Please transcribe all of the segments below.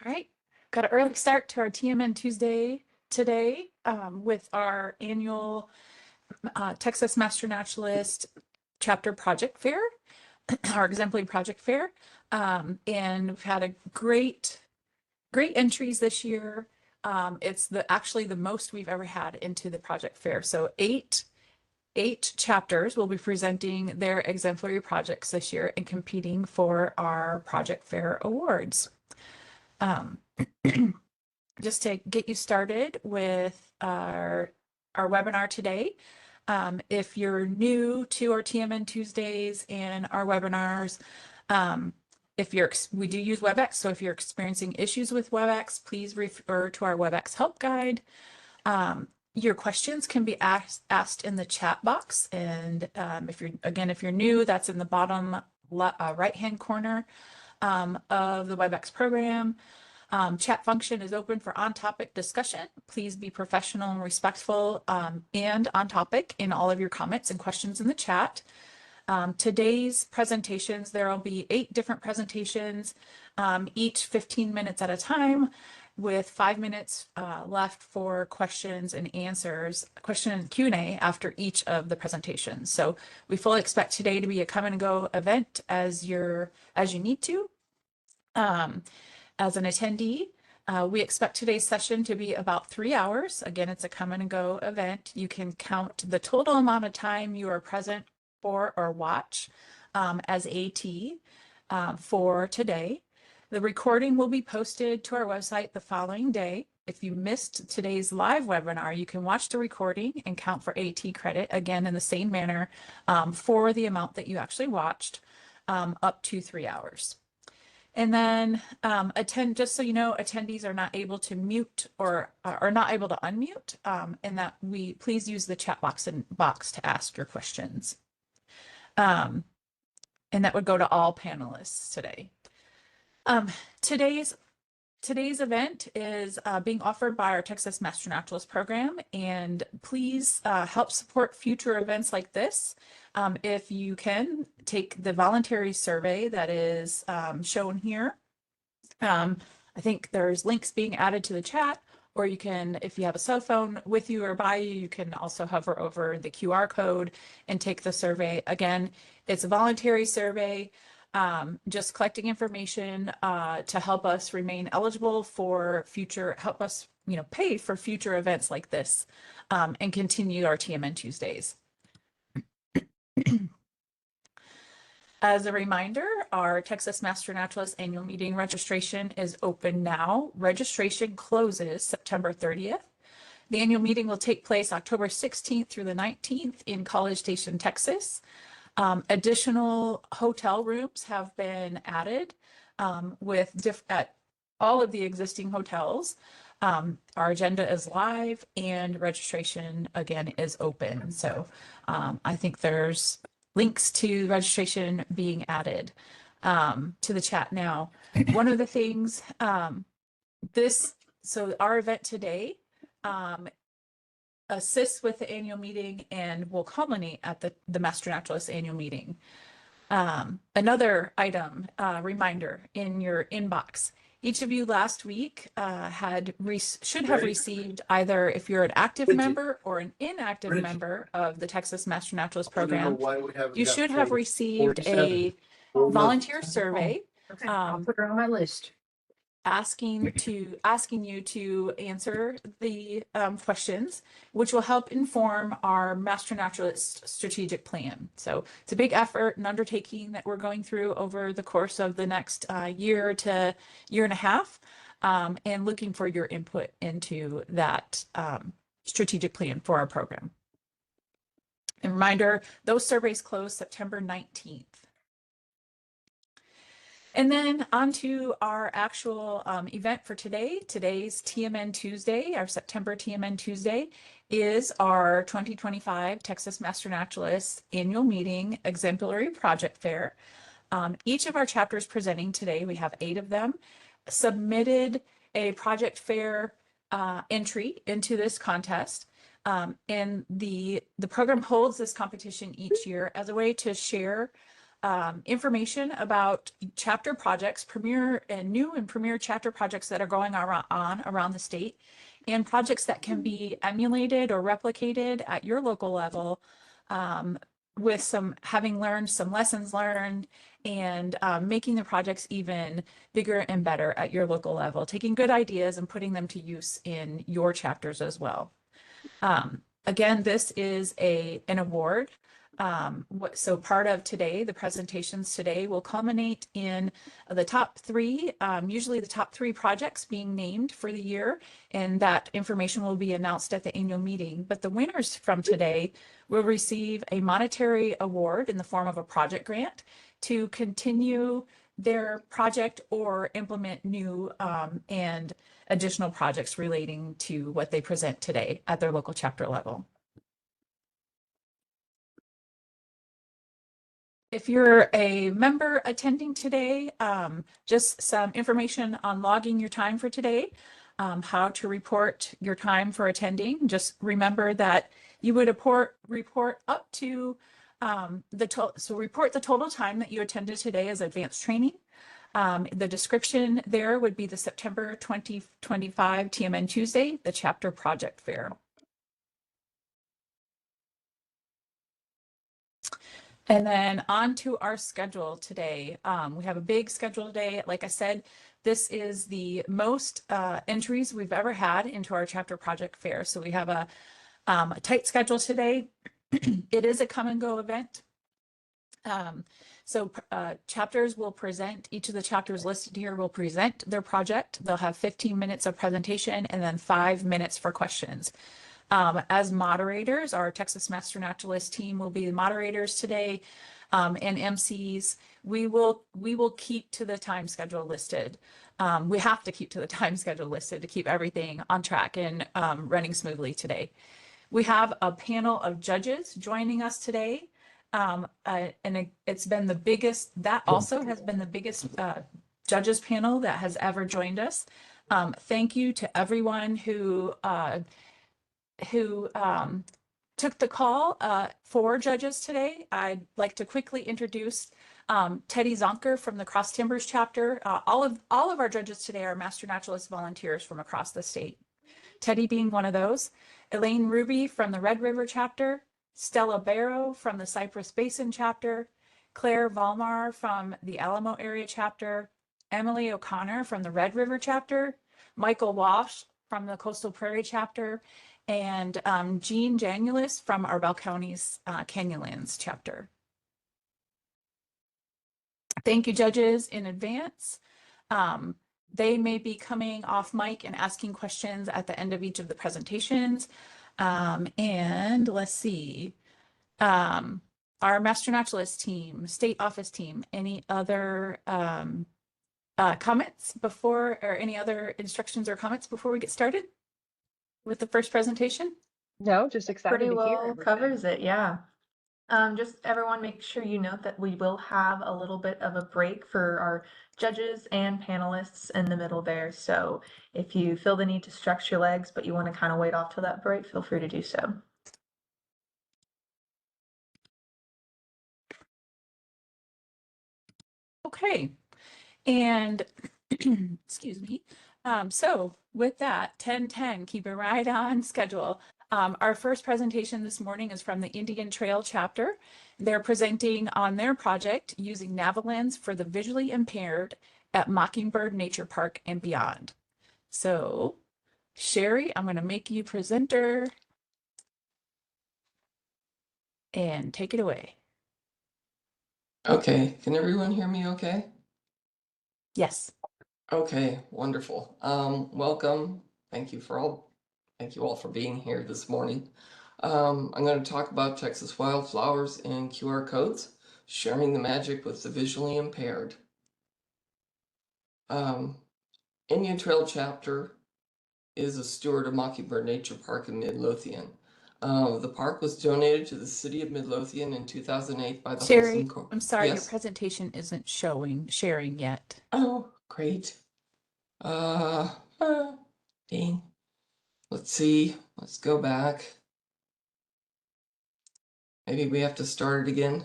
All right, got an early start to our TMN Tuesday today with our annual Texas Master Naturalist Chapter Project Fair, our exemplary project fair. And we've had a great entries this year. It's actually the most we've ever had into the project fair. So eight chapters will be presenting their exemplary projects this year and competing for our project fair awards. Just to get you started with our webinar today. If you're new to our TMN Tuesdays and our webinars, we do use WebEx, so if you're experiencing issues with WebEx, please refer to our WebEx help guide. Your questions can be asked in the chat box, and if you're new, that's in the bottom right-hand corner of the WebEx program. Chat function is open for on-topic discussion. Please be professional and respectful and on topic in all of your comments and questions in the chat. Today's presentations, there will be 8 different presentations, each 15 minutes at a time, with 5 minutes left for questions and answers, question and Q&A after each of the presentations. So we fully expect today to be a come and go event as you need to. As an attendee, we expect today's session to be about 3 hours. Again, it's a come and go event. You can count the total amount of time you are present for or watch as AT for today. The recording will be posted to our website the following day. If you missed today's live webinar, you can watch the recording and count for AT credit, again, in the same manner for the amount that you actually watched, up to 3 hours. And then just so you know, attendees are not able to mute or are not able to unmute, and that please use the chat box to ask your questions. And that would go to all panelists today. Today's event is being offered by our Texas Master Naturalist Program, and please help support future events like this. If you can, take the voluntary survey that is shown here. I think there's links being added to the chat, or you can, if you have a cell phone with you or by you, you can also hover over the QR code and take the survey. Again, it's a voluntary survey. Just collecting information to help us remain eligible for help us, pay for future events like this, and continue our TMN Tuesdays. As a reminder, our Texas Master Naturalist annual meeting registration is open now. Registration closes September 30th. The annual meeting will take place October 16th through the 19th in College Station, Texas. Additional hotel rooms have been added at all of the existing hotels. Our agenda is live and registration again is open. So I think there's links to registration being added to the chat now. One of the things so our event today assists with the annual meeting and will culminate at the Master Naturalist annual meeting. Another item, reminder in your inbox. Each of you last week should have received, either if you're an active member or an inactive member of the Texas Master Naturalist Program, you should have received a volunteer survey. I'll put her on my list. Asking you to answer the questions, which will help inform our Master Naturalist strategic plan. So it's a big effort and undertaking that we're going through over the course of the next year to year and a half, and looking for your input into that strategic plan for our program. And reminder, those surveys close September 19th. And then on to our actual event for today. Today's TMN Tuesday, our September TMN Tuesday, is our 2025 Texas Master Naturalist Annual Meeting Exemplary Project Fair. Each of our chapters presenting today, we have 8 of them, submitted a project fair entry into this contest. And the program holds this competition each year as a way to share information about chapter projects, new and premier chapter projects that are going on around the state, and projects that can be emulated or replicated at your local level, with having learned some lessons learned, and making the projects even bigger and better at your local level, taking good ideas and putting them to use in your chapters as well. Again, this is an award. So part of today, the presentations today will culminate in the top three, usually the top three projects being named for the year, and that information will be announced at the annual meeting. But the winners from today will receive a monetary award in the form of a project grant to continue their project or implement new and additional projects relating to what they present today at their local chapter level. If you're a member attending today, just some information on logging your time for today, how to report your time for attending. Just remember that you would report up to report the total time that you attended today as advanced training. The description there would be the September 2025 TMN Tuesday, the chapter project fair. And then on to our schedule today. We have a big schedule today. Like I said, this is the most entries we've ever had into our chapter project fair. So we have a tight schedule today. It is a come and go event. Chapters will present, each of the chapters listed here will present their project. They'll have 15 minutes of presentation and then 5 minutes for questions. As moderators, our Texas Master Naturalist team will be the moderators today, and MCs. We will keep to the time schedule listed. We have to keep to the time schedule listed to keep everything on track and running smoothly today. We have a panel of judges joining us today. It's been the biggest, that also has been the biggest judges panel that has ever joined us. Thank you to everyone who took the call for judges today. I'd like to quickly introduce Teddy Zonker from the Cross Timbers chapter. All of our judges today are Master Naturalist volunteers from across the state. Teddy being one of those. Elaine Ruby from the Red River chapter, Stella Barrow from the Cypress Basin chapter, Claire Valmar from the Alamo area chapter, Emily O'Connor from the Red River chapter, Michael Walsh from the Coastal Prairie chapter, and Jean Janulis from our Balconies Canyonlands chapter. Thank you, judges, in advance. They may be coming off mic and asking questions at the end of each of the presentations. And let's see, our Master Naturalist team, state office team, any other comments before, or any other instructions or comments before we get started with the first presentation? No, just excited Pretty to hear well everything. covers it, yeah. Just everyone make sure you note that we will have a little bit of a break for our judges and panelists in the middle there. So if you feel the need to stretch your legs, but you want to kind of wait off till that break, feel free to do so. Okay, and excuse me. So with that, 10:10, keep it right on schedule. Our first presentation this morning is from the Indian Trail chapter. They're presenting on their project using NaviLens for the visually impaired at Mockingbird Nature Park and beyond. So Sherry, I'm going to make you presenter and take it away. Okay, can everyone hear me okay? Yes. Okay, wonderful. Welcome. Thank you all for being here this morning. I'm going to talk about Texas wildflowers and QR codes, sharing the magic with the visually impaired. Indian Trail chapter is a steward of Mockingbird Nature Park in Midlothian. The park was donated to the city of Midlothian in 2008 by the Sherry, Wholesome I'm sorry, your Yes. presentation isn't sharing yet. Oh, great. Dang. Let's see. Let's go back. Maybe we have to start it again.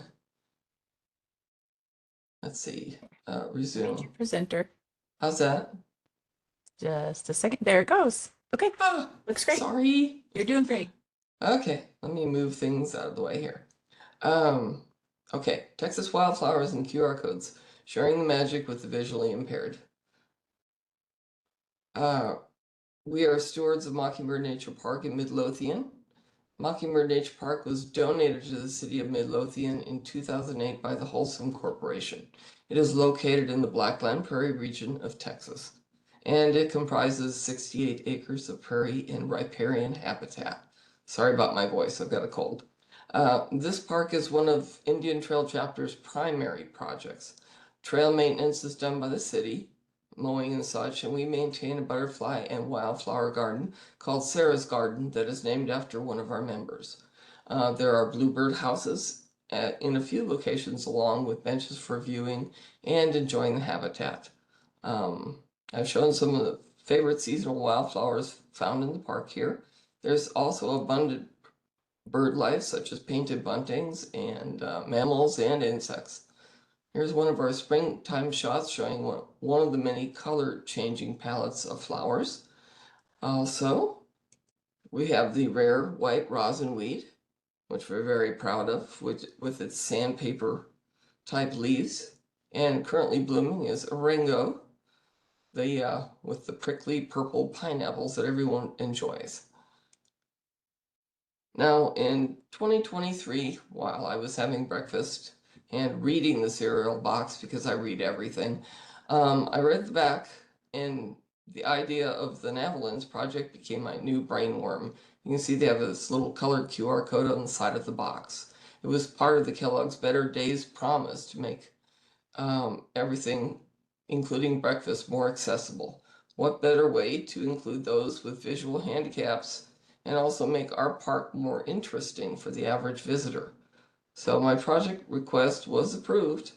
Let's see. Resume. Presenter. How's that? Just a second. There it goes. Okay. Ah, Looks great. sorry. You're doing great. Okay, let me move things out of the way here. Okay, Texas wildflowers and QR codes, sharing the magic with the visually impaired. We are stewards of Mockingbird Nature Park in Midlothian. Mockingbird Nature Park was donated to the city of Midlothian in 2008 by the Wholesome Corporation. It is located in the Blackland Prairie region of Texas, and it comprises 68 acres of prairie and riparian habitat. Sorry about my voice, I've got a cold. This park is one of Indian Trail Chapter's primary projects. Trail maintenance is done by the city, mowing and such, and we maintain a butterfly and wildflower garden called Sarah's Garden that is named after one of our members. There are bluebird houses in a few locations along with benches for viewing and enjoying the habitat. I've shown some of the favorite seasonal wildflowers found in the park here. There's also abundant bird life such as painted buntings and mammals and insects. Here's one of our springtime shots showing one of the many color changing palettes of flowers. Also, we have the rare white rosinweed, which we're very proud of, with its sandpaper type leaves. And currently blooming is oringo, with the prickly purple pineapples that everyone enjoys. Now, in 2023, while I was having breakfast and reading the cereal box, because I read everything, I read the back, and the idea of the NaviLens project became my new brainworm. You can see they have this little colored QR code on the side of the box. It was part of the Kellogg's Better Days promise to make everything, including breakfast, more accessible. What better way to include those with visual handicaps and also make our park more interesting for the average visitor? So my project request was approved,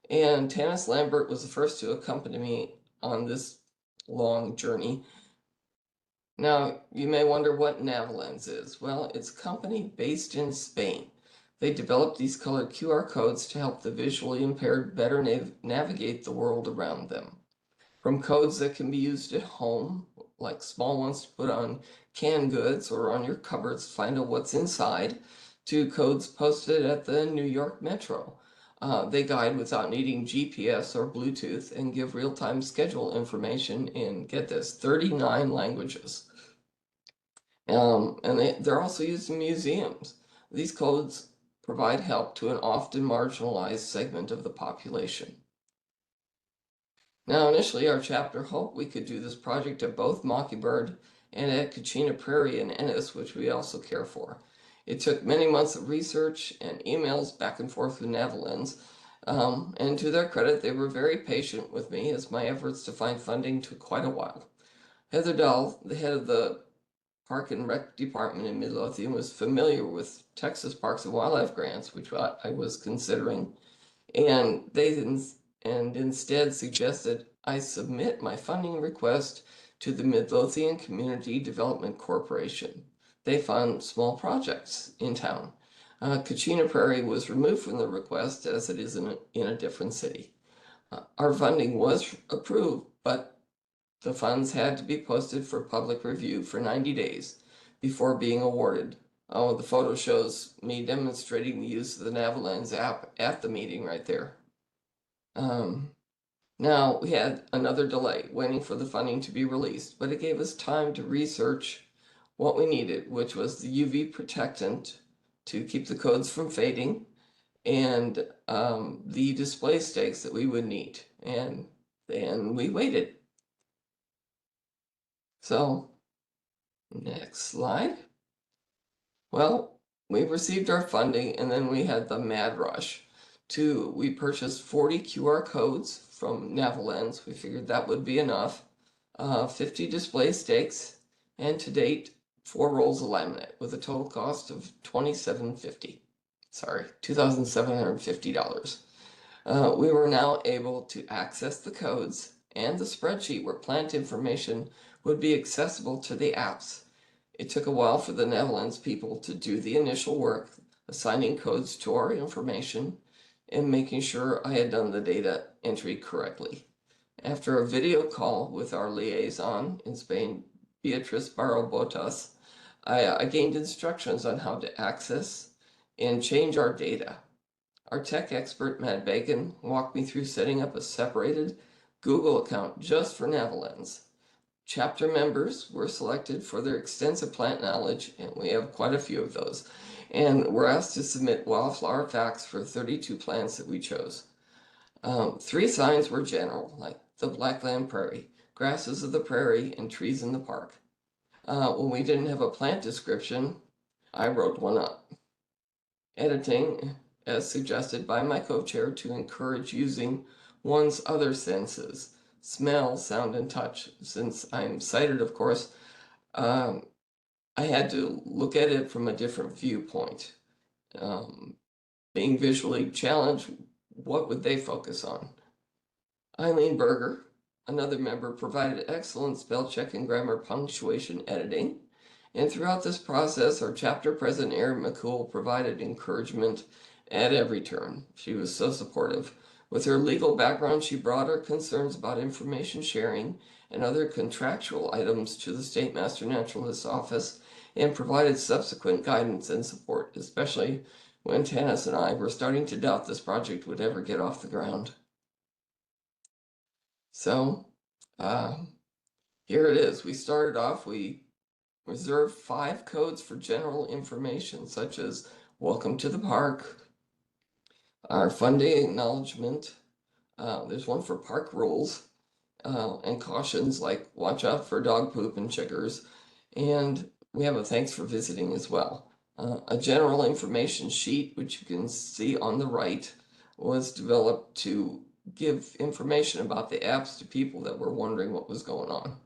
and Tanis Lambert was the first to accompany me on this long journey. Now, you may wonder what NaviLens is. Well, it's a company based in Spain. They developed these colored QR codes to help the visually impaired better navigate the world around them. From codes that can be used at home, like small ones to put on canned goods or on your cupboards to find out what's inside, to codes posted at the New York Metro. They guide without needing GPS or Bluetooth and give real-time schedule information in, get this, 39 languages. And they're also used in museums. These codes provide help to an often marginalized segment of the population. Now, initially, our chapter hoped we could do this project at both Mockingbird and at Kachina Prairie in Ennis, which we also care for. It took many months of research and emails back and forth with NaviLens, and to their credit, they were very patient with me as my efforts to find funding took quite a while. Heather Dahl, the head of the Park and Rec Department in Midlothian, was familiar with Texas Parks and Wildlife grants, which I was considering, and instead suggested I submit my funding request to the Midlothian Community Development Corporation. They fund small projects in town. Kachina Prairie was removed from the request as it is in a different city. Our funding was approved, but the funds had to be posted for public review for 90 days before being awarded. Oh, the photo shows me demonstrating the use of the NaviLens app at the meeting right there. Now we had another delay waiting for the funding to be released, but it gave us time to research what we needed, which was the UV protectant to keep the codes from fading and the display stakes that we would need. And then we waited. So, next slide. Well, we received our funding and then we had the mad rush. We purchased 40 QR codes from NaviLens. We figured that would be enough. 50 display stakes, and to date, 4 rolls of laminate with a total cost of $2,750. We were now able to access the codes and the spreadsheet where plant information would be accessible to the apps. It took a while for the NaviLens people to do the initial work, assigning codes to our information, and making sure I had done the data entry correctly. After a video call with our liaison in Spain, Beatriz Barrobotas, I gained instructions on how to access and change our data. Our tech expert, Matt Bacon, walked me through setting up a separated Google account just for NaviLens. Chapter members were selected for their extensive plant knowledge, and we have quite a few of those, and were asked to submit wildflower facts for 32 plants that we chose. 3 signs were general, like the blackland prairie, grasses of the prairie, and trees in the park. When we didn't have a plant description, I wrote one up. Editing, as suggested by my co-chair, to encourage using one's other senses, smell, sound, and touch. Since I'm sighted, of course, I had to look at it from a different viewpoint. Being visually challenged, what would they focus on? Eileen Berger, another member, provided excellent spell check and grammar punctuation editing. And throughout this process, our chapter president, Erin McCool, provided encouragement at every turn. She was so supportive. With her legal background, she brought her concerns about information sharing and other contractual items to the State Master Naturalist's office and provided subsequent guidance and support, especially when Tanis and I were starting to doubt this project would ever get off the ground. So, here it is. We started off, we reserved 5 codes for general information, such as welcome to the park, our funding acknowledgement. There's one for park rules and cautions, like watch out for dog poop and chiggers. And we have a thanks for visiting as well. A general information sheet, which you can see on the right, was developed to give information about the apps to people that were wondering what was going on.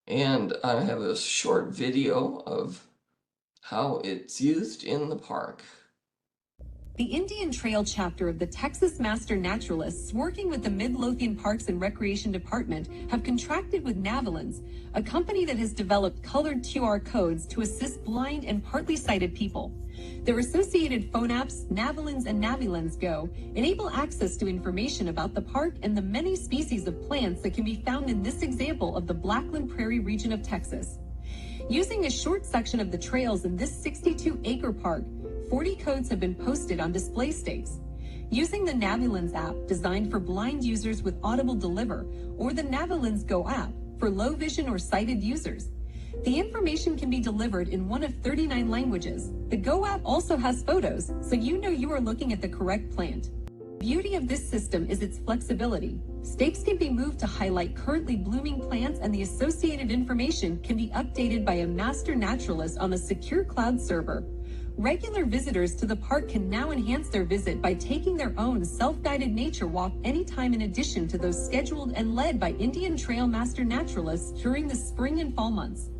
And I have a short video of how it's used in the park. The Indian Trail chapter of the Texas Master Naturalists, working with the Midlothian Parks and Recreation Department, have contracted with NaviLens, a company that has developed colored QR codes to assist blind and partly sighted people. Their associated phone apps, NaviLens and NaviLens Go, enable access to information about the park and the many species of plants that can be found in this example of the Blackland Prairie region of Texas. Using a short section of the trails in this 62-acre park, 40 codes have been posted on display stakes. Using the NaviLens app, designed for blind users with Audible Deliver, or the NaviLens Go app for low vision or sighted users, the information can be delivered in one of 39 languages. The Go app also has photos, so you know you are looking at the correct plant. The beauty of this system is its flexibility. Stakes can be moved to highlight currently blooming plants, and the associated information can be updated by a master naturalist on a secure cloud server. Regular visitors to the park can now enhance their visit by taking their own self-guided nature walk anytime, in addition to those scheduled and led by Indian Trail Master Naturalists during the spring and fall months.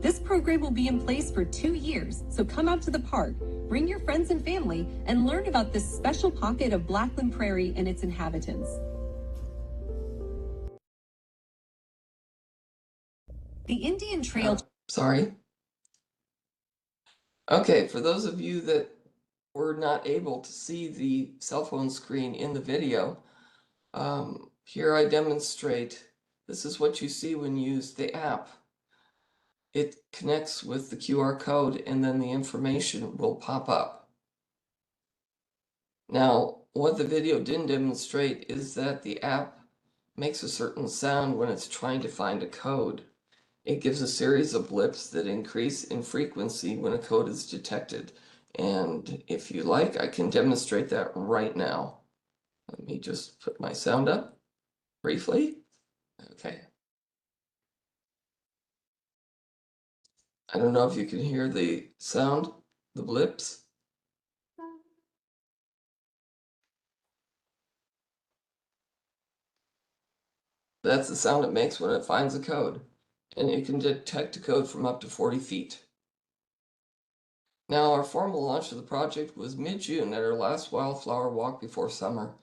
This program will be in place for 2 years, so come out to the park, bring your friends and family, and learn about this special pocket of Blackland Prairie and its inhabitants. The Indian Trail... Sorry. Okay, for those of you that were not able to see the cell phone screen in the video, here I demonstrate, this is what you see when you use the app. It connects with the QR code and then the information will pop up. Now, what the video didn't demonstrate is that the app makes a certain sound when it's trying to find a code. It gives a series of blips that increase in frequency when a code is detected. And if you like, I can demonstrate that right now. Let me just put my sound up briefly. Okay. I don't know if you can hear the sound, the blips. That's the sound it makes when it finds a code. And you can detect a code from up to 40 feet. Now, our formal launch of the project was mid-June at our last wildflower walk before summer.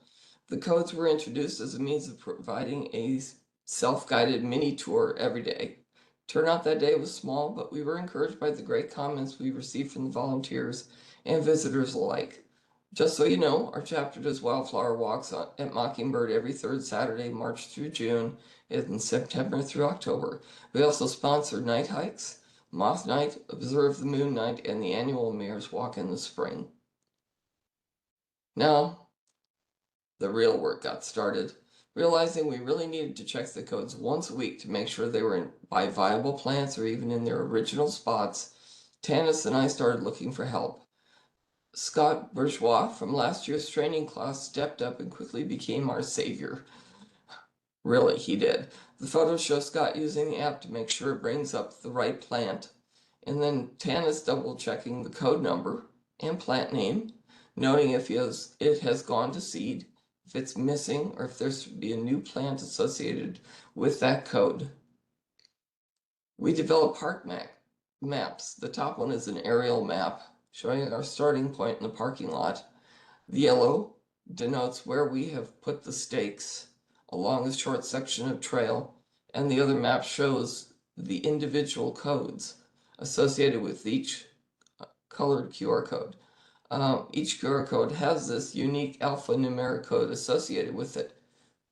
The codes were introduced as a means of providing a self-guided mini tour every day. Turnout that day was small, but we were encouraged by the great comments we received from the volunteers and visitors alike. Just so you know, our chapter does wildflower walks at Mockingbird every third Saturday, March through June, and September through October. We also sponsor night hikes, Moth Night, Observe the Moon Night, and the annual Mayor's Walk in the spring. Now, the real work got started, realizing we really needed to check the codes once a week to make sure they were by viable plants or even in their original spots. Tanis and I started looking for help. Scott Bourgeois from last year's training class stepped up and quickly became our savior. Really, he did. The photos show Scott using the app to make sure it brings up the right plant, and then Tanis double checking the code number and plant name, noting if it has gone to seed, if it's missing, or if there should be a new plant associated with that code. We developed park maps. The top one is an aerial map showing our starting point in the parking lot. The yellow denotes where we have put the stakes along a short section of trail, and the other map shows the individual codes associated with each colored QR code. Each QR code has this unique alphanumeric code associated with it.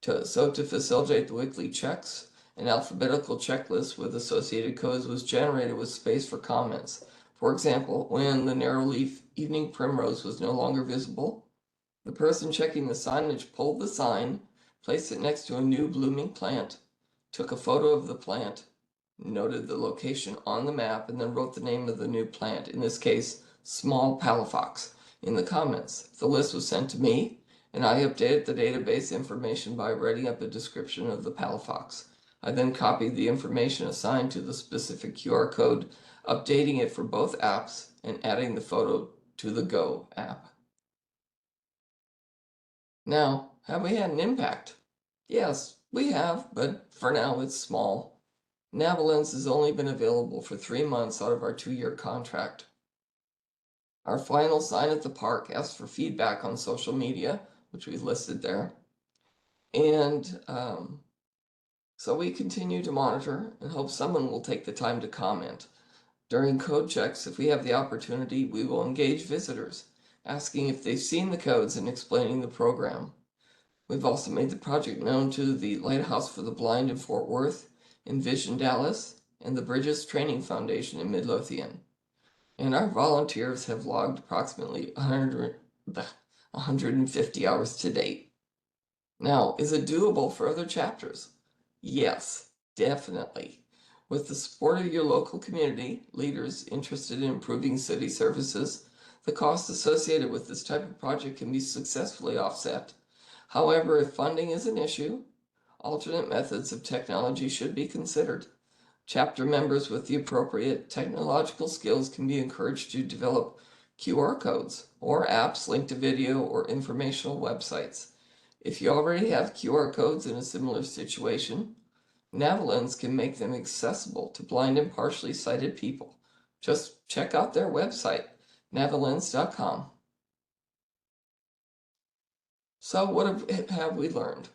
To facilitate the weekly checks, an alphabetical checklist with associated codes was generated with space for comments. For example, when the narrow-leaf evening primrose was no longer visible, the person checking the signage pulled the sign, placed it next to a new blooming plant, took a photo of the plant, noted the location on the map, and then wrote the name of the new plant, in this case, small palafox, in the comments. The list was sent to me, and I updated the database information by writing up a description of the palafox. I then copied the information assigned to the specific QR code, updating it for both apps and adding the photo to the Go app. Now, have we had an impact? Yes, we have, but for now it's small. NaviLens has only been available for 3 months out of our 2-year contract. Our final sign at the park asked for feedback on social media, which we listed there. And so we continue to monitor and hope someone will take the time to comment. During code checks, if we have the opportunity, we will engage visitors, asking if they've seen the codes and explaining the program. We've also made the project known to the Lighthouse for the Blind in Fort Worth, Envision Dallas, and the Bridges Training Foundation in Midlothian. And our volunteers have logged approximately 150 hours to date. Now, is it doable for other chapters? Yes, definitely. With the support of your local community leaders interested in improving city services, the costs associated with this type of project can be successfully offset. However, if funding is an issue, alternate methods of technology should be considered. Chapter members with the appropriate technological skills can be encouraged to develop QR codes or apps linked to video or informational websites. If you already have QR codes in a similar situation, NaviLens can make them accessible to blind and partially sighted people. Just check out their website, navilens.com. So what have we learned?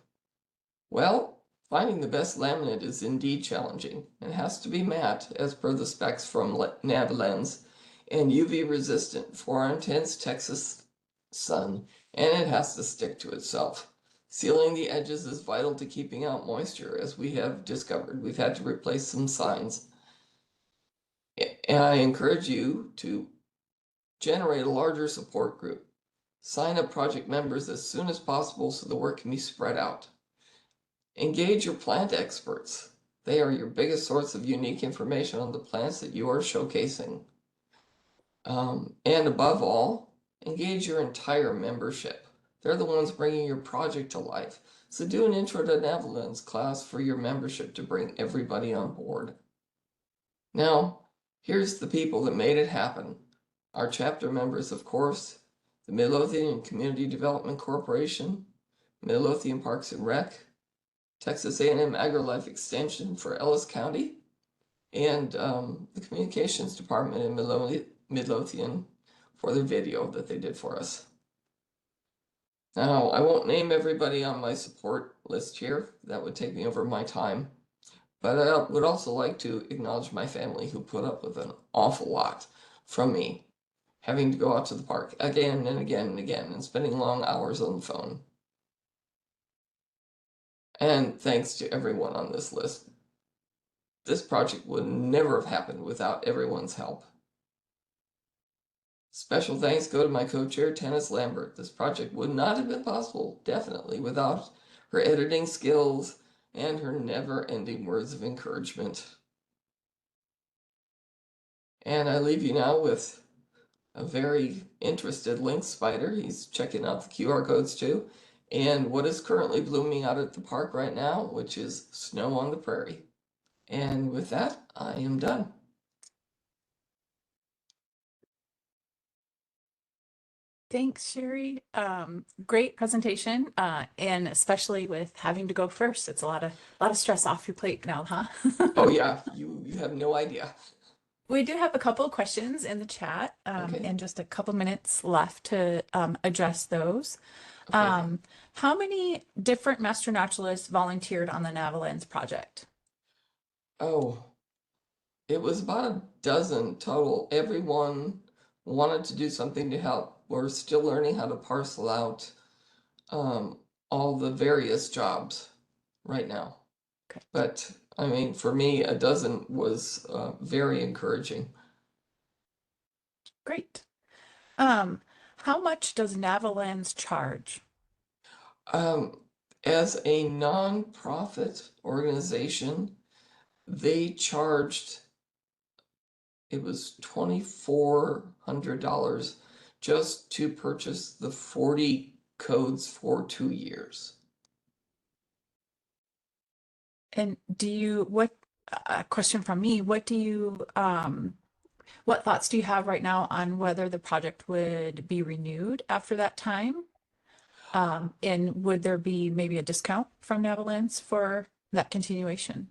Well, finding the best laminate is indeed challenging and has to be matte as per the specs from NaviLens and UV resistant for our intense Texas sun, and it has to stick to itself. Sealing the edges is vital to keeping out moisture, as we have discovered. We've had to replace some signs. And I encourage you to generate a larger support group. Sign up project members as soon as possible so the work can be spread out. Engage your plant experts. They are your biggest source of unique information on the plants that you are showcasing. And above all, engage your entire membership. They're the ones bringing your project to life. So do an intro to NaviLens class for your membership to bring everybody on board. Now, here's the people that made it happen. Our chapter members, of course, the Midlothian Community Development Corporation, Midlothian Parks and Rec, Texas A&M AgriLife Extension for Ellis County, and the Communications Department in Midlothian for their video that they did for us. Now, I won't name everybody on my support list here. That would take me over my time. But I would also like to acknowledge my family who put up with an awful lot from me. having to go out to the park again and again and again and spending long hours on the phone. And thanks to everyone on this list. This project would never have happened without everyone's help. Special thanks go to my co-chair, Tanis Lambert. This project would not have been possible, definitely, without her editing skills and her never-ending words of encouragement. And I leave you now with a very interested lynx spider. He's checking out the QR codes too. And what is currently blooming out at the park right now, which is snow on the prairie. And with that, I am done. Thanks, Sherry. Great presentation, and especially with having to go first, it's a lot of stress off your plate now, huh? Oh yeah, you have no idea. We do have a couple of questions in the chat, Okay. and just a couple minutes left to address those. Okay. How many different master naturalists volunteered on the NaviLens project? Oh, it was about a dozen total. Everyone wanted to do something to help. We're still learning how to parcel out all the various jobs right now. Okay. But I mean, for me, a dozen was very encouraging. Great. How much does NaviLens charge? As a non-profit organization, they charged, it was $2,400 just to purchase the 40 codes for 2 years. And a question from me, what thoughts do you have right now on whether the project would be renewed after that time? And would there be maybe a discount from NaviLens for that continuation?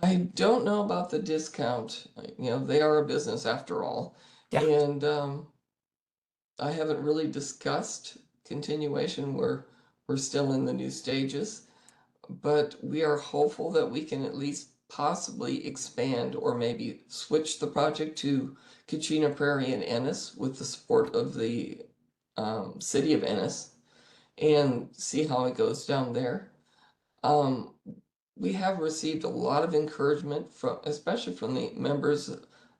I don't know about the discount. You know, they are a business after all. Yeah. And I haven't really discussed continuation. We're still in the new stages, but we are hopeful that we can at least possibly expand or maybe switch the project to Kachina Prairie and Ennis with the support of the city of Ennis and see how it goes down there. We have received a lot of encouragement from, especially from the members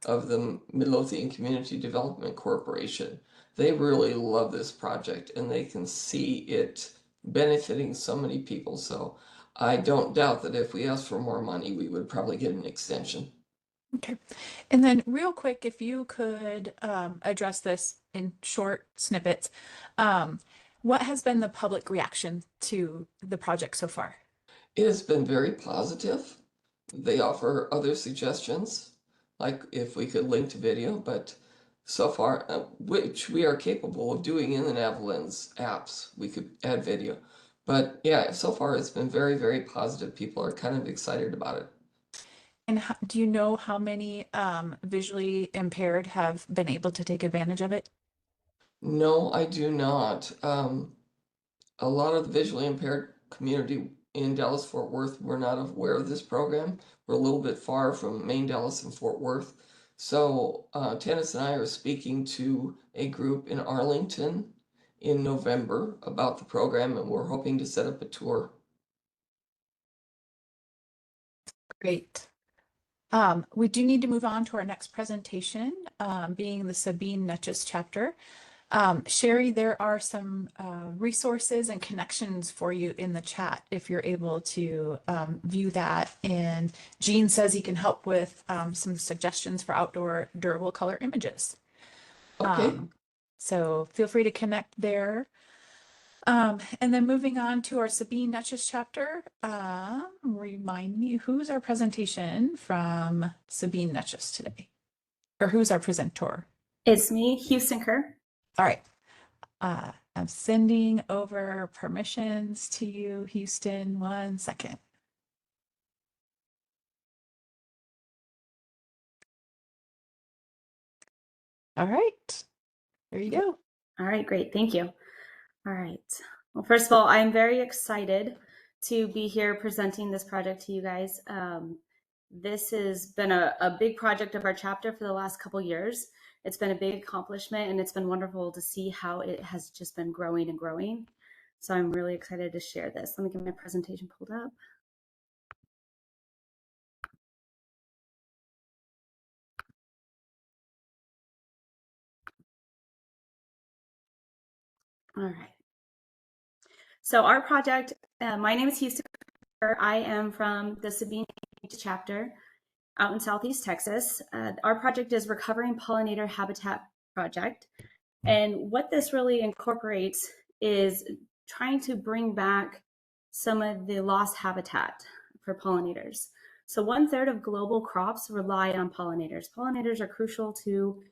of the Midlothian Community Development Corporation. They really love this project and they can see it benefiting so many people. So I don't doubt that if we asked for more money, we would probably get an extension. Okay. And then real quick, if you could address this in short snippets, what has been the public reaction to the project so far? It has been very positive. They offer other suggestions, like if we could link to video, but so far, which we are capable of doing in the NaviLens apps, we could add video. But yeah, so far it's been very, very positive. People are kind of excited about it. And do you know how many visually impaired have been able to take advantage of it? No, I do not. A lot of the visually impaired community in Dallas-Fort Worth were not aware of this program. We're a little bit far from main Dallas and Fort Worth. So Tanis and I are speaking to a group in Arlington in November about the program, and we're hoping to set up a tour. Great. We do need to move on to our next presentation, being the Sabine Neches chapter. Sherry, there are some resources and connections for you in the chat if you're able to view that. And Gene says he can help with some suggestions for outdoor durable color images. Okay. So feel free to connect there. And then moving on to our Sabine Neches chapter, remind me, who's our presentation from Sabine Neches today? Or who's our presenter? It's me, Houston Kerr. All right. I'm sending over permissions to you, Houston. 1 second. All right. There you go. All right, great. Thank you. All right. Well, first of all, I'm very excited to be here presenting this project to you guys. This has been a big project of our chapter for the last couple years. It's been a big accomplishment, and it's been wonderful to see how it has just been growing and growing. So I'm really excited to share this. Let me get my presentation pulled up. All right. So our project, my name is Houston. I am from the Sabine chapter out in Southeast Texas. Our project is Recovering Pollinator Habitat Project. And what this really incorporates is trying to bring back some of the lost habitat for pollinators. So 1/3 of global crops rely on pollinators. Pollinators are crucial to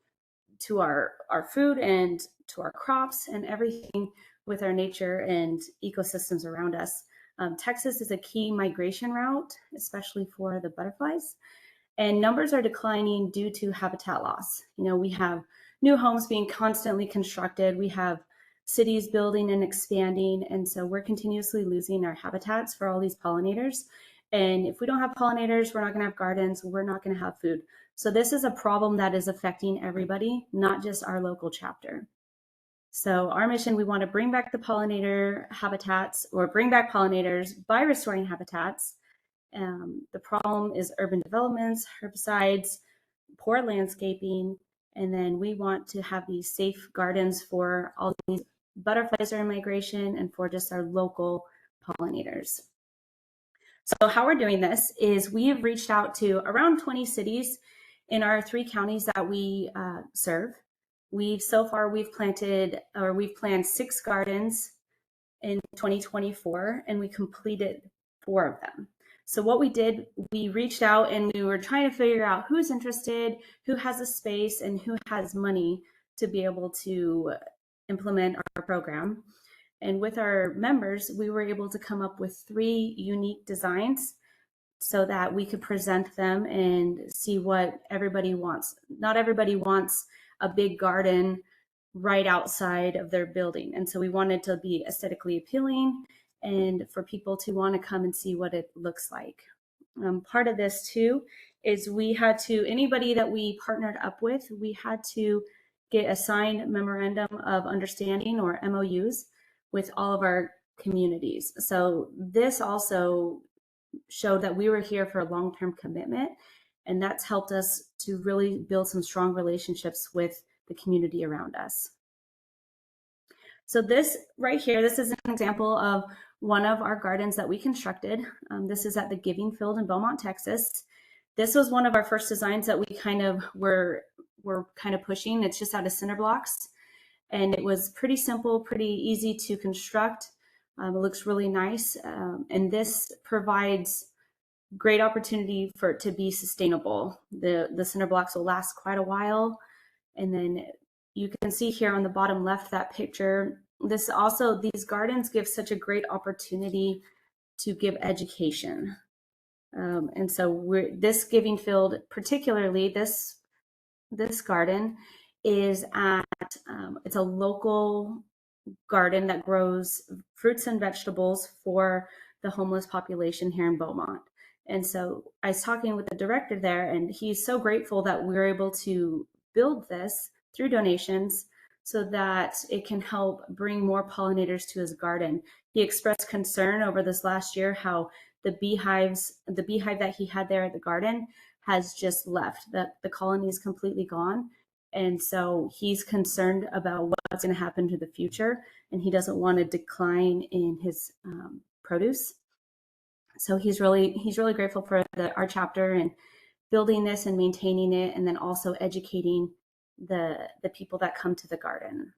our food and to our crops and everything with our nature and ecosystems around us. Texas is a key migration route, especially for the butterflies, and numbers are declining due to habitat loss. You know, we have new homes being constantly constructed. We have cities building and expanding, and so we're continuously losing our habitats for all these pollinators. And if we don't have pollinators, we're not going to have gardens, we're not going to have food. So this is a problem that is affecting everybody, not just our local chapter. So our mission, we want to bring back the pollinator habitats, or bring back pollinators by restoring habitats. The problem is urban developments, herbicides, poor landscaping, and then we want to have these safe gardens for all these butterflies that are in migration and for just our local pollinators. So how we're doing this is we have reached out to around 20 cities in our 3 counties that we serve. So far we've planned 6 gardens in 2024, and we completed 4 of them. So what we did, we reached out and we were trying to figure out who's interested, who has a space, and who has money to be able to implement our program. And with our members, we were able to come up with 3 unique designs so that we could present them and see what everybody wants. Not everybody wants a big garden right outside of their building. And so we wanted to be aesthetically appealing and for people to want to come and see what it looks like. Part of this too is we had to, anybody that we partnered up with, we had to get a signed memorandum of understanding, or MOUs, with all of our communities. So this also showed that we were here for a long-term commitment, and that's helped us to really build some strong relationships with the community around us. So this right here, this is an example of one of our gardens that we constructed. This is at the Giving Field in Beaumont, Texas. This was one of our first designs that we kind of were pushing. It's just out of cinder blocks, and it was pretty simple, pretty easy to construct. It looks really nice, and this provides great opportunity for it to be sustainable. The cinder blocks will last quite a while, and then you can see here on the bottom left that picture. These gardens give such a great opportunity to give education, and so this Giving Field, particularly this garden, is it's a local garden that grows fruits and vegetables for the homeless population here in Beaumont. And so I was talking with the director there, and he's so grateful that we were able to build this through donations so that it can help bring more pollinators to his garden. He expressed concern over this last year how the beehive that he had there at the garden has just left, that the colony is completely gone. And so he's concerned about what's going to happen to the future, and he doesn't want a decline in his produce. So he's really grateful for our chapter and building this and maintaining it, and then also educating the people that come to the garden.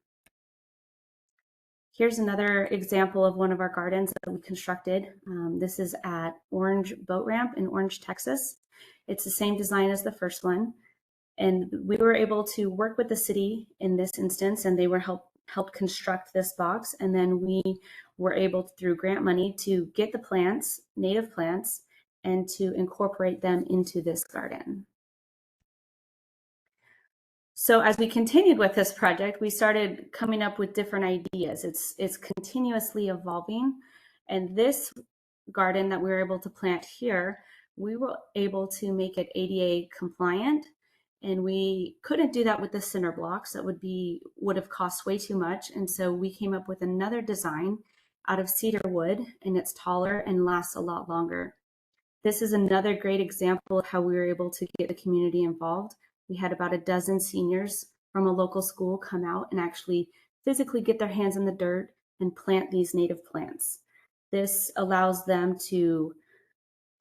Here's another example of one of our gardens that we constructed. This is at Orange Boat Ramp in Orange, Texas. It's the same design as the first one. And we were able to work with the city in this instance, and they were helped construct this box. And then we were able, through grant money, to get the plants, native plants, and to incorporate them into this garden. So as we continued with this project, we started coming up with different ideas. It's continuously evolving. And this garden that we were able to plant here, we were able to make it ADA compliant. And we couldn't do that with the cinder blocks. That would have cost way too much. And so we came up with another design out of cedar wood, and it's taller and lasts a lot longer. This is another great example of how we were able to get the community involved. We had about a dozen seniors from a local school come out and actually physically get their hands in the dirt and plant these native plants. This allows them to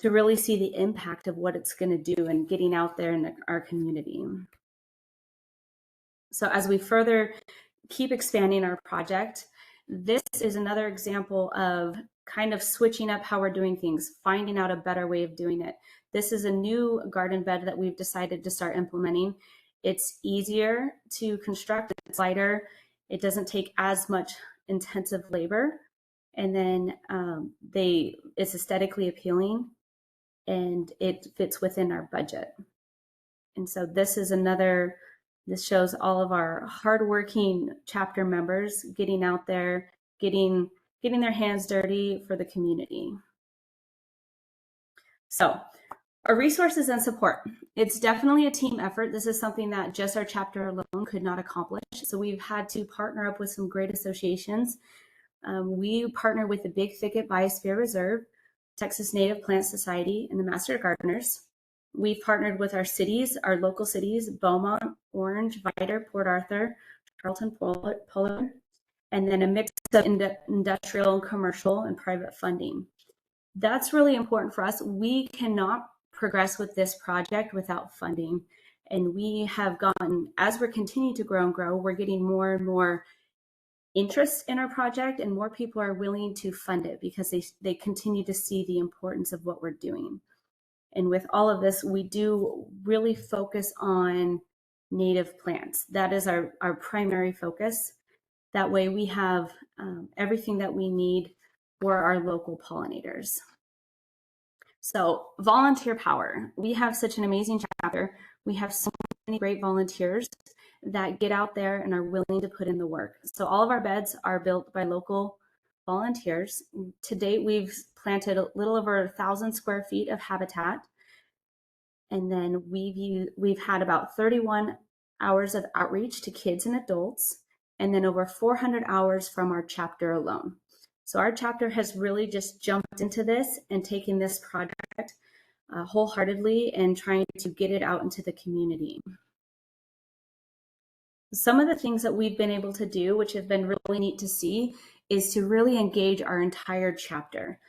really see the impact of what it's going to do and getting out there in our community. So as we further keep expanding our project, this is another example of kind of switching up how we're doing things, finding out a better way of doing it. This is a new garden bed that we've decided to start implementing. It's easier to construct, it's lighter, it doesn't take as much intensive labor, and then it's aesthetically appealing, and it fits within our budget. And so this shows all of our hardworking chapter members getting out there, getting their hands dirty for the community. So our resources and support. It's definitely a team effort. This is something that just our chapter alone could not accomplish. So we've had to partner up with some great associations. We partner with the Big Thicket Biosphere Reserve, Texas Native Plant Society, and the Master Gardeners. We've partnered with our cities, our local cities, Beaumont, Orange, Vidor, Port Arthur, Charlton, Pollard, and then a mix of industrial and commercial and private funding. That's really important for us. We cannot progress with this project without funding. And we have gotten, as we're continuing to grow and grow, we're getting more and more interest in our project, and more people are willing to fund it because they continue to see the importance of what we're doing. And with all of this, we do really focus on native plants. That is our primary focus. That way we have everything that we need for our local pollinators. So volunteer power. We have such an amazing chapter. We have so many great volunteers that get out there and are willing to put in the work. So all of our beds are built by local volunteers. To date, we've planted a little over 1,000 square feet of habitat. And then we've had about 31 hours of outreach to kids and adults, and then over 400 hours from our chapter alone. So our chapter has really just jumped into this and taken this project wholeheartedly and trying to get it out into the community. Some of the things that we've been able to do, which have been really neat to see, is to really engage our entire chapter.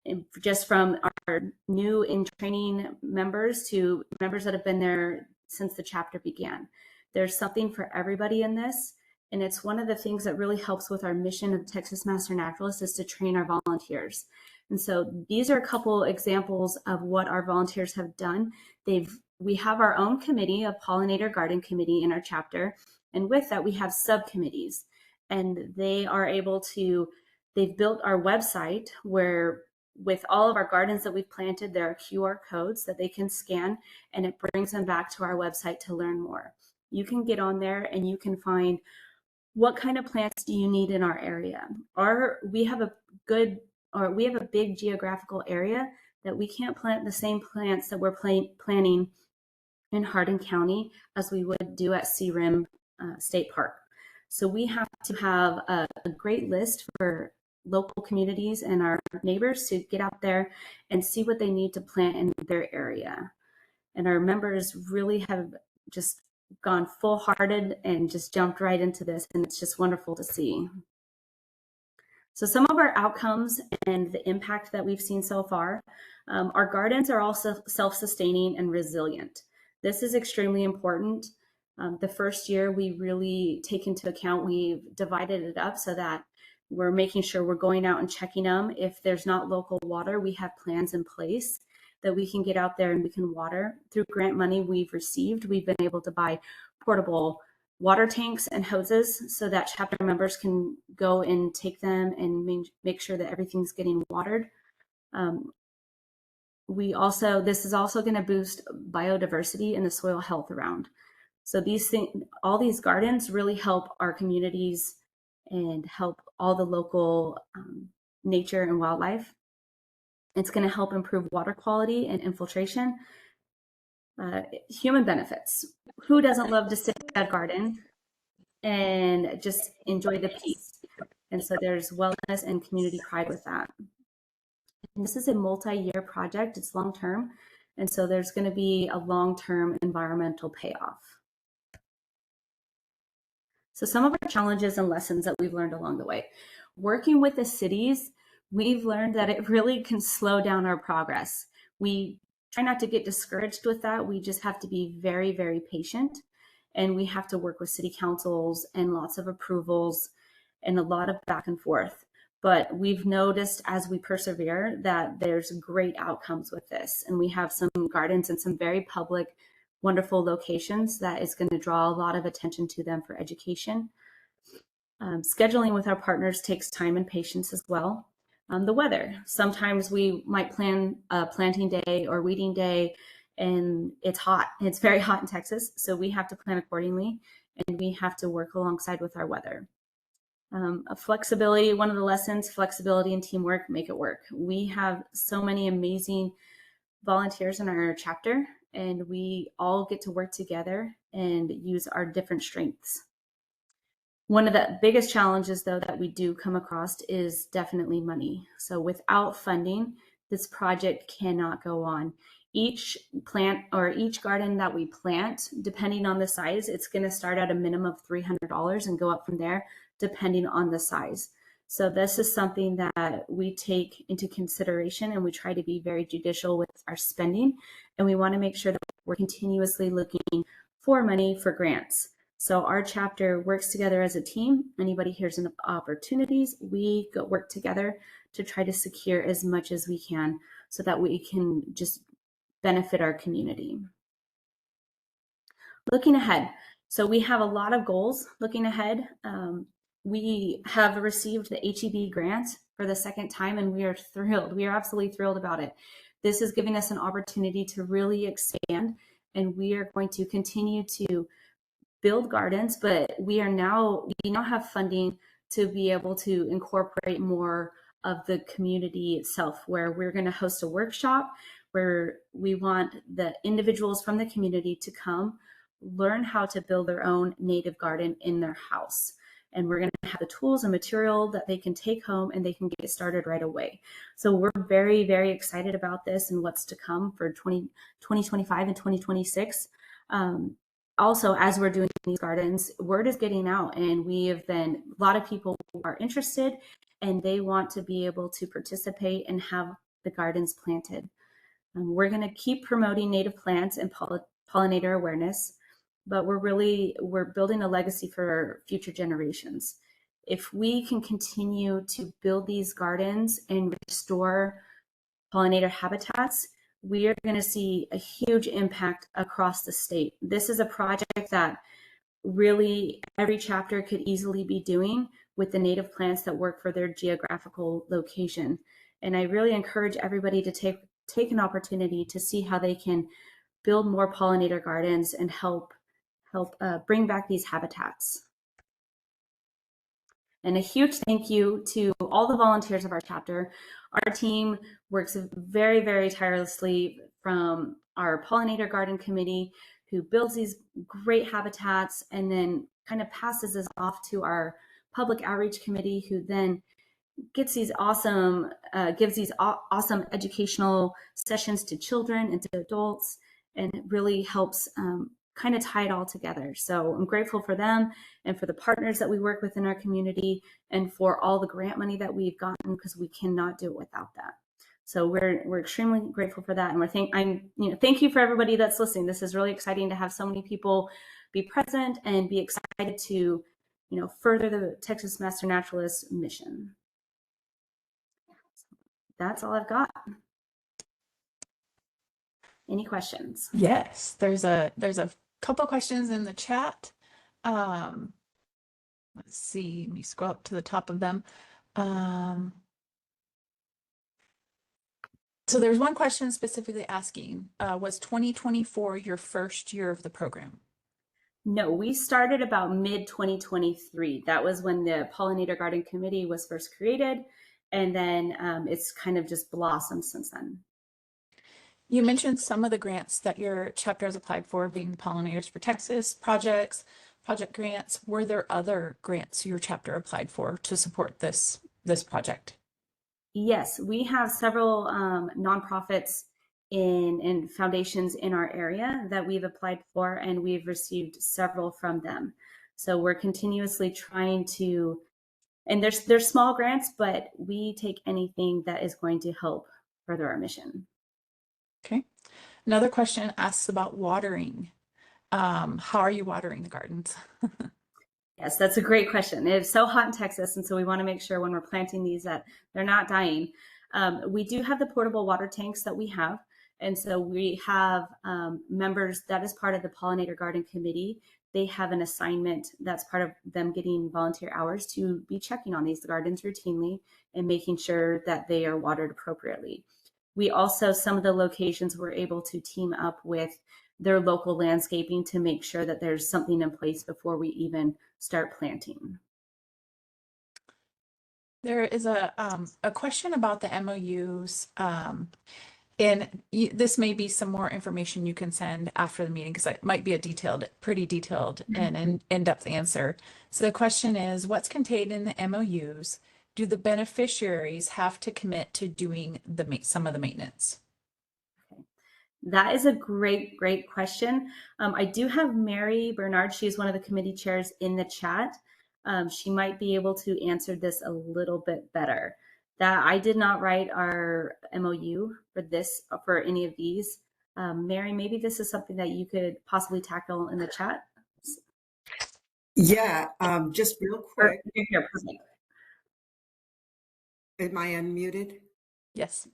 And just from our new in training members to members that have been there since the chapter began. There's something for everybody in this. And it's one of the things that really helps with our mission of Texas Master Naturalist is to train our volunteers. And so these are a couple examples of what our volunteers have done. We have our own committee, a Pollinator Garden Committee in our chapter. And with that, we have subcommittees. And they've built our website where with all of our gardens that we've planted, there are QR codes that they can scan, and it brings them back to our website to learn more. You can get on there and you can find what kind of plants do you need in our area. We have a big geographical area that we can't plant the same plants that we're planting in Hardin County as we would do at Sea Rim State Park. So we have to have a great list for local communities and our neighbors to get out there and see what they need to plant in their area. And our members really have just gone full-hearted and just jumped right into this, and it's just wonderful to see. So some of our outcomes and the impact that we've seen so far, our gardens are also self-sustaining and resilient. This is extremely important. The first year we really take into account, we've divided it up so that we're making sure we're going out and checking them. If there's not local water, we have plans in place that we can get out there and we can water. Through grant money we've received, we've been able to buy portable water tanks and hoses so that chapter members can go and take them and make sure that everything's getting watered. This is also going to boost biodiversity and the soil health around. So all these gardens really help our communities and help all the local nature and wildlife. It's going to help improve water quality and infiltration. Human benefits. Who doesn't love to sit in a garden and just enjoy the peace? And so there's wellness and community pride with that. And this is a multi-year project. It's long-term. And so there's going to be a long-term environmental payoff. So some of our challenges and lessons that we've learned along the way. Working with the cities, we've learned that it really can slow down our progress. We try not to get discouraged with that. We just have to be very, very patient. And we have to work with city councils and lots of approvals and a lot of back and forth. But we've noticed as we persevere that there's great outcomes with this. And we have some gardens and some very public, wonderful locations that is going to draw a lot of attention to them for education. Scheduling with our partners takes time and patience as well. The weather. Sometimes we might plan a planting day or weeding day and it's hot. It's very hot in Texas. So we have to plan accordingly and we have to work alongside with our weather. Flexibility, one of the lessons, flexibility and teamwork make it work. We have so many amazing volunteers in our chapter and we all get to work together and use our different strengths. One of the biggest challenges, though, that we do come across is definitely money. So without funding, this project cannot go on. Each plant or each garden that we plant, depending on the size, it's going to start at a minimum of $300 and go up from there, depending on the size. So this is something that we take into consideration and we try to be very judicial with our spending. And we want to make sure that we're continuously looking for money for grants. So our chapter works together as a team. Anybody hears an opportunities, we go work together to try to secure as much as we can so that we can just benefit our community. Looking ahead. So we have a lot of goals looking ahead. We have received the HEB grant for the second time and we are thrilled. We are absolutely thrilled about it. This is giving us an opportunity to really expand and we are going to continue to build gardens, but we now have funding to be able to incorporate more of the community itself, where we're going to host a workshop where we want the individuals from the community to come learn how to build their own native garden in their house. And we're going to have the tools and material that they can take home and they can get started right away. So we're very, very excited about this and what's to come for 2025 and 2026. Also, as we're doing these gardens, word is getting out and a lot of people are interested and they want to be able to participate and have the gardens planted. We're going to keep promoting native plants and pollinator awareness, but we're building a legacy for future generations. If we can continue to build these gardens and restore pollinator habitats, we are going to see a huge impact across the state. This is a project that really every chapter could easily be doing with the native plants that work for their geographical location. And I really encourage everybody to take an opportunity to see how they can build more pollinator gardens and help bring back these habitats. And a huge thank you to all the volunteers of our chapter. Our team works very, very tirelessly, from our pollinator garden committee who builds these great habitats and then kind of passes this off to our public outreach committee, who then gives these awesome educational sessions to children and to adults, and it really helps kind of tie it all together. So I'm grateful for them and for the partners that we work with in our community and for all the grant money that we've gotten, because we cannot do it without that. So we're extremely grateful for that. And thank you for everybody that's listening. This is really exciting to have so many people be present and be excited to, further the Texas Master Naturalist mission. That's all I've got. Any questions? Yes, there's a couple questions in the chat. Let's see, let me scroll up to the top of them. So there's one question specifically asking, was 2024 your first year of the program? No, we started about mid-2023. That was when the Pollinator Garden Committee was first created, and then it's kind of just blossomed since then. You mentioned some of the grants that your chapter has applied for, being Pollinators for Texas projects, project grants. Were there other grants your chapter applied for to support this project? Yes, we have several nonprofits and foundations in our area that we've applied for, and we've received several from them. So we're continuously trying to, and there's small grants, but we take anything that is going to help further our mission. Okay. Another question asks about watering. How are you watering the gardens? Yes, that's a great question. It's so hot in Texas, and so we want to make sure when we're planting these that they're not dying. We do have the portable water tanks that we have, and so we have members that is part of the Pollinator Garden Committee. They have an assignment that's part of them getting volunteer hours to be checking on these gardens routinely and making sure that they are watered appropriately. We also, some of the locations, we're able to team up with their local landscaping to make sure that there's something in place before we even start planting. There is a question about the MOUs. This may be some more information you can send after the meeting because it might be a pretty detailed and in-depth answer. So the question is, what's contained in the MOUs? Do the beneficiaries have to commit to doing some of the maintenance? That is a great question. I do have Mary Bernard. She's one of the committee chairs in the chat. She might be able to answer this a little bit better. That I did not write our MOU for any of these. Mary, maybe this is something that you could possibly tackle in the chat. Yeah, just real quick. Here, perfect. Am I unmuted? Yes.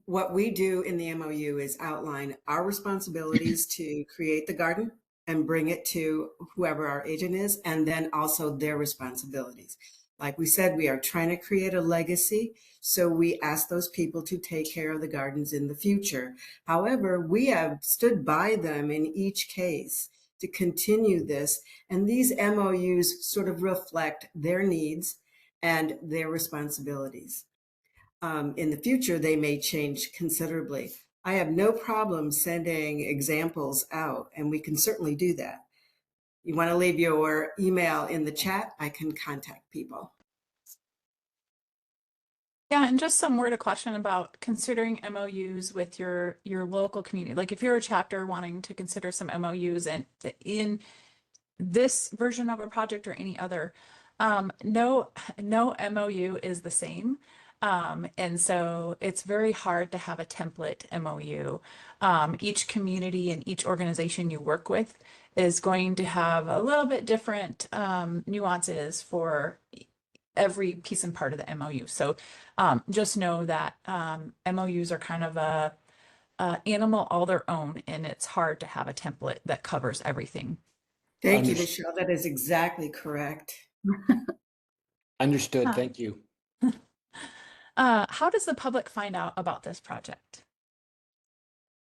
What we do in the MOU is outline our responsibilities to create the garden and bring it to whoever our agent is, and then also their responsibilities. Like we said, we are trying to create a legacy, so we ask those people to take care of the gardens in the future. However, we have stood by them in each case to continue this, and these MOUs sort of reflect their needs and their responsibilities. In the future, they may change considerably. I have no problem sending examples out, and we can certainly do that. You want to leave your email in the chat, I can contact people. Yeah, and just some word of caution about considering MOUs with your local community. Like if you're a chapter wanting to consider some MOUs and in this version of a project or any other, no MOU is the same. And so it's very hard to have a template MOU. Each community and each organization you work with is going to have a little bit different nuances for every piece and part of the MOU. So just know that MOUs are kind of a animal all their own, and it's hard to have a template that covers everything. Thank you, Michelle. That is exactly correct. Understood. Thank you. How does the public find out about this project?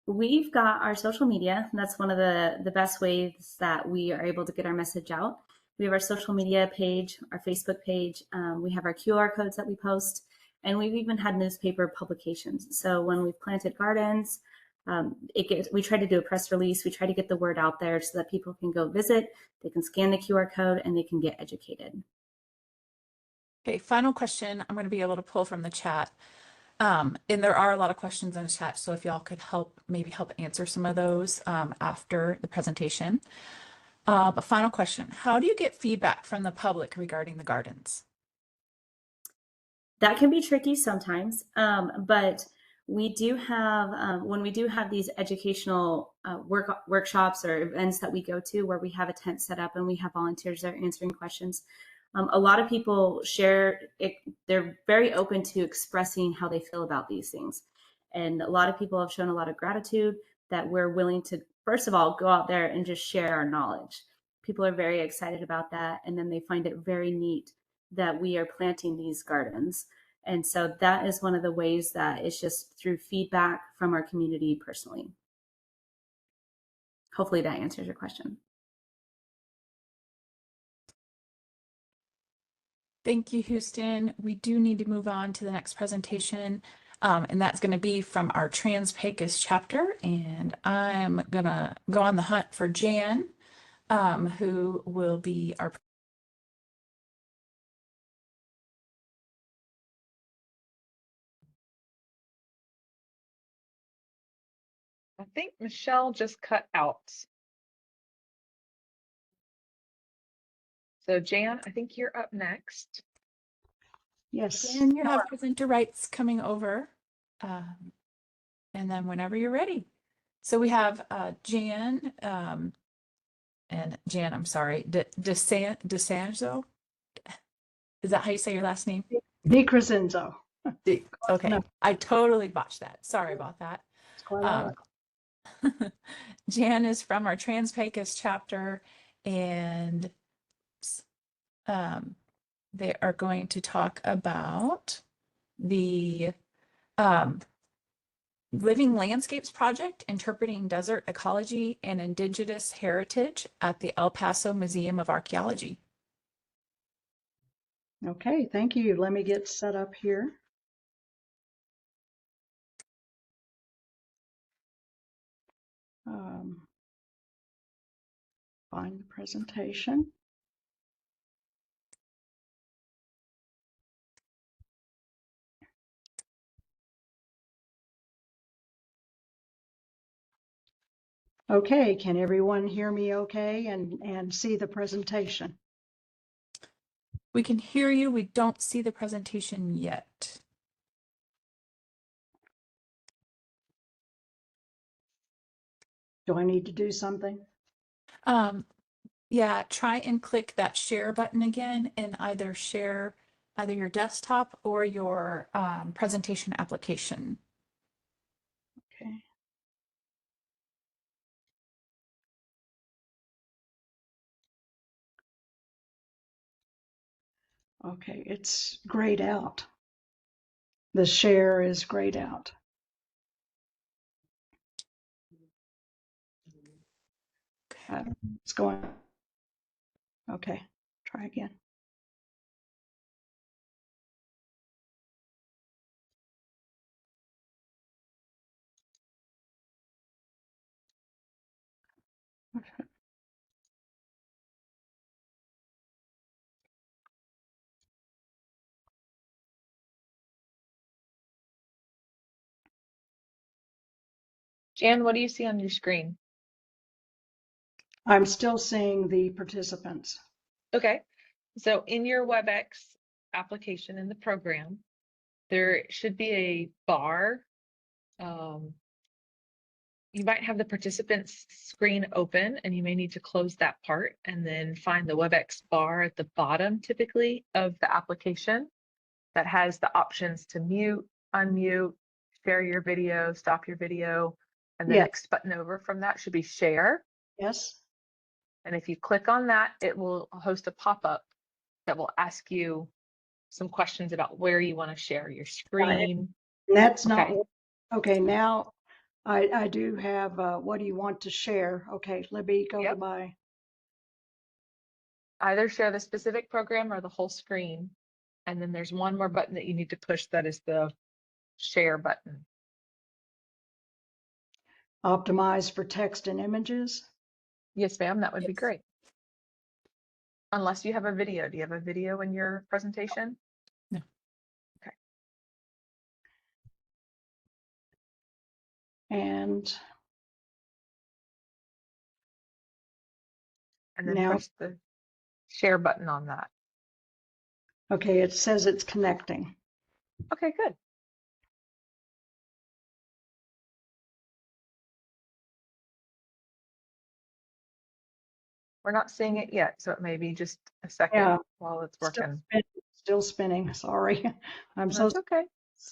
We've got our social media. That's one of the best ways that we are able to get our message out. We have our social media page, our Facebook page. We have our QR codes that we post, and we've even had newspaper publications. So when we've planted gardens, we try to do a press release. We try to get the word out there so that people can go visit, they can scan the QR code, and they can get educated. Okay, final question. I'm going to be able to pull from the chat. And there are a lot of questions in the chat, so if y'all could maybe help answer some of those after the presentation. But final question, how do you get feedback from the public regarding the gardens? That can be tricky sometimes, but we do have, when we do have these educational workshops or events that we go to where we have a tent set up and we have volunteers there answering questions, a lot of people share it. They're very open to expressing how they feel about these things. And a lot of people have shown a lot of gratitude that we're willing to, first of all, go out there and just share our knowledge. People are very excited about that. And then they find it very neat that we are planting these gardens. And so that is one of the ways that it's just through feedback from our community personally. Hopefully that answers your question. Thank you, Houston. We do need to move on to the next presentation. And that's going to be from our Trans-Pecos chapter. And I'm going to go on the hunt for Jan, who will be our I think Michelle just cut out. So Jan, I think you're up next. Yes. Jan, you have presenter rights coming over. And then whenever you're ready. So we have Jan, and Jan, I'm sorry, DeSanzo. Is that how you say your last name? DiCrescenzo. Okay, No. I totally botched that. Sorry about that. It's quite all right. Jan is from our Trans-Pecos chapter, and they are going to talk about the Living Landscapes Project, Interpreting Desert Ecology and Indigenous Heritage at the El Paso Museum of Archaeology. Okay, thank you. Let me get set up here. Find the presentation. Okay, can everyone hear me okay and see the presentation? We can hear you. We don't see the presentation yet. Do I need to do something? Yeah, try and click that share button again and either share either your desktop or your presentation application. Okay. Okay, it's grayed out. The share is grayed out. It's going. Okay, try again. Jan, what do you see on your screen? I'm still seeing the participants. Okay, so in your WebEx application in the program, there should be a bar. You might have the participants screen open and you may need to close that part and then find the WebEx bar at the bottom typically of the application that has the options to mute, unmute, share your video, stop your video, and the Yes. next button over from that should be share. Yes. And if you click on that, it will host a pop-up that will ask you some questions about where you want to share your screen. And that's not Okay. okay. Now I do have what do you want to share? Okay, let me go to Yep. my Either share the specific program or the whole screen. And then there's one more button that you need to push that is the share button. optimize for text and images. Yes, ma'am, that would be Yes. great. Unless you have a video. Do you have a video in your presentation? No. Okay. And And then now, press the share button on that. okay, it says it's connecting. Okay, good. We're not seeing it yet, so it may be just a second Yeah. while it's working. Still spinning. Sorry. I'm so That's okay.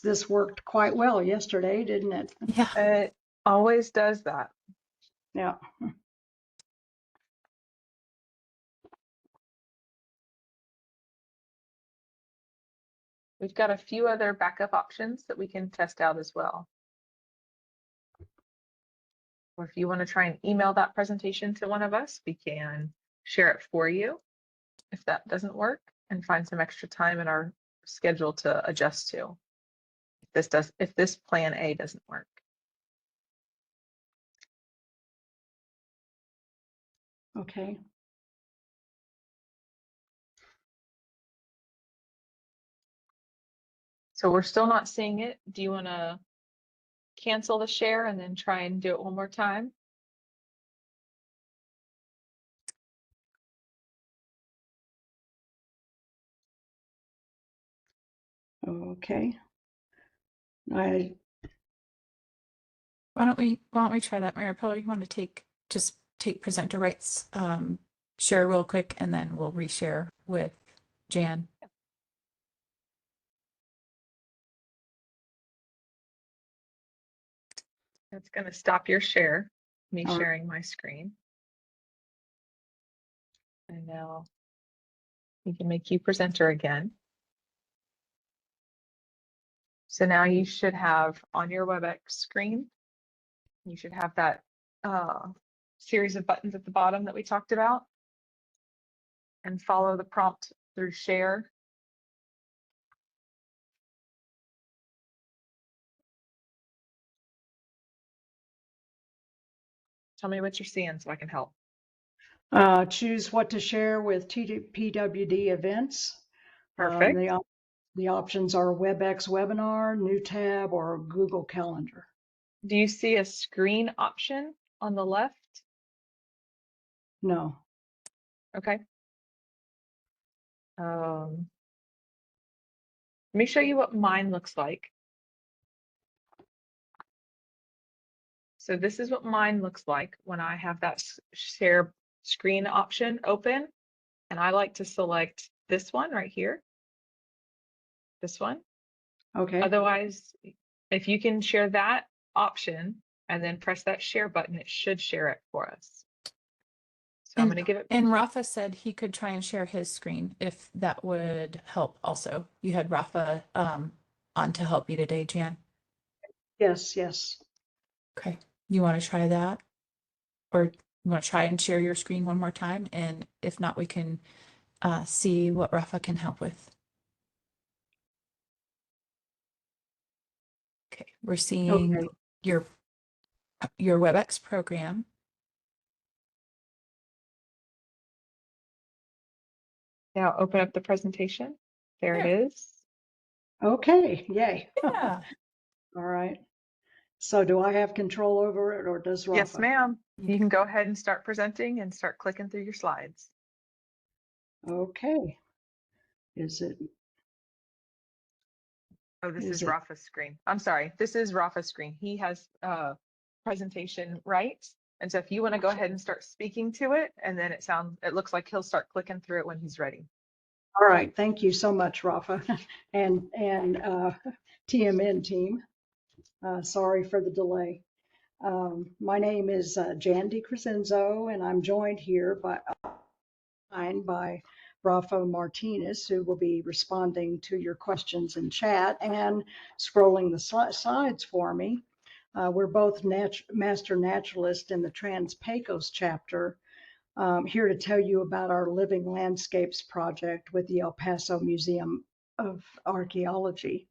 this worked quite well yesterday, didn't it? Yeah. It always does that. Yeah. We've got a few other backup options that we can test out as well. Or if you want to try and email that presentation to one of us, we can share it for you if that doesn't work and find some extra time in our schedule to adjust to. If if this plan A doesn't work. Okay. So we're still not seeing it. Do you want to cancel the share and then try and do it one more time? Okay. Why don't we try that, Maripel? You want to just take presenter rights, share real quick, and then we'll reshare with Jan. That's going to stop your share, me All right. sharing my screen. And now we can make you presenter again. So now you should have on your WebEx screen, you should have that series of buttons at the bottom that we talked about, and follow the prompt through share. Tell me what you're seeing so I can help. Choose what to share with PWD events. Perfect. The options are WebEx webinar, new tab, or Google Calendar. Do you see a screen option on the left? No. Okay. Let me show you what mine looks like. So this is what mine looks like when I have that share screen option open, and I like to select this one right here. This one. Okay. Otherwise, if you can share that option and then press that share button, it should share it for us. So I'm going to give it. And Rafa said he could try and share his screen if that would help also. You had Rafa on to help you today, Jan. Yes, yes. Okay. You want to try that? Or you want to try and share your screen one more time? And if not, we can see what Rafa can help with. Okay. We're seeing Okay. your WebEx program. Now open up the presentation. There it is. Okay. Yay. Yeah. All right. So do I have control over it, or does Rafa? Yes, ma'am. You can go ahead and start presenting and start clicking through your slides. Okay. Is it? Oh, this is it? Rafa's screen. I'm sorry. This is Rafa's screen. He has presentation rights. And so if you want to go ahead and start speaking to it, and then it looks like he'll start clicking through it when he's ready. All right. Thank you so much, Rafa, and TMN team. Sorry for the delay. My name is Jan DiCrescenzo, and I'm joined here by Rafa Martinez, who will be responding to your questions in chat and scrolling the slides for me. We're both Master Naturalists in the Pecos chapter, here to tell you about our Living Landscapes project with the El Paso Museum of Archaeology.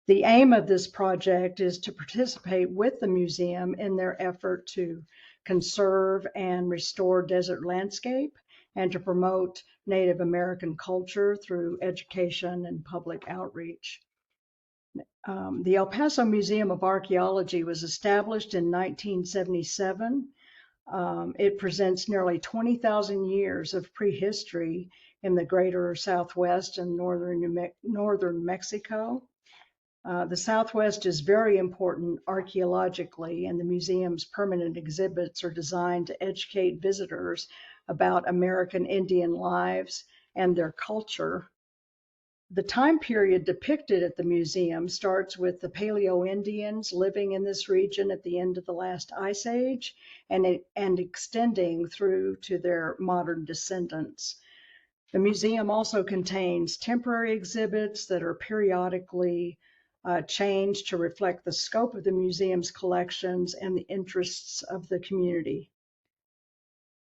The aim of this project is to participate with the museum in their effort to conserve and restore desert landscape and to promote Native American culture through education and public outreach. The El Paso Museum of Archaeology was established in 1977. It presents nearly 20,000 years of prehistory in the greater Southwest and northern Mexico. The Southwest is very important archaeologically, and the museum's permanent exhibits are designed to educate visitors about American Indian lives and their culture. The time period depicted at the museum starts with the Paleo-Indians living in this region at the end of the last ice age and extending through to their modern descendants. The museum also contains temporary exhibits that are periodically changed to reflect the scope of the museum's collections and the interests of the community.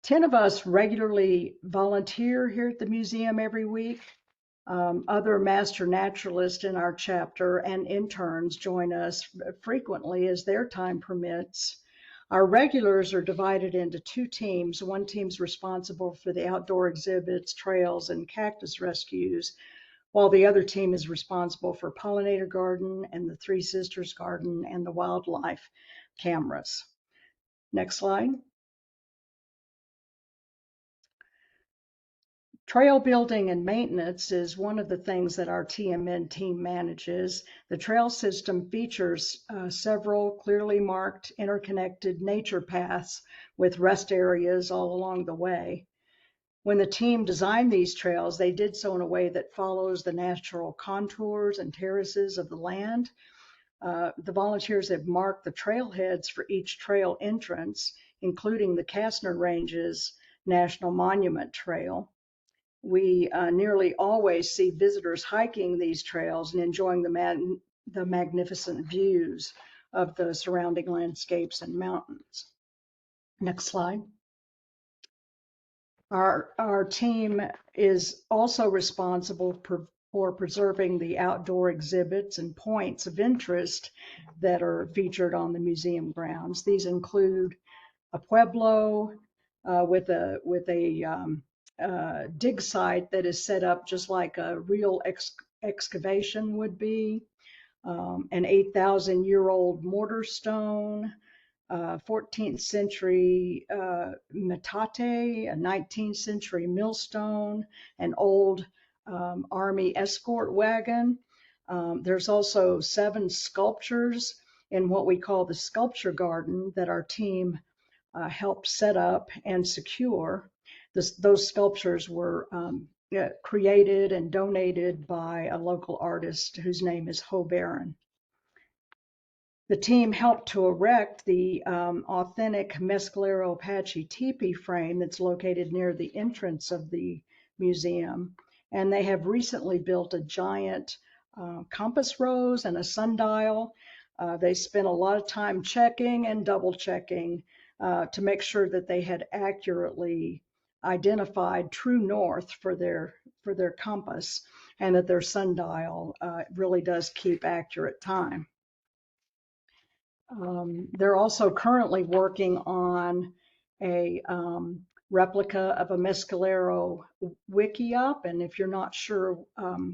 10 of us regularly volunteer here at the museum every week. Other master naturalists in our chapter and interns join us frequently as their time permits. Our regulars are divided into two teams. One team's responsible for the outdoor exhibits, trails, and cactus rescues, while the other team is responsible for Pollinator Garden and the Three Sisters Garden and the wildlife cameras. Next slide. Trail building and maintenance is one of the things that our TMN team manages. The trail system features several clearly marked interconnected nature paths with rest areas all along the way. When the team designed these trails, they did so in a way that follows the natural contours and terraces of the land. The volunteers have marked the trailheads for each trail entrance, including the Kastner Ranges National Monument Trail. We nearly always see visitors hiking these trails and enjoying the magnificent views of the surrounding landscapes and mountains. Next slide. Our team is also responsible for preserving the outdoor exhibits and points of interest that are featured on the museum grounds. These include a pueblo with a dig site that is set up just like a real excavation would be, an 8,000-year-old mortar stone, 14th century metate, a 19th century millstone, an old Army escort wagon. There's also 7 sculptures in what we call the sculpture garden that our team helped set up and secure. Those sculptures were created and donated by a local artist whose name is Ho Barron. The team helped to erect the authentic Mescalero Apache teepee frame that's located near the entrance of the museum. And they have recently built a giant compass rose and a sundial. They spent a lot of time checking and double checking to make sure that they had accurately identified true north for their compass, and that their sundial really does keep accurate time. They're also currently working on a replica of a Mescalero wiki-up, and if you're not sure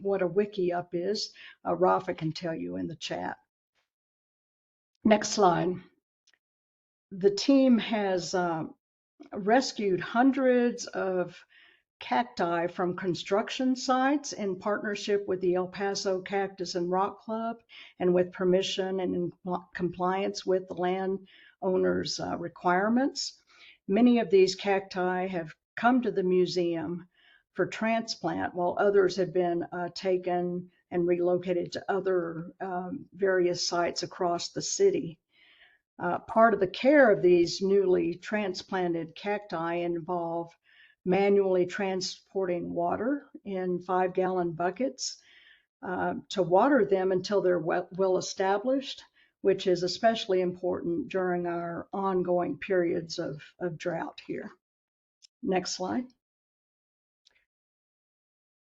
what a wiki-up is, Rafa can tell you in the chat. Next slide. The team has rescued hundreds of cacti from construction sites in partnership with the El Paso Cactus and Rock Club, and with permission and in compliance with the landowner's requirements. Many of these cacti have come to the museum for transplant, while others have been taken and relocated to other various sites across the city. Part of the care of these newly transplanted cacti involve manually transporting water in 5-gallon buckets to water them until they're well established, which is especially important during our ongoing periods of drought here. Next slide.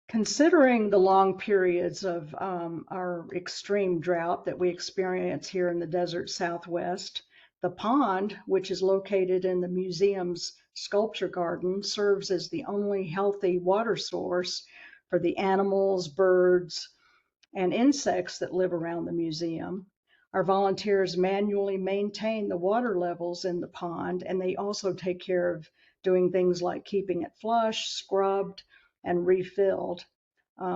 Considering the long periods of our extreme drought that we experience here in the desert Southwest, the pond, which is located in the museum's sculpture garden, serves as the only healthy water source for the animals, birds, and insects that live around the museum. Our volunteers manually maintain the water levels in the pond, and they also take care of doing things like keeping it flush, scrubbed, and refilled.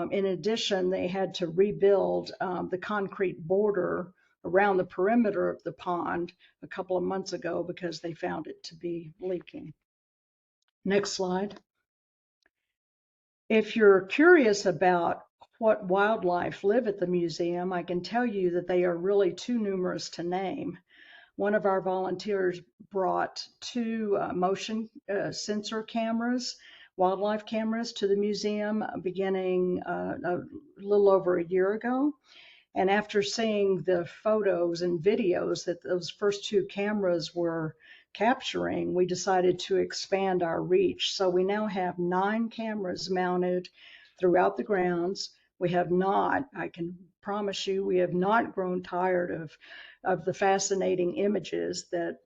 In addition, they had to rebuild the concrete border around the perimeter of the pond a couple of months ago because they found it to be leaking. Next slide. If you're curious about what wildlife live at the museum, I can tell you that they are really too numerous to name. One of our volunteers brought 2 motion sensor cameras, wildlife cameras, to the museum beginning a little over a year ago. And after seeing the photos and videos that those first 2 cameras were capturing, we decided to expand our reach. So we now have 9 cameras mounted throughout the grounds. We have not, I can promise you, we have not grown tired of the fascinating images that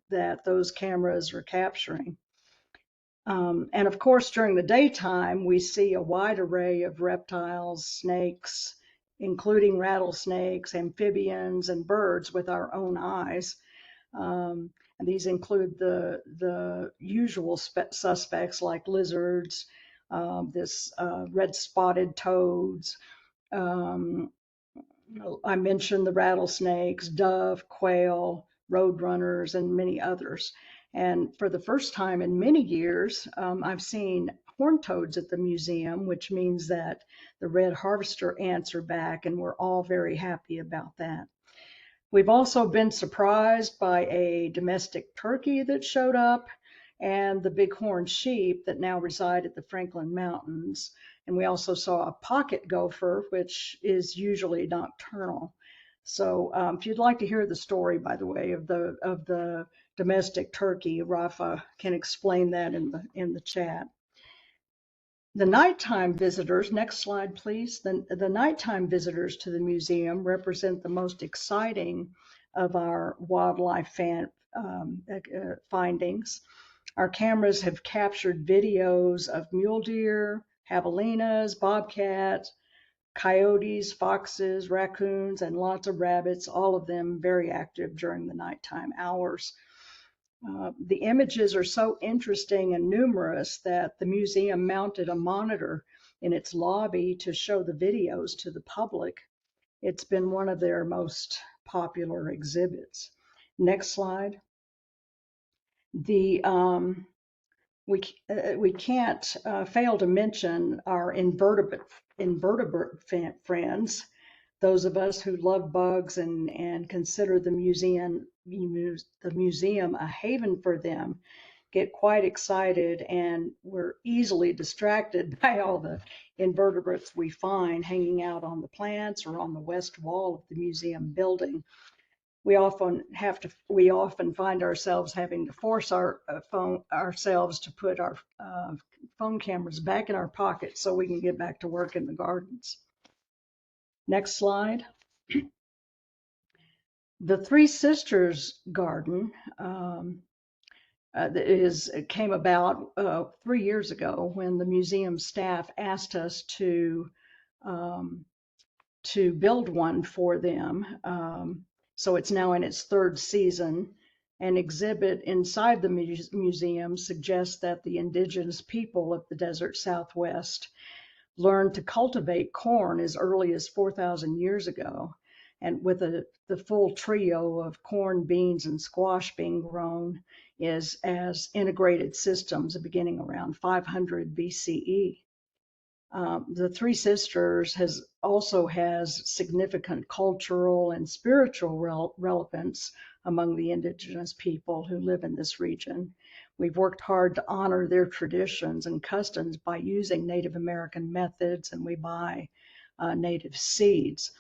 those cameras are capturing. And of course, during the daytime, we see a wide array of reptiles, snakes, including rattlesnakes, amphibians, and birds with our own eyes. And these include the usual suspects like lizards, this red-spotted toads. I mentioned the rattlesnakes, dove, quail, roadrunners, and many others. And for the first time in many years, I've seen horned toads at the museum, which means that the red harvester ants are back, and we're all very happy about that. We've also been surprised by a domestic turkey that showed up and the bighorn sheep that now reside at the Franklin Mountains. And we also saw a pocket gopher, which is usually nocturnal. So if you'd like to hear the story, by the way, of the domestic turkey, Rafa can explain that in the chat. The nighttime visitors, next slide, please. The nighttime visitors to the museum represent the most exciting of our wildlife findings. Our cameras have captured videos of mule deer, javelinas, bobcats, coyotes, foxes, raccoons, and lots of rabbits, all of them very active during the nighttime hours. The images are so interesting and numerous that the museum mounted a monitor in its lobby to show the videos to the public. It's been one of their most popular exhibits. Next slide. We can't fail to mention our invertebrate friends. Those of us who love bugs and consider the museum a haven for them get quite excited, and we're easily distracted by all the invertebrates we find hanging out on the plants or on the west wall of the museum building. We often find ourselves having to force ourselves to put our phone cameras back in our pockets so we can get back to work in the gardens. Next slide. The Three Sisters Garden came about 3 years ago when the museum staff asked us to build one for them. So it's now in its third season. An exhibit inside the museum suggests that the indigenous people of the desert Southwest learned to cultivate corn as early as 4,000 years ago, and with the full trio of corn, beans, and squash being grown as integrated systems beginning around 500 BCE. The Three Sisters also has significant cultural and spiritual relevance among the indigenous people who live in this region. We've worked hard to honor their traditions and customs by using Native American methods, and we buy native seeds.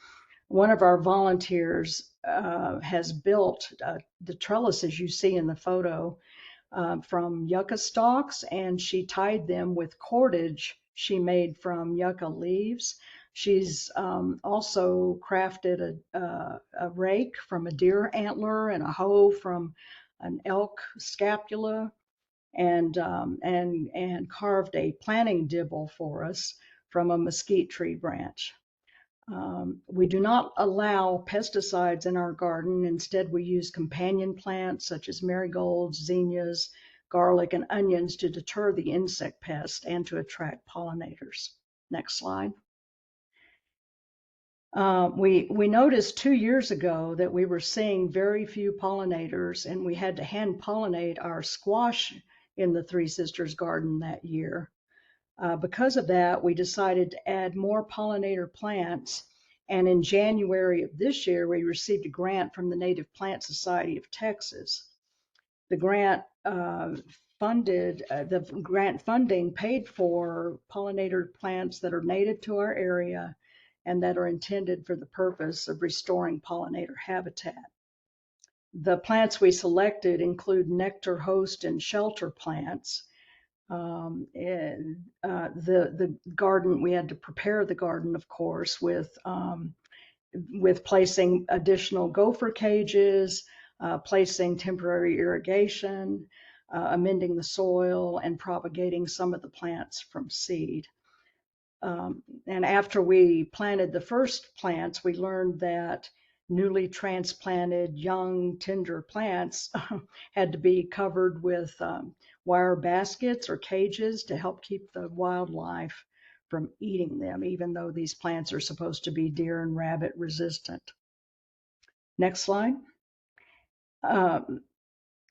One of our volunteers has built the trellises you see in the photo from yucca stalks, and she tied them with cordage she made from yucca leaves. She's also crafted a rake from a deer antler and a hoe from an elk scapula, and carved a planting dibble for us from a mesquite tree branch. We do not allow pesticides in our garden. Instead, we use companion plants such as marigolds, zinnias, garlic, and onions to deter the insect pest and to attract pollinators. Next slide. We noticed 2 years ago that we were seeing very few pollinators, and we had to hand pollinate our squash in the Three Sisters garden that year. Because of that, we decided to add more pollinator plants, and in January of this year, we received a grant from the Native Plant Society of Texas. The grant funding paid for pollinator plants that are native to our area and that are intended for the purpose of restoring pollinator habitat. The plants we selected include nectar host and shelter plants. And the garden, we had to prepare the garden, of course, with placing additional gopher cages, placing temporary irrigation, amending the soil, and propagating some of the plants from seed. And after we planted the first plants, we learned that newly transplanted young tender plants had to be covered with wire baskets or cages to help keep the wildlife from eating them, even though these plants are supposed to be deer and rabbit resistant. Next slide.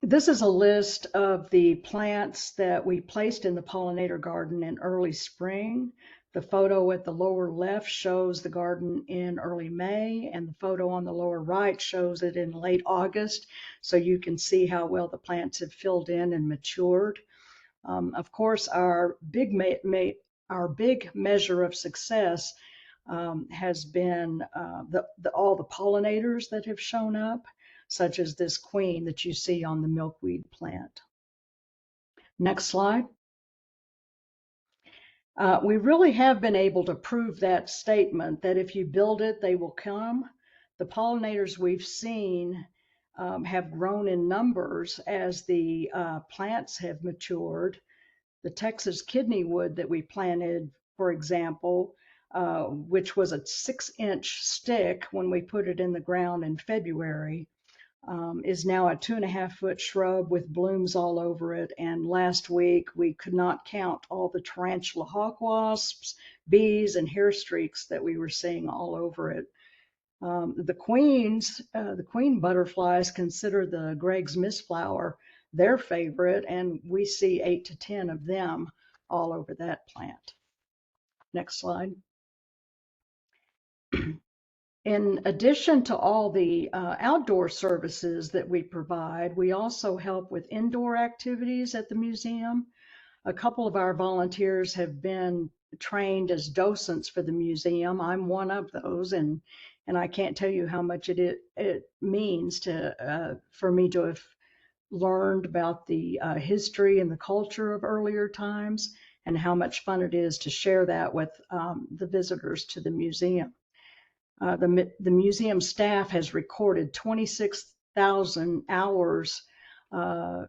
This is a list of the plants that we placed in the pollinator garden in early spring. The photo at the lower left shows the garden in early May, and the photo on the lower right shows it in late August, so you can see how well the plants have filled in and matured. Of course, our big measure of success has been all the pollinators that have shown up, such as this queen that you see on the milkweed plant. Next slide. We really have been able to prove that statement that if you build it, they will come. The pollinators we've seen have grown in numbers as the plants have matured. The Texas kidneywood that we planted, for example, which was a 6-inch stick when we put it in the ground in February, is now a 2.5-foot shrub with blooms all over it. And last week we could not count all the tarantula hawk wasps, bees, and hair streaks that we were seeing all over it. The queen butterflies consider the Greg's mistflower their favorite, and we see 8 to 10 of them all over that plant. Next slide. In addition to all the outdoor services that we provide, we also help with indoor activities at the museum. A couple of our volunteers have been trained as docents for the museum. I'm one of those, and I can't tell you how much it means for me to have learned about the history and the culture of earlier times, and how much fun it is to share that with the visitors to the museum. The museum staff has recorded 26,000 hours of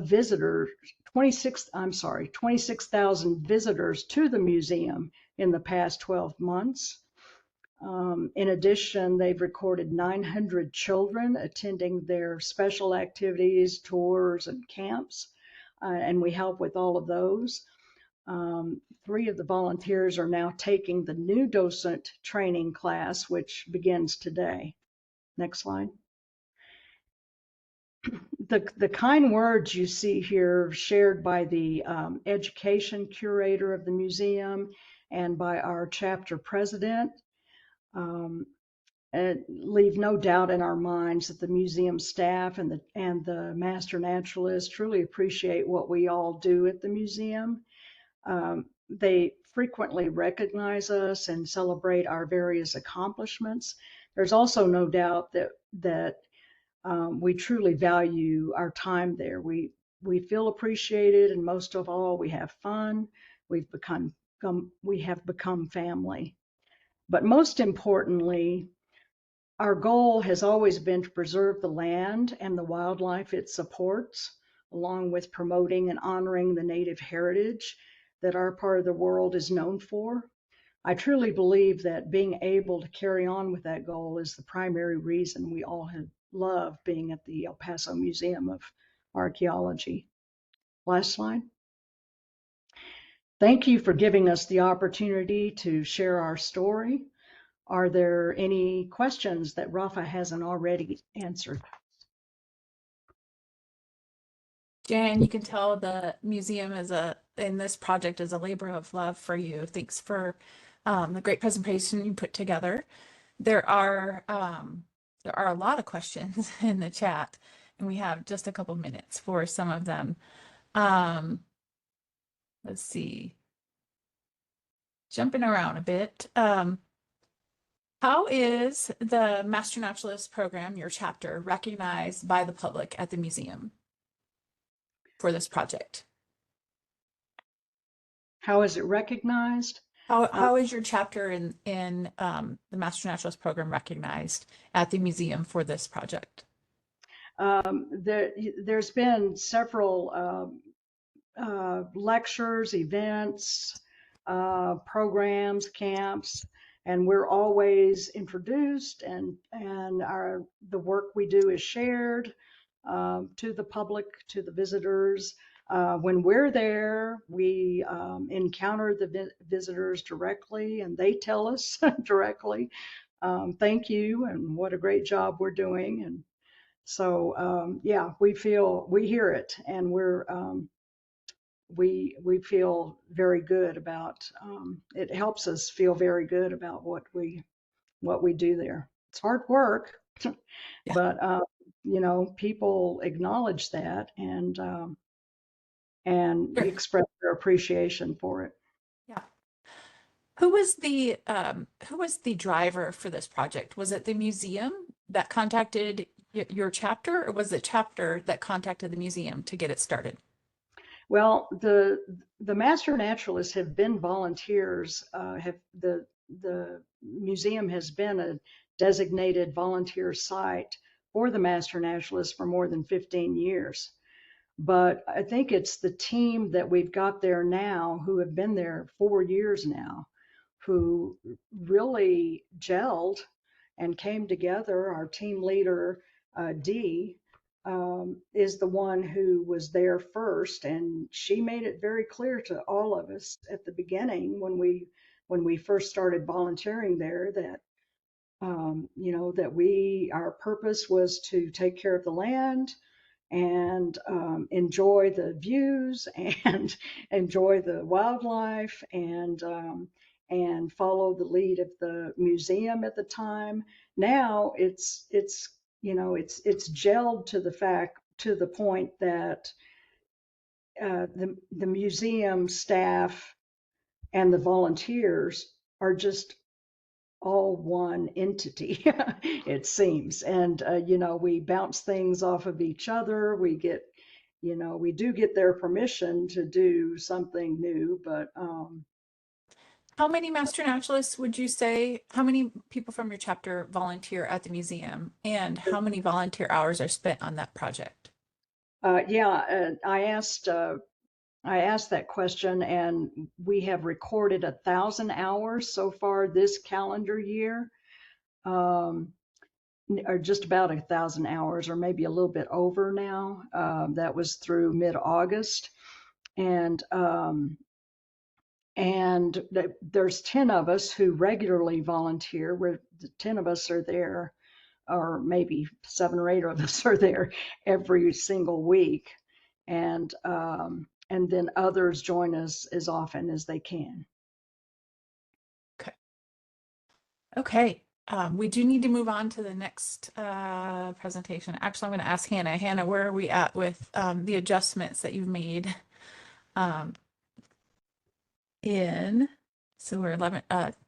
visitors, 26,000 visitors to the museum in the past 12 months. In addition, they've recorded 900 children attending their special activities, tours, and camps, and we help with all of those. 3 of the volunteers are now taking the new docent training class, which begins today. Next slide. The kind words you see here shared by the education curator of the museum and by our chapter president leave no doubt in our minds that the museum staff and the master naturalists truly appreciate what we all do at the museum. They frequently recognize us and celebrate our various accomplishments. There's also no doubt that we truly value our time there. We feel appreciated, and most of all, we have fun. We have become family. But most importantly, our goal has always been to preserve the land and the wildlife it supports, along with promoting and honoring the native heritage that our part of the world is known for. I truly believe that being able to carry on with that goal is the primary reason we all have loved being at the El Paso Museum of Archaeology. Last slide. Thank you for giving us the opportunity to share our story. Are there any questions that Rafa hasn't already answered? Jan, you can tell the museum in this project is a labor of love for you. Thanks for the great presentation you put together. There are a lot of questions in the chat, and we have just a couple minutes for some of them. Let's see. Jumping around a bit. How is the Master Naturalist Program, your chapter, recognized by the public at the museum for this project? How is it recognized? How is your chapter in the Master Naturalist Program recognized at the museum for this project? There's been several lectures, events, programs, camps, and we're always introduced, and the work we do is shared to the public, to the visitors. When we're there, we encounter the visitors directly, and they tell us directly, thank you, and what a great job we're doing. And so, yeah, we hear it, and we feel very good about. It helps us feel very good about what we do there. It's hard work, Yeah. but people acknowledge that and Sure. express their appreciation for it. Yeah. Who was the driver for this project? Was it the museum that contacted your chapter, or was it chapter that contacted the museum to get it started? Well, the master naturalists have been volunteers. The museum has been a designated volunteer site for the master naturalists for more than 15 years. But I think it's the team that we've got there now, who have been there 4 years now, who really gelled and came together. Our team leader, Dee, is the one who was there first, and she made it very clear to all of us at the beginning when we first started volunteering there that that our purpose was to take care of the land and enjoy the views and enjoy the wildlife and follow the lead of the museum at the time. Now it's gelled to the point that the museum staff and the volunteers are just all one entity, it seems. And, we bounce things off of each other. We do get their permission to do something new, but How many master naturalists would you say, how many people from your chapter volunteer at the museum, and how many volunteer hours are spent on that project? I asked that question, and we have recorded 1,000 hours so far this calendar year. Or just about 1,000 hours, or maybe a little bit over now. That was through mid-August, and there's 10 of us who regularly volunteer. Where the 10 of us are there, or maybe 7 or 8 of us are there every single week, and then others join us as often as they can. Okay. We do need to move on to the next presentation. Actually, I'm going to ask Hannah. Hannah, where are we at with the adjustments that you've made so we're 11,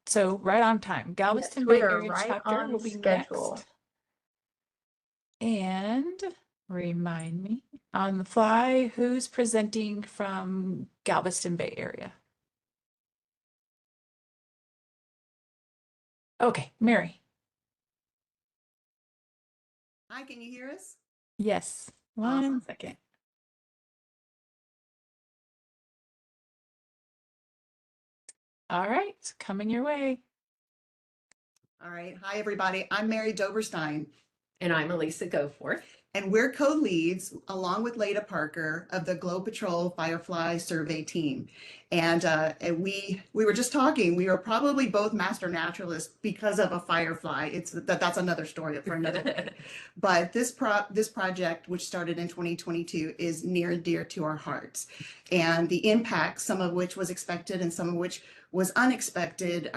so right on time. Galveston Bay we are Area right chapter on will be schedule. next. And remind me on the fly, who's presenting from Galveston Bay Area? Okay, Mary. Hi, can you hear us? Yes. One second. All right, coming your way. All right. Hi, everybody. I'm Mary Doberstein, And I'm Elisa Goforth. and we're co-leads along with Leda Parker of the Globe Patrol Firefly Survey Team. And we were just talking. We are probably both master naturalists because of a firefly. That's another story for another day. But this project, which started in 2022, is near and dear to our hearts. And the impact, some of which was expected and some of which was unexpected,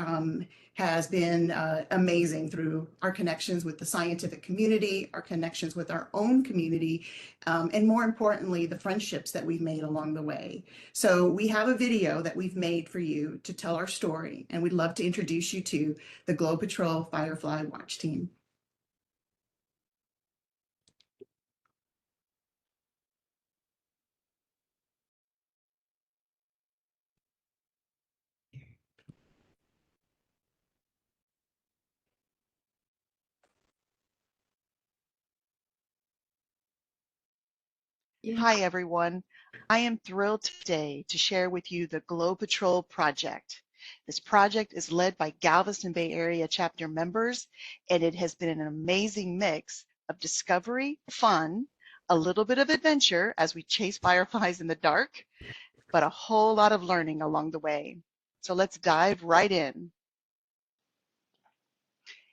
has been amazing through our connections with the scientific community, our connections with our own community, and more importantly, the friendships that we've made along the way. So we have a video that we've made for you to tell our story, and we'd love to introduce you to the Globe Patrol Firefly Watch Team. Hi, everyone. I am thrilled today to share with you the Glow Patrol project. This project is led by Galveston Bay Area chapter members, and it has been an amazing mix of discovery, fun, a little bit of adventure as we chase fireflies in the dark, but a whole lot of learning along the way. So let's dive right in.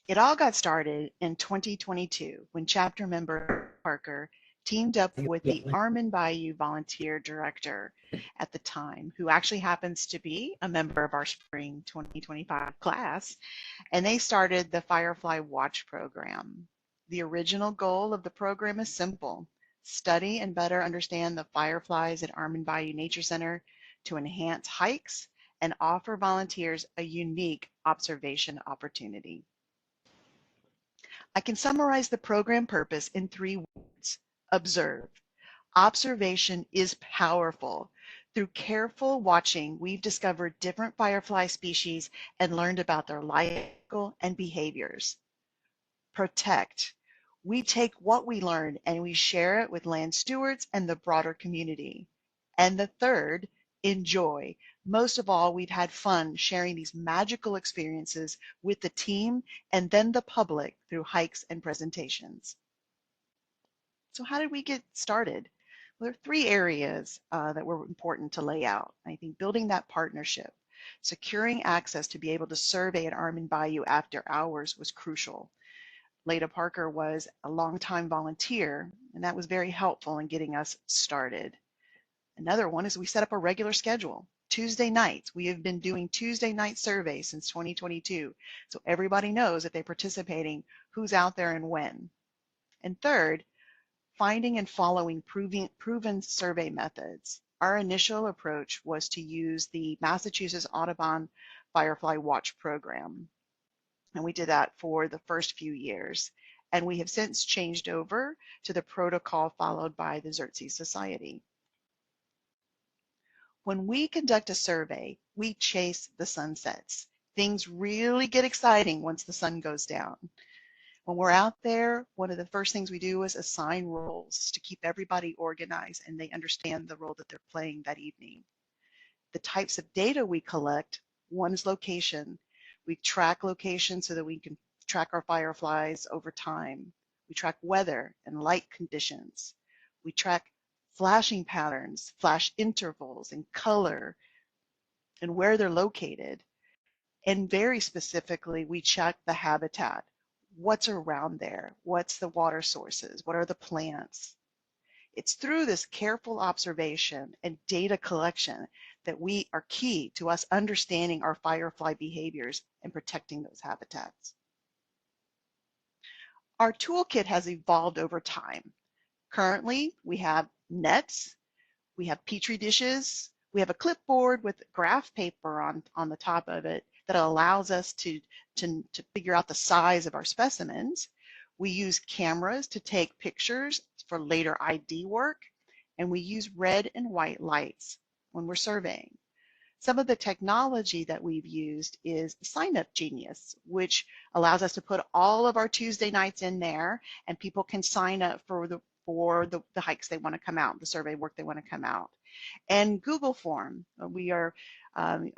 It all got started in 2022 when chapter member Parker teamed up with the Armand Bayou volunteer director at the time, who actually happens to be a member of our spring 2025 class, and they started the Firefly Watch program. The original goal of the program is simple: study and better understand the fireflies at Armand Bayou Nature Center to enhance hikes and offer volunteers a unique observation opportunity. I can summarize the program purpose in 3 words: observe. Observation is powerful. Through careful watching, we've discovered different firefly species and learned about their life cycle and behaviors. Protect. We take what we learn and we share it with land stewards and the broader community. And the third, enjoy. Most of all, we've had fun sharing these magical experiences with the team and then the public through hikes and presentations. So how did we get started? Well, there are 3 areas that were important to lay out. I think building that partnership, securing access to be able to survey at Armand Bayou after hours was crucial. Leda Parker was a longtime volunteer, and that was very helpful in getting us started. Another one is we set up a regular schedule. Tuesday nights. We have been doing Tuesday night surveys since 2022, so everybody knows that they're participating, who's out there and when. And third, finding and following proven survey methods. Our initial approach was to use the Massachusetts Audubon Firefly Watch program. And we did that for the first few years. And we have since changed over to the protocol followed by the Xerces Society. When we conduct a survey, we chase the sunsets. Things really get exciting once the sun goes down. When we're out there, one of the first things we do is assign roles to keep everybody organized and they understand the role that they're playing that evening. The types of data we collect, one is location. We track location so that we can track our fireflies over time. We track weather and light conditions. We track flashing patterns, flash intervals, and color, and where they're located. And very specifically, we check the habitat. What's around there? What's the water sources? What are the plants? It's through this careful observation and data collection that we are key to us understanding our firefly behaviors and protecting those habitats. Our toolkit has evolved over time. Currently, we have nets, we have petri dishes, we have a clipboard with graph paper on the top of it that allows us to figure out the size of our specimens. We use cameras to take pictures for later ID work, and we use red and white lights when we're surveying. Some of the technology that we've used is Sign Up Genius, which allows us to put all of our Tuesday nights in there, and people can sign up for the hikes they want to come out, the survey work they want to come out. And Google Form, we are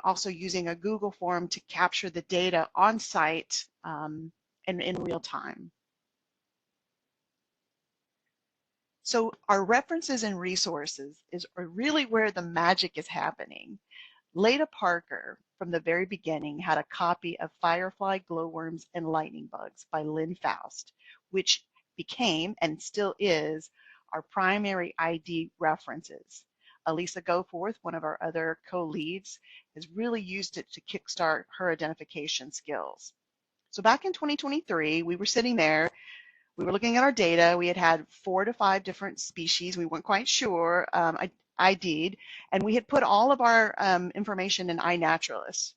also using a Google Form to capture the data on site and in real time. So our references and resources are really where the magic is happening. Leda Parker, from the very beginning, had a copy of Firefly, Glowworms, and Lightning Bugs by Lynn Faust, which became and still is our primary ID references. Elisa Goforth, one of our other co-leads, has really used it to kickstart her identification skills. So back in 2023, we were sitting there, we were looking at our data. We had 4 to 5 different species. We weren't quite sure ID'd, and we had put all of our information in iNaturalist.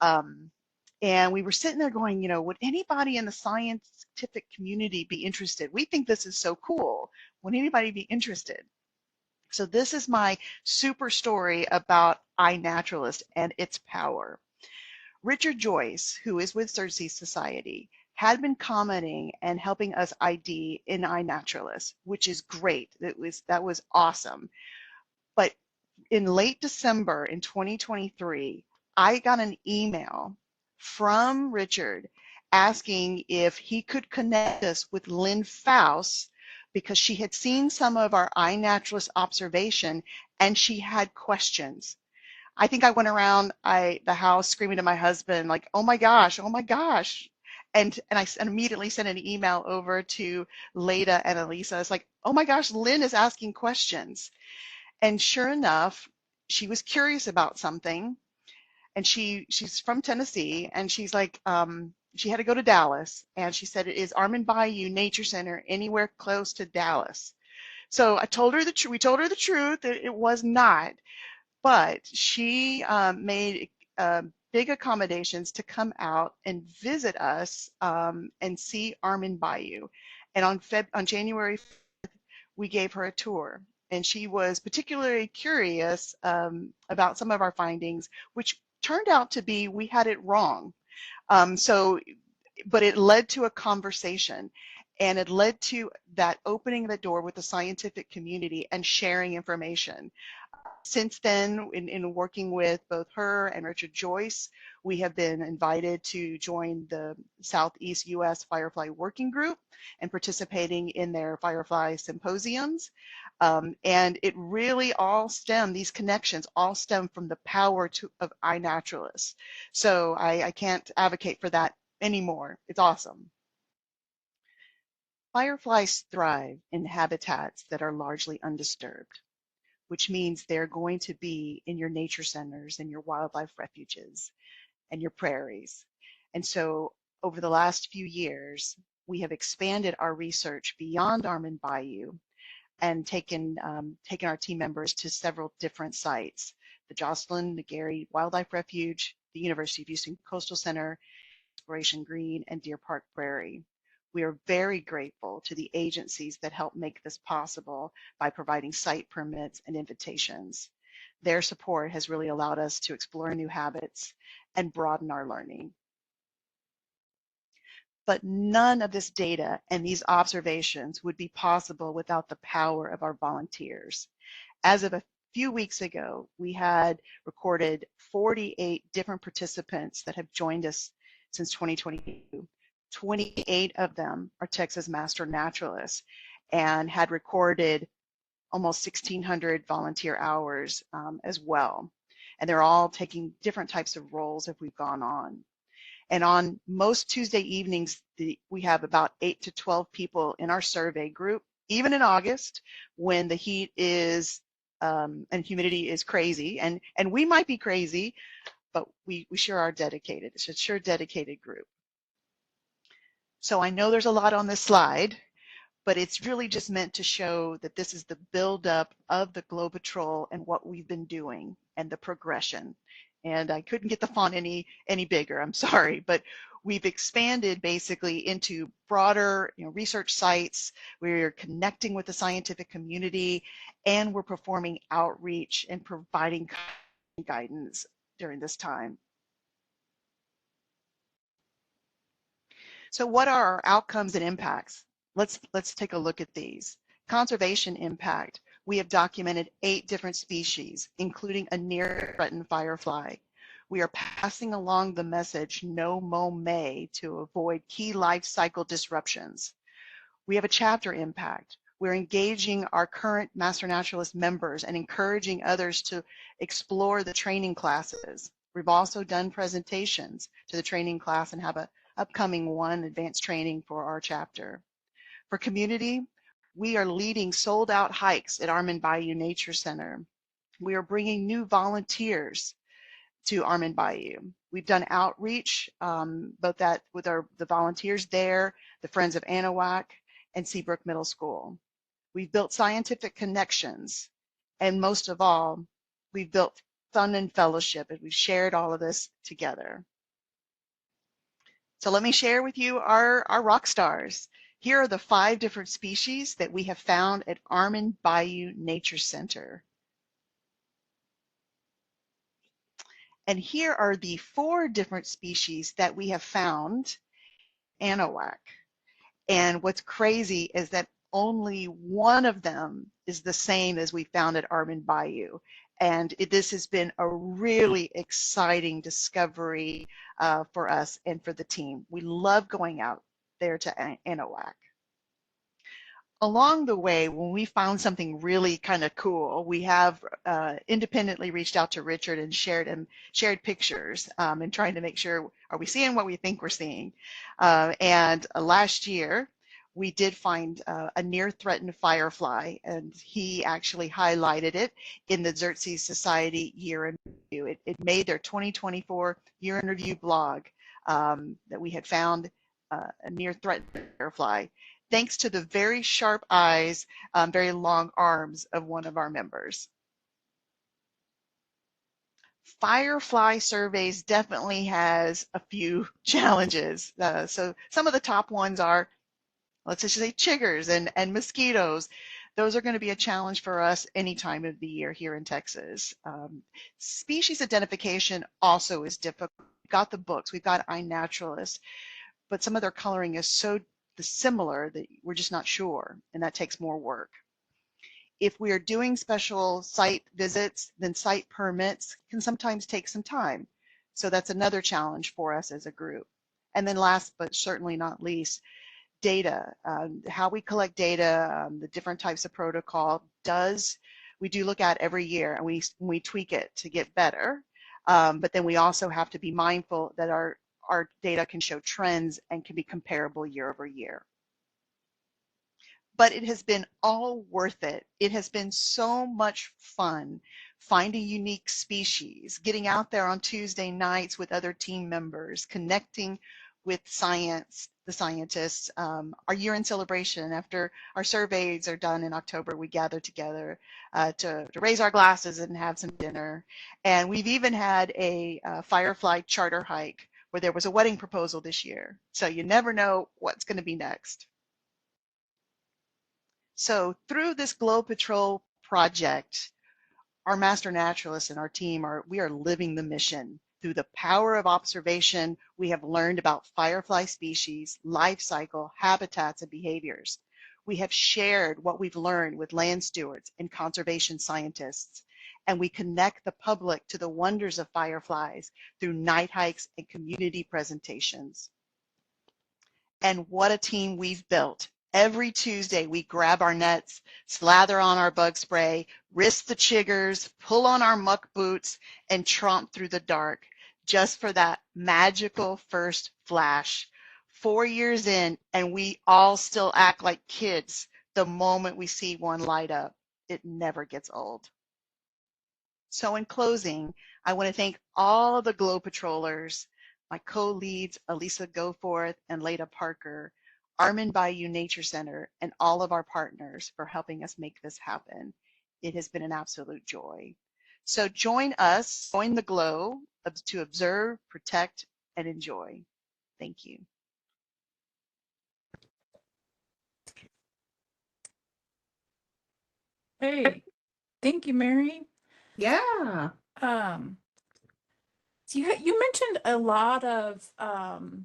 And we were sitting there going, you know, would anybody in the scientific community be interested? We think this is so cool. Would anybody be interested? So this is my super story about iNaturalist and its power. Richard Joyce, who is with Xerces Society, had been commenting and helping us ID in iNaturalist, which is great. That was awesome. But in late December in 2023, I got an email from Richard asking if he could connect us with Lynn Faust because she had seen some of our iNaturalist observation and she had questions. I think I went around the house screaming to my husband, like, oh my gosh, oh my gosh. And I immediately sent an email over to Leda and Elisa. It's like, oh my gosh, Lynn is asking questions. And sure enough, she was curious about something. And she's from Tennessee, and she's like, she had to go to Dallas. And she said, is Armand Bayou Nature Center anywhere close to Dallas? So I told her we told her the truth, that it was not. But she made big accommodations to come out and visit us and see Armand Bayou. And on January 5th, we gave her a tour. And she was particularly curious about some of our findings, which turned out to be we had it wrong. But it led to a conversation. And it led to that opening the door with the scientific community and sharing information. Since then, in working with both her and Richard Joyce, we have been invited to join the Southeast U.S. Firefly Working Group and participating in their Firefly symposiums. And it really these connections all stem from the power of iNaturalist. So I can't advocate for that anymore. It's awesome. Fireflies thrive in habitats that are largely undisturbed, which means they're going to be in your nature centers and your wildlife refuges and your prairies. And so over the last few years, we have expanded our research beyond Armand Bayou and taken our team members to several different sites: the Jocelyn, the Gary Wildlife Refuge, the University of Houston Coastal Center, Exploration Green, and Deer Park Prairie. We are very grateful to the agencies that help make this possible by providing site permits and invitations. Their support has really allowed us to explore new habits and broaden our learning. But none of this data and these observations would be possible without the power of our volunteers. As of a few weeks ago, we had recorded 48 different participants that have joined us since 2022. 28 of them are Texas Master Naturalists and had recorded almost 1,600 volunteer hours as well. And they're all taking different types of roles as we've gone on. And on most Tuesday evenings, we have about 8 to 12 people in our survey group, even in August when the heat is and humidity is crazy. And we might be crazy, but we sure are dedicated. It's a sure dedicated group. So I know there's a lot on this slide, but it's really just meant to show that this is the buildup of the Globe Patrol and what we've been doing and the progression. And I couldn't get the font any bigger, I'm sorry, but we've expanded basically into broader research sites. We're connecting with the scientific community, and we're performing outreach and providing guidance during this time. So what are our outcomes and impacts? Let's take a look at these. Conservation impact. We have documented 8 different species, including a near threatened firefly. We are passing along the message no mow May to avoid key life cycle disruptions. We have a chapter impact. We're engaging our current Master Naturalist members and encouraging others to explore the training classes. We've also done presentations to the training class and have an upcoming one, advanced training for our chapter. For community, we are leading sold-out hikes at Armand Bayou Nature Center. We are bringing new volunteers to Armand Bayou. We've done outreach, both that with the volunteers there, the Friends of Anahuac, and Seabrook Middle School. We've built scientific connections, and most of all, we've built fun and fellowship, and we've shared all of this together. So let me share with you our rock stars. Here are the 5 different species that we have found at Armand Bayou Nature Center. And here are the 4 different species that we have found Anahuac. And what's crazy is that only one of them is the same as we found at Armand Bayou. And this has been a really exciting discovery for us and for the team. We love going out there to Anahuac. Along the way, when we found something really kind of cool, we have independently reached out to Richard and shared pictures and trying to make sure, are we seeing what we think we're seeing? And last year, we did find a near threatened firefly, and he actually highlighted it in the Xerces Society Year in Review. It made their 2024 Year in Review blog that we had found a near threatened firefly, thanks to the very sharp eyes, very long arms of one of our members. Firefly surveys definitely has a few challenges. So some of the top ones are, let's just say, chiggers and mosquitoes. Those are going to be a challenge for us any time of the year here in Texas. Species identification also is difficult. We've got the books, we've got iNaturalist, but some of their coloring is so similar that we're just not sure, and that takes more work. If we are doing special site visits, then site permits can sometimes take some time. So that's another challenge for us as a group. And then last but certainly not least, data, how we collect data, the different types of protocol we do look at every year, and we tweak it to get better. But then we also have to be mindful that our data can show trends and can be comparable year over year. But it has been all worth it. It has been so much fun finding unique species, getting out there on Tuesday nights with other team members, connecting with the scientists. Our year-end celebration, after our surveys are done in October, we gather together to raise our glasses and have some dinner. And we've even had a Firefly charter hike where there was a wedding proposal this year. So you never know what's going to be next. So through this Globe Patrol project, our master naturalists and our team we are living the mission. Through the power of observation, we have learned about firefly species, life cycle, habitats, and behaviors. We have shared what we've learned with land stewards and conservation scientists, and we connect the public to the wonders of fireflies through night hikes and community presentations. And what a team we've built. Every Tuesday, we grab our nets, slather on our bug spray, risk the chiggers, pull on our muck boots, and tromp through the dark just for that magical first flash. 4 years in, and we all still act like kids the moment we see one light up. It never gets old. So in closing, I want to thank all the Globe Patrollers, my co-leads, Elisa Goforth and Leda Parker, Armand Bayou Nature Center, and all of our partners for helping us make this happen. It has been an absolute joy. So join us, join the Glow to observe, protect, and enjoy. Thank you. Hey, thank you, Mary. Yeah. So you mentioned a lot of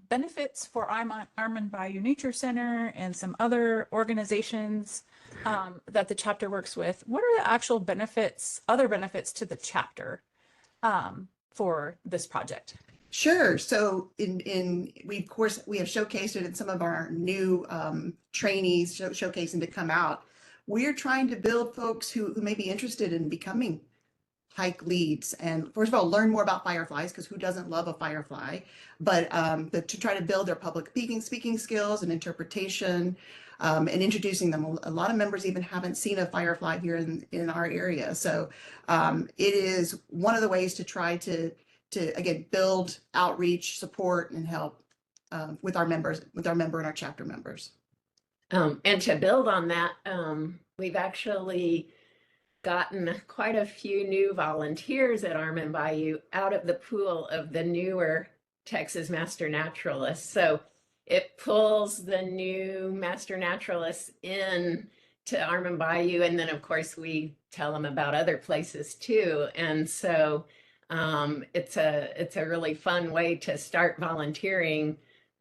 benefits for Armand Bayou Nature Center and some other organizations that the chapter works with. What are the actual benefits, other benefits to the chapter for this project? Sure. So of course we have showcased it in some of our new trainees showcasing to come out. We're trying to build folks who may be interested in becoming hike leads, and first of all, learn more about fireflies, because who doesn't love a firefly, but to try to build their public speaking skills and interpretation, and introducing them. A lot of members even haven't seen a firefly here in our area. So it is one of the ways to try to again, build outreach, support, and help with our members, with our member and our chapter members. And to build on that, we've actually gotten quite a few new volunteers at Armand Bayou out of the pool of the newer Texas Master Naturalists. So it pulls the new Master Naturalists in to Armand Bayou, and then of course we tell them about other places too. And so it's a really fun way to start volunteering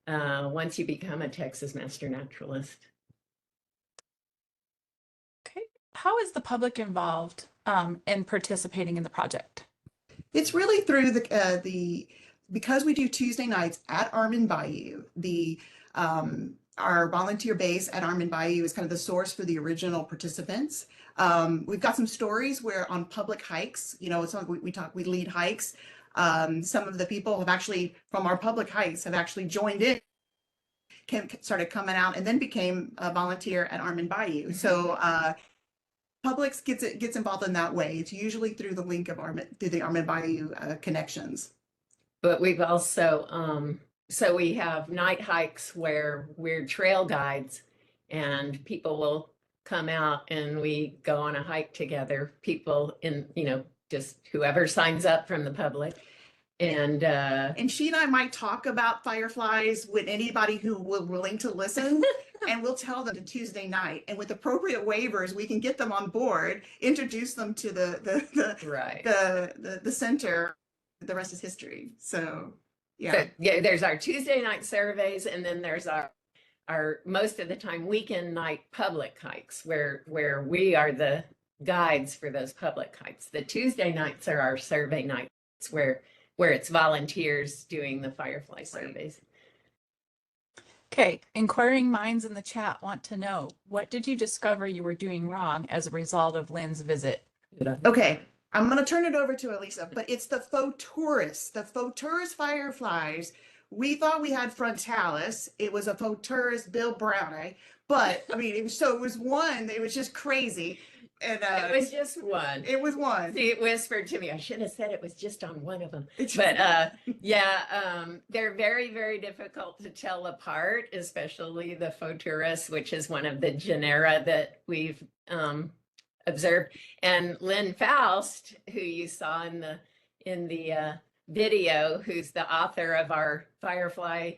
once you become a Texas Master Naturalist. Okay. How is the public involved in participating in the project? It's really through because we do Tuesday nights at Armin Bayou, our volunteer base at Armin Bayou is kind of the source for the original participants. We've got some stories where on public hikes, we lead hikes. Some of the people have actually, from our public hikes, have actually joined in, started coming out, and then became a volunteer at Armin Bayou. So Publix gets involved in that way. It's usually through the link of through the Armin Bayou connections. But we've also, so we have night hikes where we're trail guides and people will come out and we go on a hike together. People just whoever signs up from the public. And she and I might talk about fireflies with anybody who will willing to listen. And we'll tell them to Tuesday night, and with appropriate waivers, we can get them on board, introduce them to the center. The rest is history. So yeah. There's our Tuesday night surveys, and then there's our most of the time weekend night public hikes where we are the guides for those public hikes. The Tuesday nights are our survey nights where it's volunteers doing the firefly surveys. Okay, inquiring minds in the chat want to know, what did you discover you were doing wrong as a result of Lynn's visit? Okay, I'm going to turn it over to Elisa, but it's the faux tourists fireflies. We thought we had frontalis. It was a faux tourist Bill Brownie, but I mean, it was one. It was just crazy. And it was just one. It was one. See, it whispered to me. I should have said it was just on one of them. But they're very, very difficult to tell apart, especially the photurus, which is one of the genera that we've observed. And Lynn Faust, who you saw in the video, who's the author of our Firefly,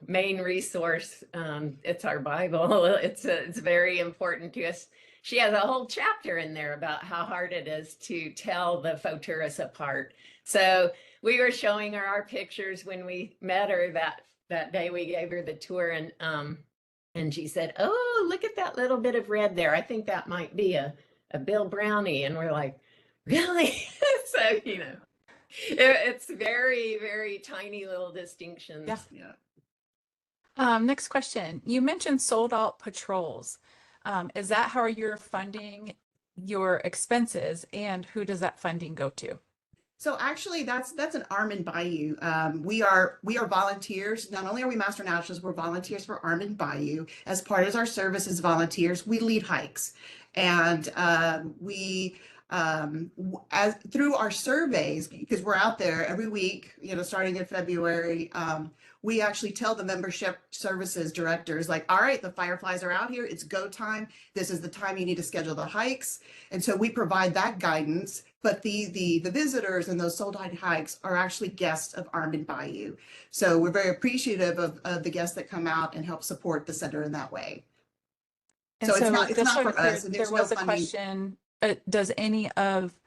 main resource. It's our Bible. It's very important to us. She has a whole chapter in there about how hard it is to tell the photurus apart. So we were showing her our pictures when we met her that day we gave her the tour, and she said, "Oh, look at that little bit of red there. I think that might be a Bill Brownie." And we're like, "Really?" So it's very, very tiny little distinctions. Yeah. Next question. You mentioned sold out patrols. Is that how you're funding your expenses, and who does that funding go to? So actually, that's an Armin Bayou. We are volunteers. Not only are we Master Naturalists, we're volunteers for Armin Bayou. As part of our service as volunteers, we lead hikes, and through our surveys, because we're out there every week, starting in February, we actually tell the membership services directors, like, all right, the fireflies are out here. It's go time. This is the time you need to schedule the hikes. And so we provide that guidance. But the visitors and those sold out hikes are actually guests of Armin Bayou. So we're very appreciative of the guests that come out and help support the center in that way. And so it's not for us. And there was a question, does any of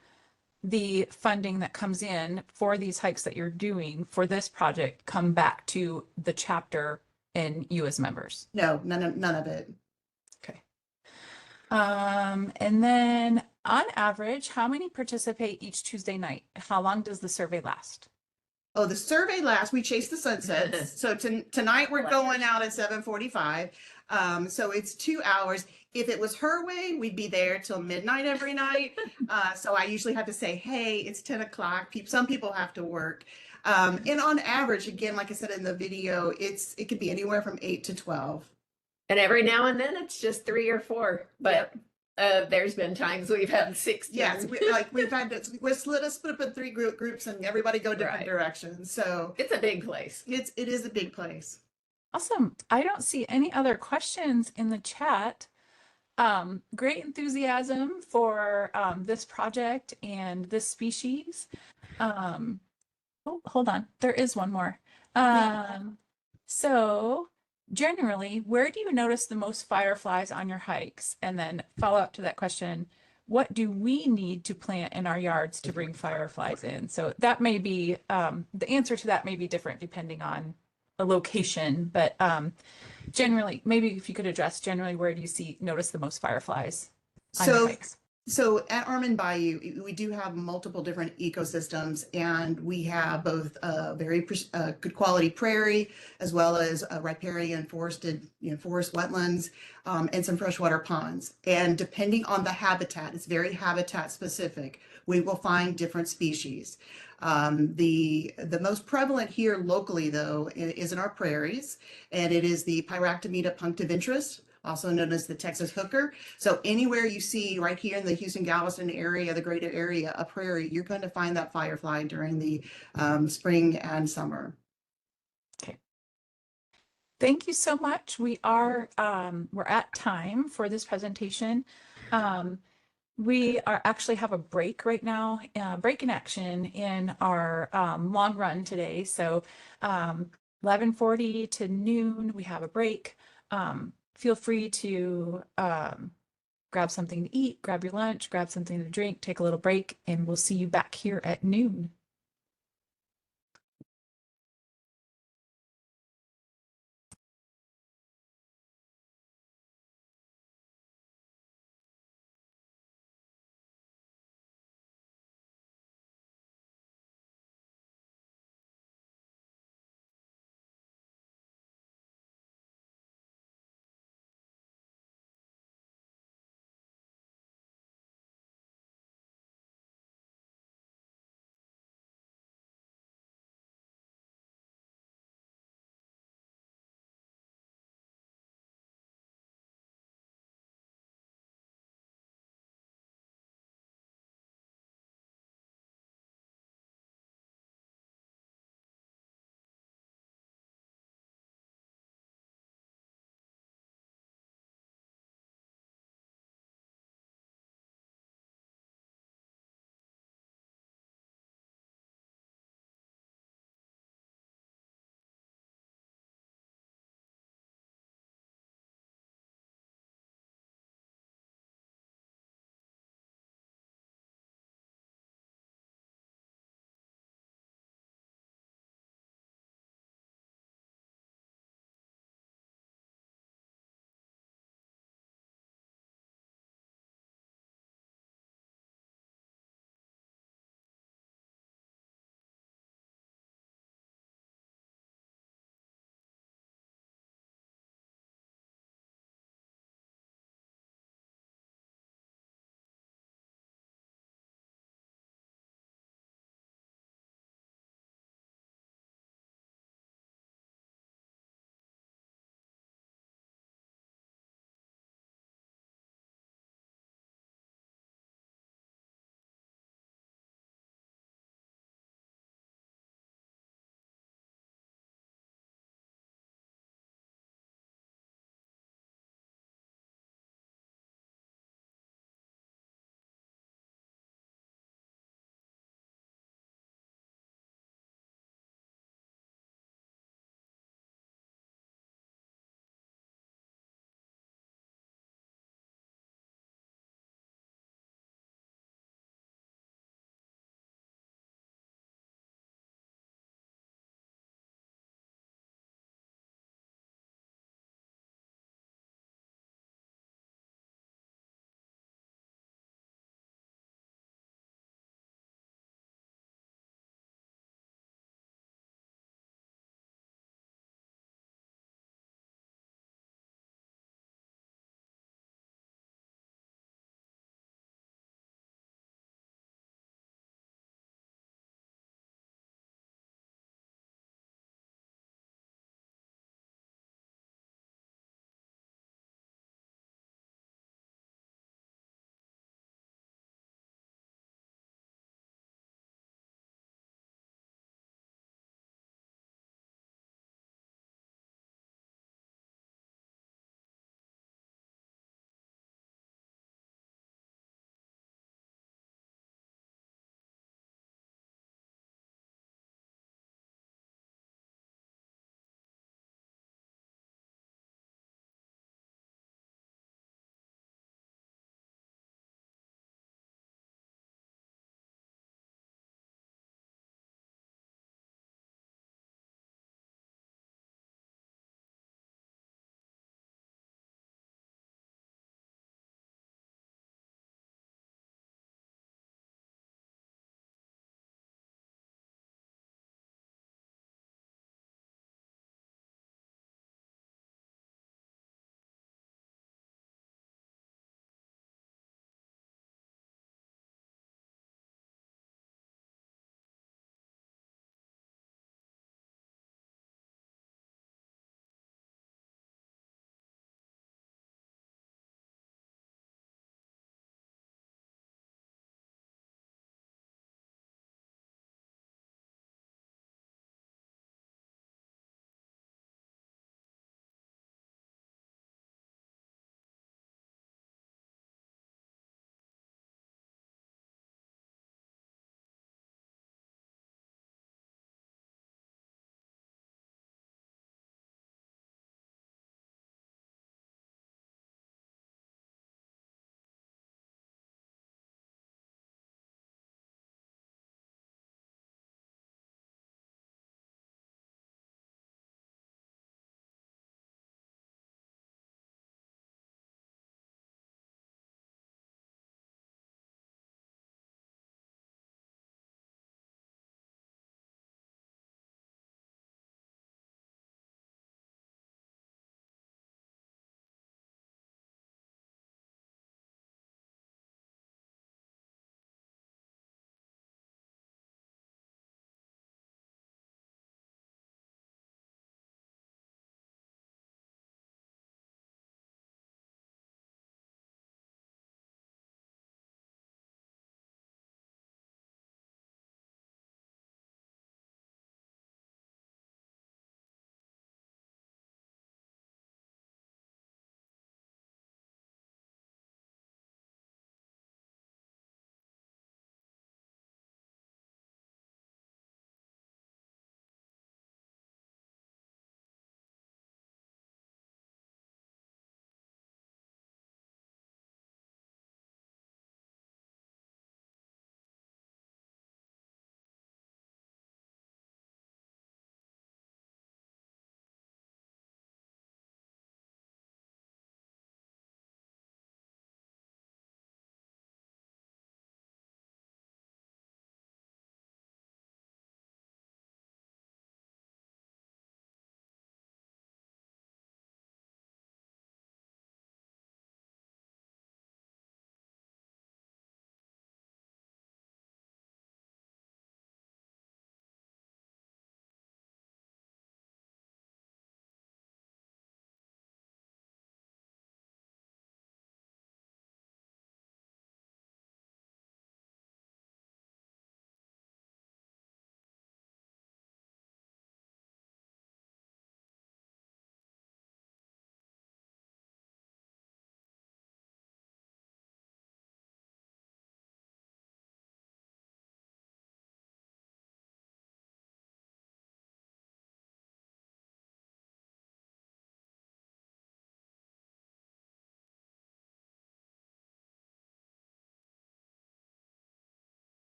the funding that comes in for these hikes that you're doing for this project come back to the chapter and you as members? No, none of it. Okay. And then on average, how many participate each Tuesday night? How long does the survey last? Oh, the survey lasts, we chase the sunsets. So tonight we're going out at 7:45. So it's 2 hours. If it was her way, we'd be there till midnight every night. So I usually have to say, hey, it's 10 o'clock. Some people have to work. And on average, again, like I said in the video, it could be anywhere from 8 to 12. And every now and then it's just 3 or 4, but there's been times we've had 16. Yes, we've had we're split up in 3 groups and everybody go different directions. So it's a big place. It is a big place. Awesome. I don't see any other questions in the chat. Great enthusiasm for this project and this species. Oh, hold on. There is one more. So generally, where do you notice the most fireflies on your hikes? And then follow up to that question, what do we need to plant in our yards to bring fireflies in? So that may be, the answer to that may be different depending on a location, but generally, maybe if you could address generally, where do you notice the most fireflies on your So hikes? So at Armand Bayou, we do have multiple different ecosystems, and we have both very good quality prairie, as well as riparian forested, forest wetlands, and some freshwater ponds. And depending on the habitat, it's very habitat specific. We will find different species. The most prevalent here locally, though, is in our prairies, and it is the Pyractometa punctiventris, also known as the Texas hooker. So anywhere you see right here in the Houston Galveston area, the greater area, a prairie, you're going to find that firefly during the spring and summer. Okay. Thank you so much. We're at time for this presentation. We actually have a break right now, break in action in our long run today. So 11:40 to noon, we have a break. Feel free to grab something to eat, grab your lunch, grab something to drink, take a little break, and we'll see you back here at noon.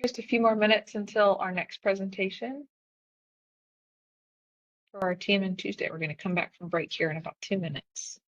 Just a few more minutes until our next presentation for our TMN Tuesday. We're going to come back from break here in about 2 minutes.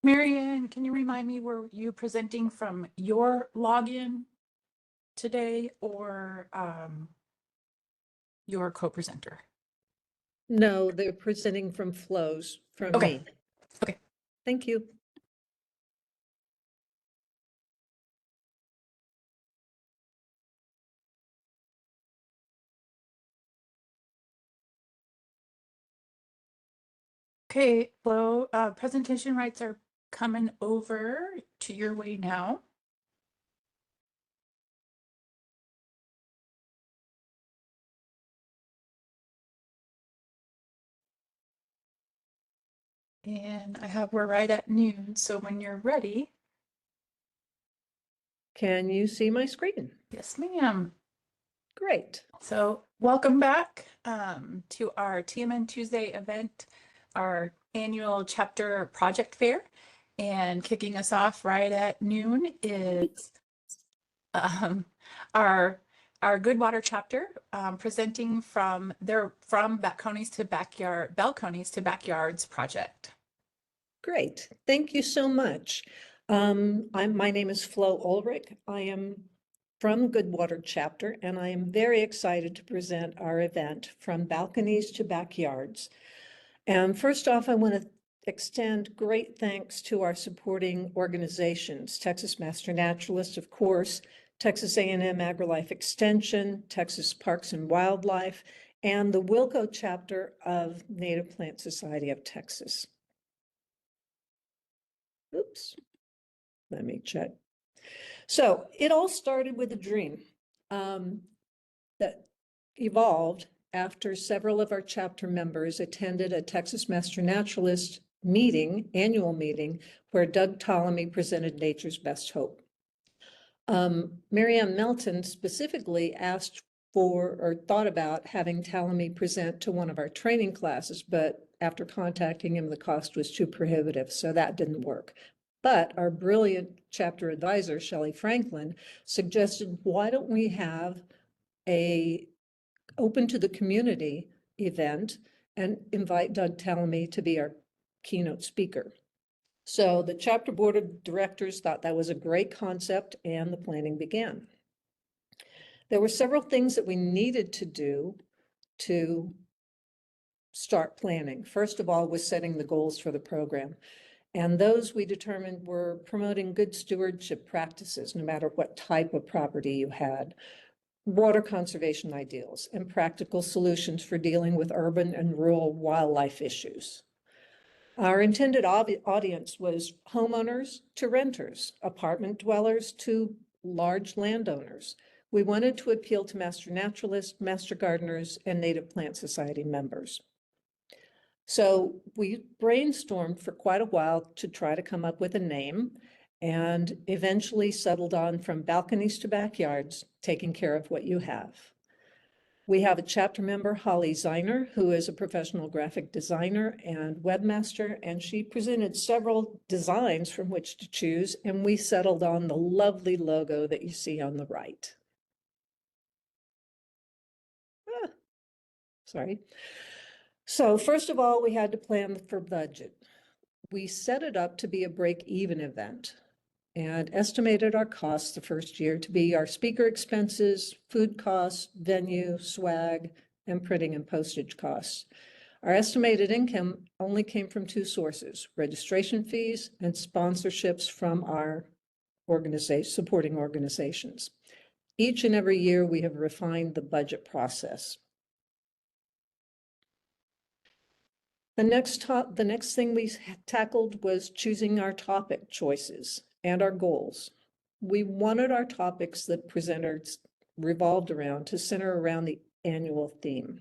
Marianne, can you remind me, were you presenting from your login today or your co-presenter? No, they're presenting from flows from Okay. me. Okay. Thank you. Okay, Flo, presentation rights are coming over to your way now. And we're right at noon, so when you're ready. Can you see my screen? Yes, ma'am. Great. So welcome back to our TMN Tuesday event, our annual chapter project fair. And kicking us off right at noon is our Goodwater chapter, presenting from Balconies to Backyards project. Great. Thank you so much. My name is Flo Ulrich. I am from Goodwater chapter, and I am very excited to present our event From Balconies to Backyards. And first off, I want to extend great thanks to our supporting organizations, Texas Master Naturalist, of course, Texas A&M AgriLife Extension, Texas Parks and Wildlife, and the Wilco chapter of Native Plant Society of Texas. Oops, let me check. So it all started with a dream that evolved after several of our chapter members attended a Texas Master Naturalist annual meeting, where Doug Ptolemy presented Nature's Best Hope. Marianne Melton specifically asked for or thought about having Ptolemy present to one of our training classes, but after contacting him, the cost was too prohibitive, so that didn't work. But our brilliant chapter advisor, Shelley Franklin, suggested, why don't we have a open to the community event and invite Doug Ptolemy to be our keynote speaker. So the chapter board of directors thought that was a great concept, and the planning began. There were several things that we needed to do to start planning. First of all was setting the goals for the program. And those we determined were promoting good stewardship practices, no matter what type of property you had, water conservation ideals, and practical solutions for dealing with urban and rural wildlife issues. Our intended audience was homeowners to renters, apartment dwellers to large landowners. We wanted to appeal to master naturalists, master gardeners, and Native Plant Society members. So we brainstormed for quite a while to try to come up with a name, and eventually settled on From Balconies to Backyards, taking care of what you have. We have a chapter member, Holly Zeiner, who is a professional graphic designer and webmaster, and she presented several designs from which to choose, and we settled on the lovely logo that you see on the right. Sorry. So first of all, we had to plan for budget. we set it up to be a break-even event and estimated our costs the first year to be our speaker expenses, food costs, venue, swag, and printing and postage costs. Our estimated income only came from two sources: registration fees and sponsorships from our supporting organizations. Each and every year, we have refined the budget process. The next thing we tackled was choosing our topic choices and our goals. We wanted our topics that presenters revolved around to center around the annual theme.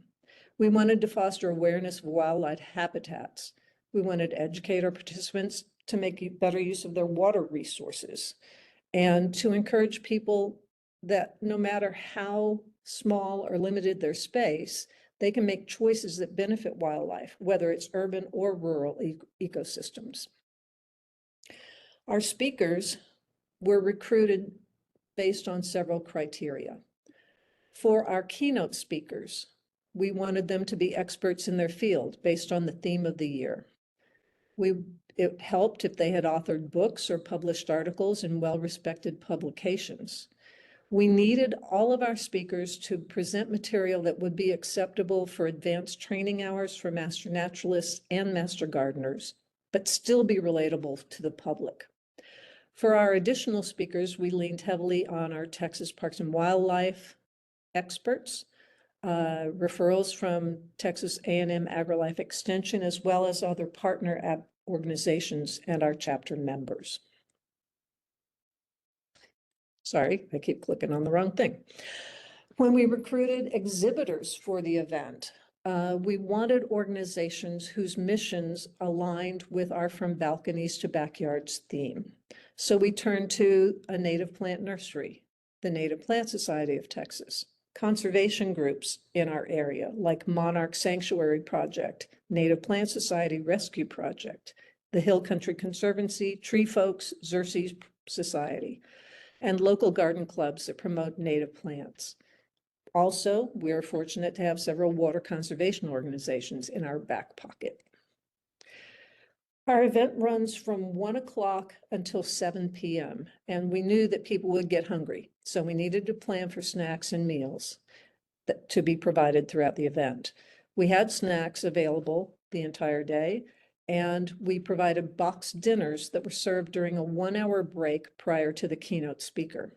We wanted to foster awareness of wildlife habitats. We wanted to educate our participants to make better use of their water resources and to encourage people that no matter how small or limited their space, they can make choices that benefit wildlife, whether it's urban or rural ecosystems. Our speakers were recruited based on several criteria. For our keynote speakers, we wanted them to be experts in their field based on the theme of the year. It helped if they had authored books or published articles in well-respected publications. We needed all of our speakers to present material that would be acceptable for advanced training hours for master naturalists and master gardeners, but still be relatable to the public. For our additional speakers, we leaned heavily on our Texas Parks and Wildlife experts, referrals from Texas A&M AgriLife Extension, as well as other partner organizations and our chapter members. Sorry, I keep clicking on the wrong thing. When we recruited exhibitors for the event, we wanted organizations whose missions aligned with our From Balconies to Backyards theme. So we turned to a native plant nursery, the Native Plant Society of Texas, conservation groups in our area like Monarch Sanctuary Project, Native Plant Society Rescue Project, the Hill Country Conservancy, Tree Folks, Xerces Society, and local garden clubs that promote native plants. Also, we are fortunate to have several water conservation organizations in our back pocket. Our event runs from 1 o'clock until 7 p.m., and we knew that people would get hungry, so we needed to plan for snacks and meals to be provided throughout the event. We had snacks available the entire day, and we provided boxed dinners that were served during a 1-hour break prior to the keynote speaker.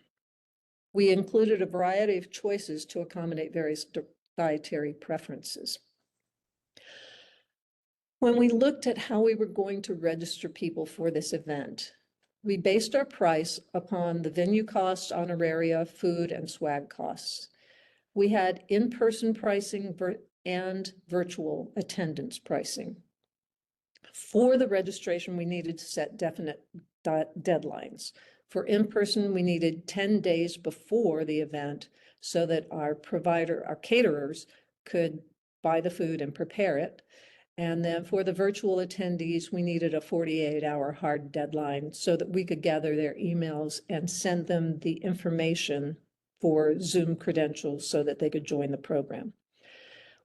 We included a variety of choices to accommodate various dietary preferences. When we looked at how we were going to register people for this event, we based our price upon the venue costs, honoraria, food, and swag costs. We had in-person pricing and virtual attendance pricing. For the registration, we needed to set definite deadlines. For in-person, we needed 10 days before the event so that our caterers could buy the food and prepare it. And then for the virtual attendees, we needed a 48-hour hard deadline so that we could gather their emails and send them the information for Zoom credentials so that they could join the program.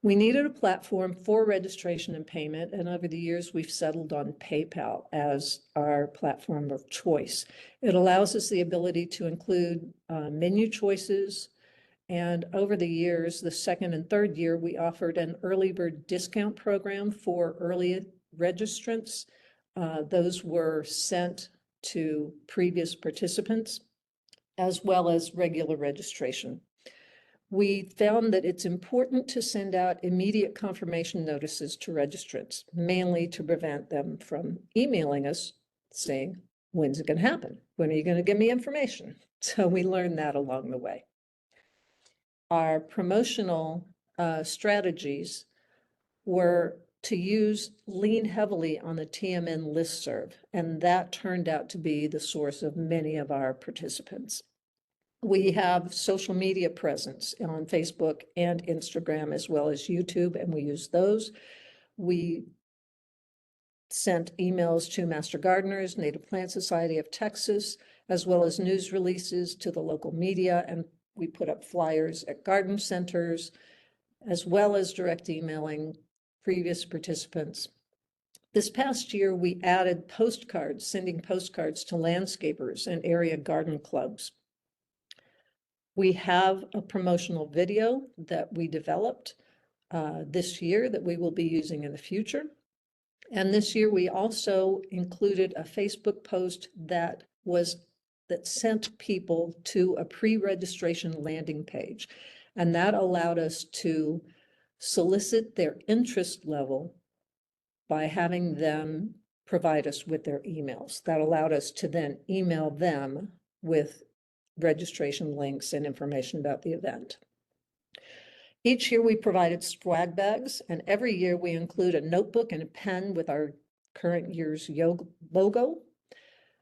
We needed a platform for registration and payment, and over the years, we've settled on PayPal as our platform of choice. It allows us the ability to include menu choices, and over the years, the second and third year, we offered an early bird discount program for early registrants. Those were sent to previous participants, as well as regular registration. We found that it's important to send out immediate confirmation notices to registrants, mainly to prevent them from emailing us saying, when's it going to happen? When are you going to give me information? So we learned that along the way. Our promotional strategies were to lean heavily on the TMN listserv, and that turned out to be the source of many of our participants. We have social media presence on Facebook and Instagram, as well as YouTube, and we use those. We sent emails to Master Gardeners, Native Plant Society of Texas, as well as news releases to the local media, and we put up flyers at garden centers, as well as direct emailing previous participants. This past year, we added postcards, sending postcards to landscapers and area garden clubs. We have a promotional video that we developed this year that we will be using in the future. And this year, we also included a Facebook post that sent people to a pre-registration landing page. And that allowed us to solicit their interest level by having them provide us with their emails. That allowed us to then email them with registration links and information about the event. Each year we provided swag bags, and every year we include a notebook and a pen with our current year's logo.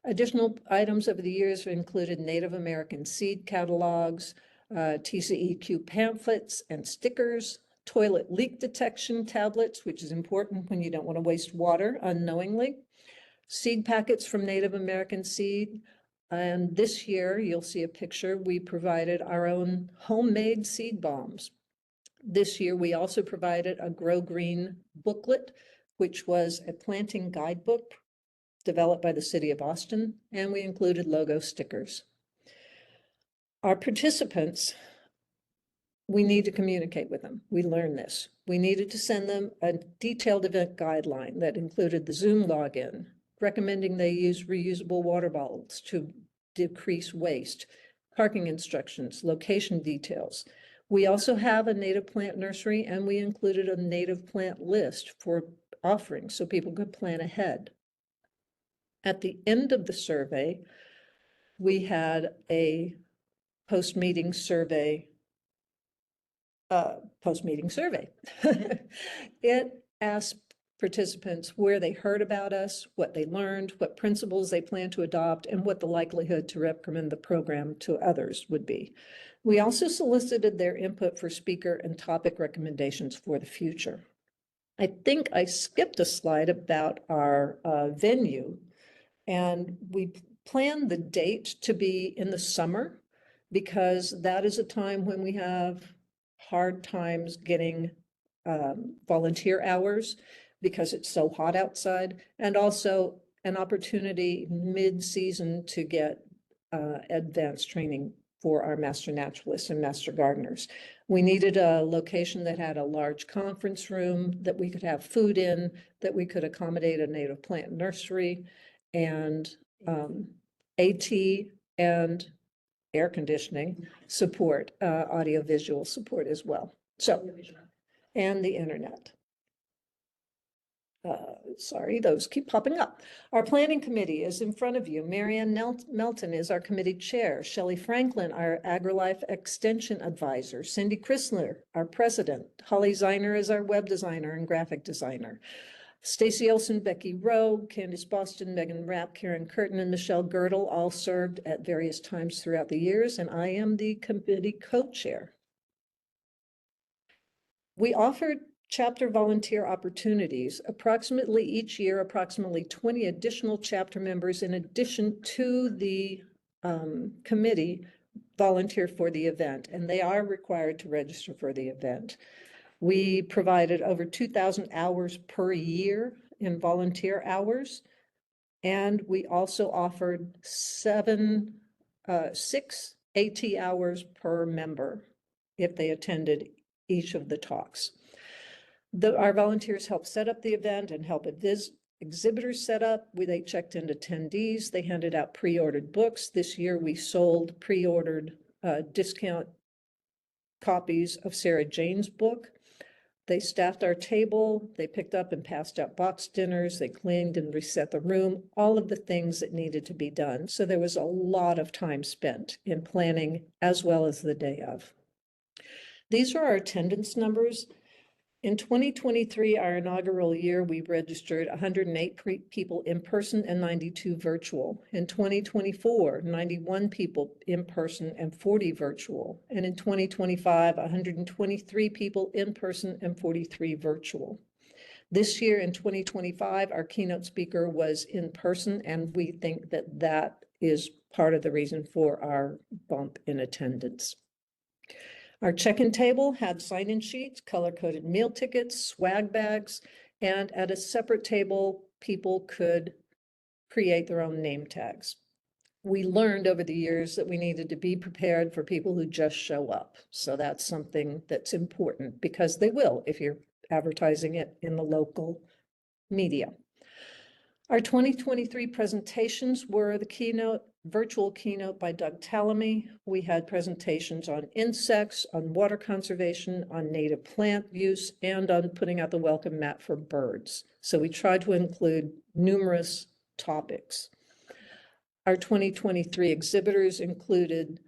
Additional items over the years have included Native American seed catalogs, TCEQ pamphlets and stickers, toilet leak detection tablets, which is important when you don't want to waste water unknowingly, seed packets from Native American seed. And this year, you'll see a picture, we provided our own homemade seed bombs. This year, we also provided a Grow Green booklet, which was a planting guidebook developed by the City of Austin, and we included logo stickers. Our participants, we need to communicate with them. We learned this. We needed to send them a detailed event guideline that included the Zoom login, recommending they use reusable water bottles to decrease waste, parking instructions, location details. We also have a native plant nursery, and we included a native plant list for offerings so people could plan ahead. At the end of the survey, we had a post-meeting survey. It asked participants where they heard about us, what they learned, what principles they plan to adopt, and what the likelihood to recommend the program to others would be. We also solicited their input for speaker and topic recommendations for the future. I think I skipped a slide about our venue, and we planned the date to be in the summer because that is a time when we have hard times getting volunteer hours because it's so hot outside, and also an opportunity mid-season to get advanced training for our master naturalists and master gardeners. We needed a location that had a large conference room that we could have food in, that we could accommodate a native plant nursery, and AT and air conditioning support, audio-visual support as well. So, and the internet. Sorry, those keep popping up. Our planning committee is in front of you. Marianne Melton is our committee chair. Shelley Franklin, our AgriLife Extension advisor. Cindy Chrysler, our president. Holly Zeiner is our web designer and graphic designer. Stacy Olson, Becky Rowe, Candice Boston, Megan Rapp, Karen Curtin, and Michelle Girdle all served at various times throughout the years, and I am the committee co-chair. We offered chapter volunteer opportunities. Approximately each year, approximately 20 additional chapter members in addition to the committee volunteer for the event, and they are required to register for the event. We provided over 2,000 hours per year in volunteer hours, and we also offered 6 AT hours per member if they attended each of the talks. Our volunteers helped set up the event and help exhibitors set up. They checked in attendees. They handed out pre-ordered books. This year we sold pre-ordered discount copies of Sarah Jane's book. They staffed our table. They picked up and passed out box dinners. They cleaned and reset the room, all of the things that needed to be done. So there was a lot of time spent in planning as well as the day of. These are our attendance numbers. In 2023, our inaugural year, we registered 108 people in person and 92 virtual. In 2024, 91 people in person and 40 virtual. And in 2025, 123 people in person and 43 virtual. This year in 2025, our keynote speaker was in person, and we think that that is part of the reason for our bump in attendance. Our check-in table had sign-in sheets, color-coded meal tickets, swag bags, And at a separate table, people could create their own name tags. We learned over the years that we needed to be prepared for people who just show up. So that's something that's important because they will if you're advertising it in the local media. Our 2023 presentations were the virtual keynote by Doug Tallamy. We had presentations on insects, on water conservation, on native plant use, and on putting out the welcome mat for birds. So we tried to include numerous topics. Our 2023 exhibitors included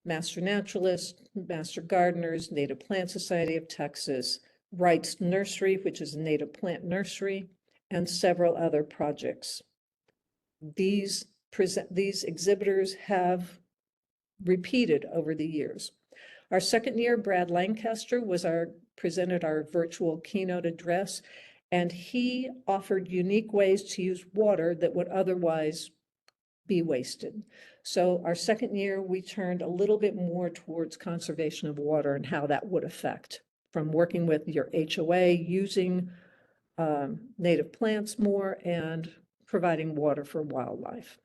Master Naturalists, Master Gardeners, Native Plant Society of Texas, Wright's Nursery, which is a native plant nursery, and several other projects. These exhibitors have repeated over the years. Our second year, Brad Lancaster presented our virtual keynote address, and he offered unique ways to use water that would otherwise be wasted. So our second year, we turned a little bit more towards conservation of water and how that would affect, from working with your HOA, using native plants more, and providing water for wildlife.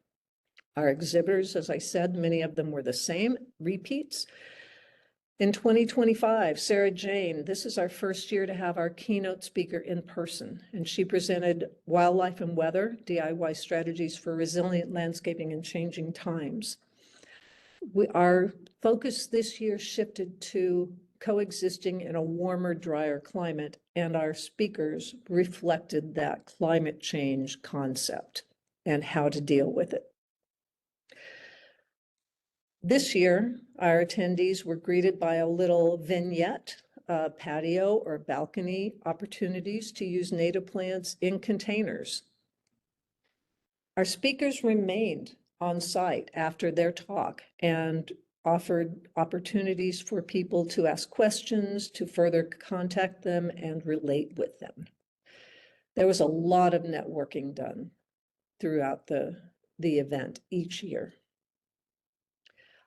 Our exhibitors, as I said, many of them were the same, repeats. In 2025, Sarah Jane, this is our first year to have our keynote speaker in person, and she presented Wildlife and Weather, DIY Strategies for Resilient Landscaping in Changing Times. Our focus this year shifted to coexisting in a warmer, drier climate, and our speakers reflected that climate change concept and how to deal with it. This year, our attendees were greeted by a little vignette, patio or balcony opportunities to use native plants in containers. Our speakers remained on site after their talk and offered opportunities for people to ask questions, to further contact them and relate with them. There was a lot of networking done throughout the event each year.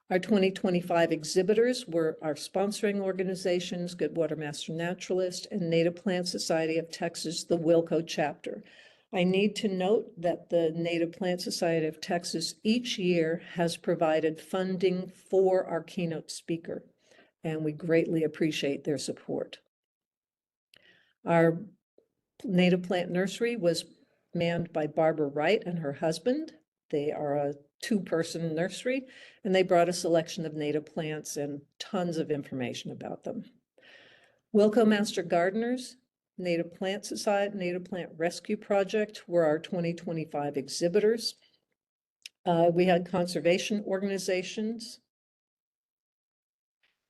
Our 2025 exhibitors were our sponsoring organizations, Goodwater Master Naturalist and Native Plant Society of Texas, the Wilco chapter. I need to note that the Native Plant Society of Texas each year has provided funding for our keynote speaker, and we greatly appreciate their support. Our native plant nursery was manned by Barbara Wright and her husband. They are a two-person nursery, and they brought a selection of native plants and tons of information about them. Wilco Master Gardeners, Native Plant Society, Native Plant Rescue Project were our 2025 exhibitors. We had conservation organizations.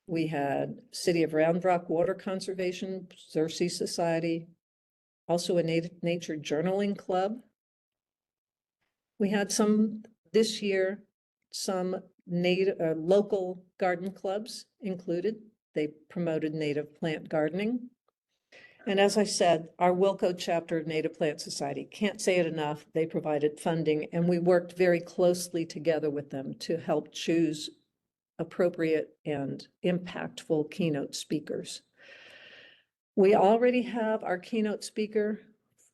We had City of Round Rock Water Conservation, Xerces Society, also a nature journaling club. We had this year, some local garden clubs included. They promoted native plant gardening. And as I said, our Wilco chapter of Native Plant Society, can't say it enough, they provided funding, and we worked very closely together with them to help choose appropriate and impactful keynote speakers. We already have our keynote speaker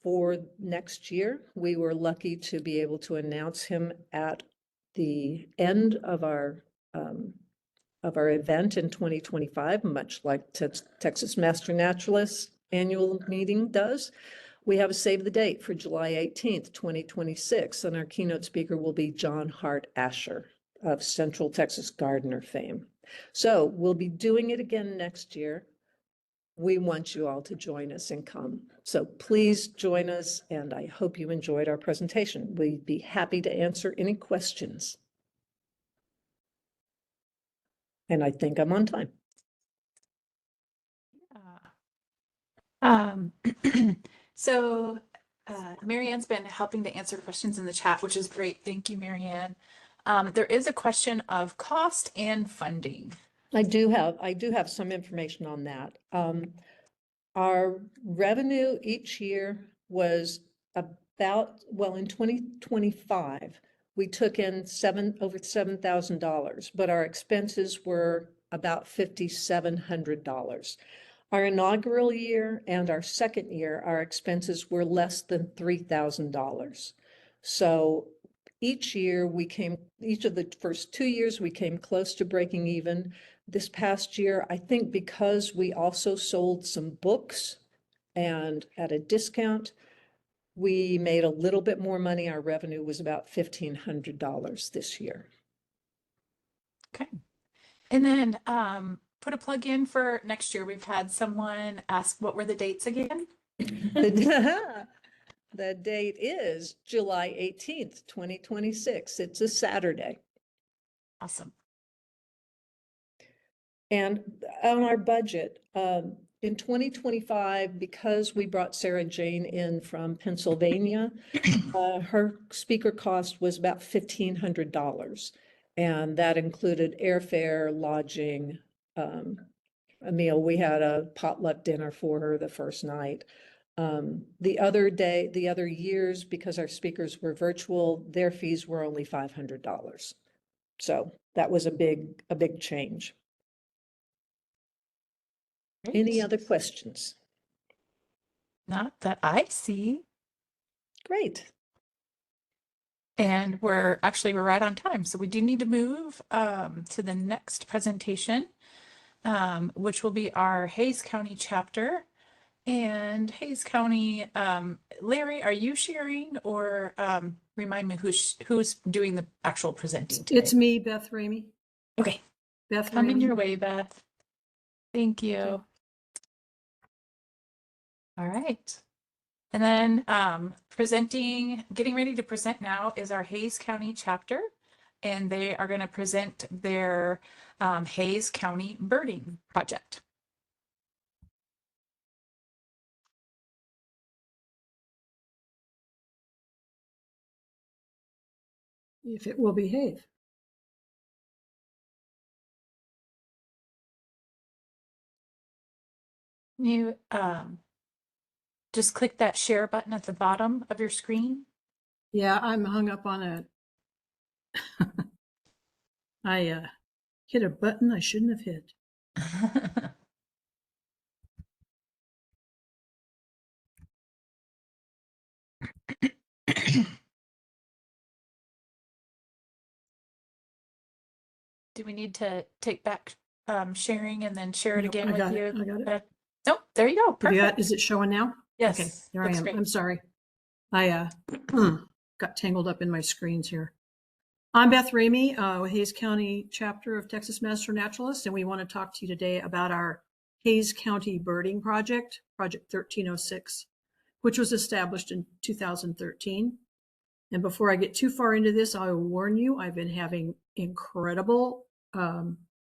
for next year. We were lucky to be able to announce him at the end of our event in 2025, much like Texas Master Naturalist annual meeting does. We have a save the date for July 18th, 2026, and our keynote speaker will be John Hart Asher of Central Texas Gardener fame. So we'll be doing it again next year. We want you all to join us and come. So please join us, and I hope you enjoyed our presentation. We'd be happy to answer any questions. And I think I'm on time. So Marianne's been helping to answer questions in the chat, which is great. Thank you, Marianne. There is a question of cost and funding. I do have some information on that. Our revenue each year was about, well, in 2025, we took in over $7,000, but our expenses were about $5,700. Our inaugural year and our second year, our expenses were less than $3,000. So each of the first 2 years, we came close to breaking even. This past year, I think because we also sold some books and at a discount, we made a little bit more money. Our revenue was about $1,500 this year. Okay. And then put a plug in for next year. We've had someone ask what were the dates again? The date is July 18th, 2026. It's a Saturday. Awesome. And on our budget, in 2025, because we brought Sarah Jane in from Pennsylvania, her speaker cost was about $1,500. And that included airfare, lodging, a meal. We had a potluck dinner for her the first night. The other years, because our speakers were virtual, their fees were only $500. So that was a big change. Great. Any other questions? Not that I see. Great. And we're right on time. So we do need to move to the next presentation, which will be our Hays County chapter. And Hays County, Larry, are you sharing or remind me who's doing the actual presenting today? It's me, Beth Ramey. Okay. Beth Coming Ramey. your way, Beth. Thank you. Okay. All right. And then getting ready to present now is our Hays County chapter, and they are going to present their Hays County birding project. If it will behave. You just click that share button at the bottom of your screen. Yeah, I'm hung up on a. I hit a button I shouldn't have hit. Do we need to take back sharing and then share it Nope, again I with got you? it. I got it. Nope, there you go. Perfect. Is it showing now? Yes. Okay, there I looks am. great. I'm sorry. I got tangled up in my screens here. I'm Beth Ramey, with Hays County chapter of Texas Master Naturalist, and we want to talk to you today about our Hays County birding project, Project 1306, which was established in 2013. And before I get too far into this, I will warn you, I've been having incredible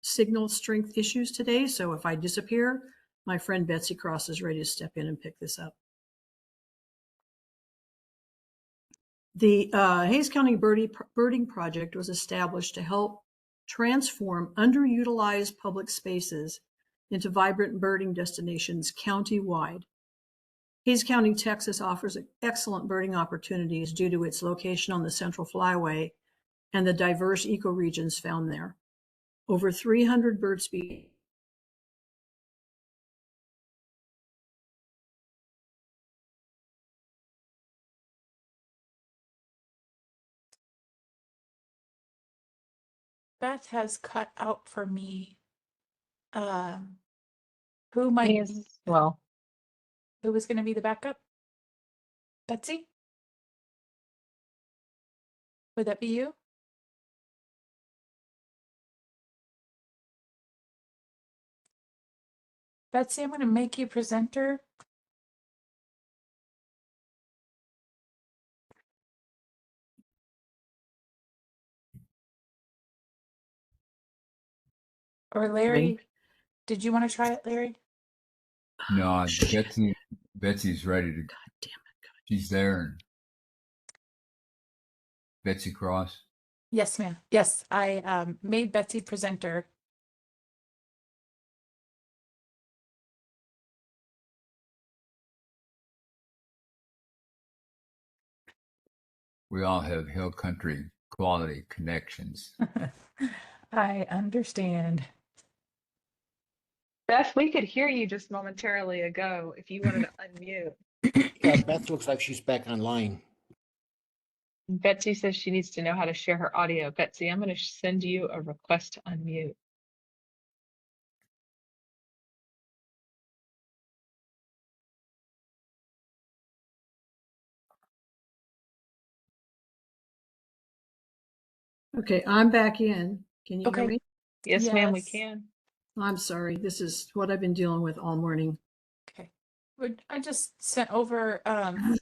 signal strength issues today. So if I disappear, my friend Betsy Cross is ready to step in and pick this up. The Hays County Birding Project was established to help transform underutilized public spaces into vibrant birding destinations county-wide. Hays County, Texas offers excellent birding opportunities due to its location on the Central Flyway and the diverse ecoregions found there. Over 300 bird species. Beth has cut out for me. Who might be, Well, who was going to be the backup? Betsy? Would that be you? Betsy, I'm going to make you presenter. Or Larry, did you want to try it, Larry? No, Betsy's ready to. God damn it. She's there. Betsy Cross. Yes, ma'am. Yes, I made Betsy presenter. We all have hill country quality connections. I understand. Beth, we could hear you just momentarily ago if you wanted to unmute. Yeah, Beth looks like she's back online. Betsy says she needs to know how to share her audio. Betsy, I'm going to send you a request to unmute. Okay, I'm back in. Can you hear Okay. me? Yes, ma'am, we Yes. can. I'm sorry. This is what I've been dealing with all morning. Okay. I just sent over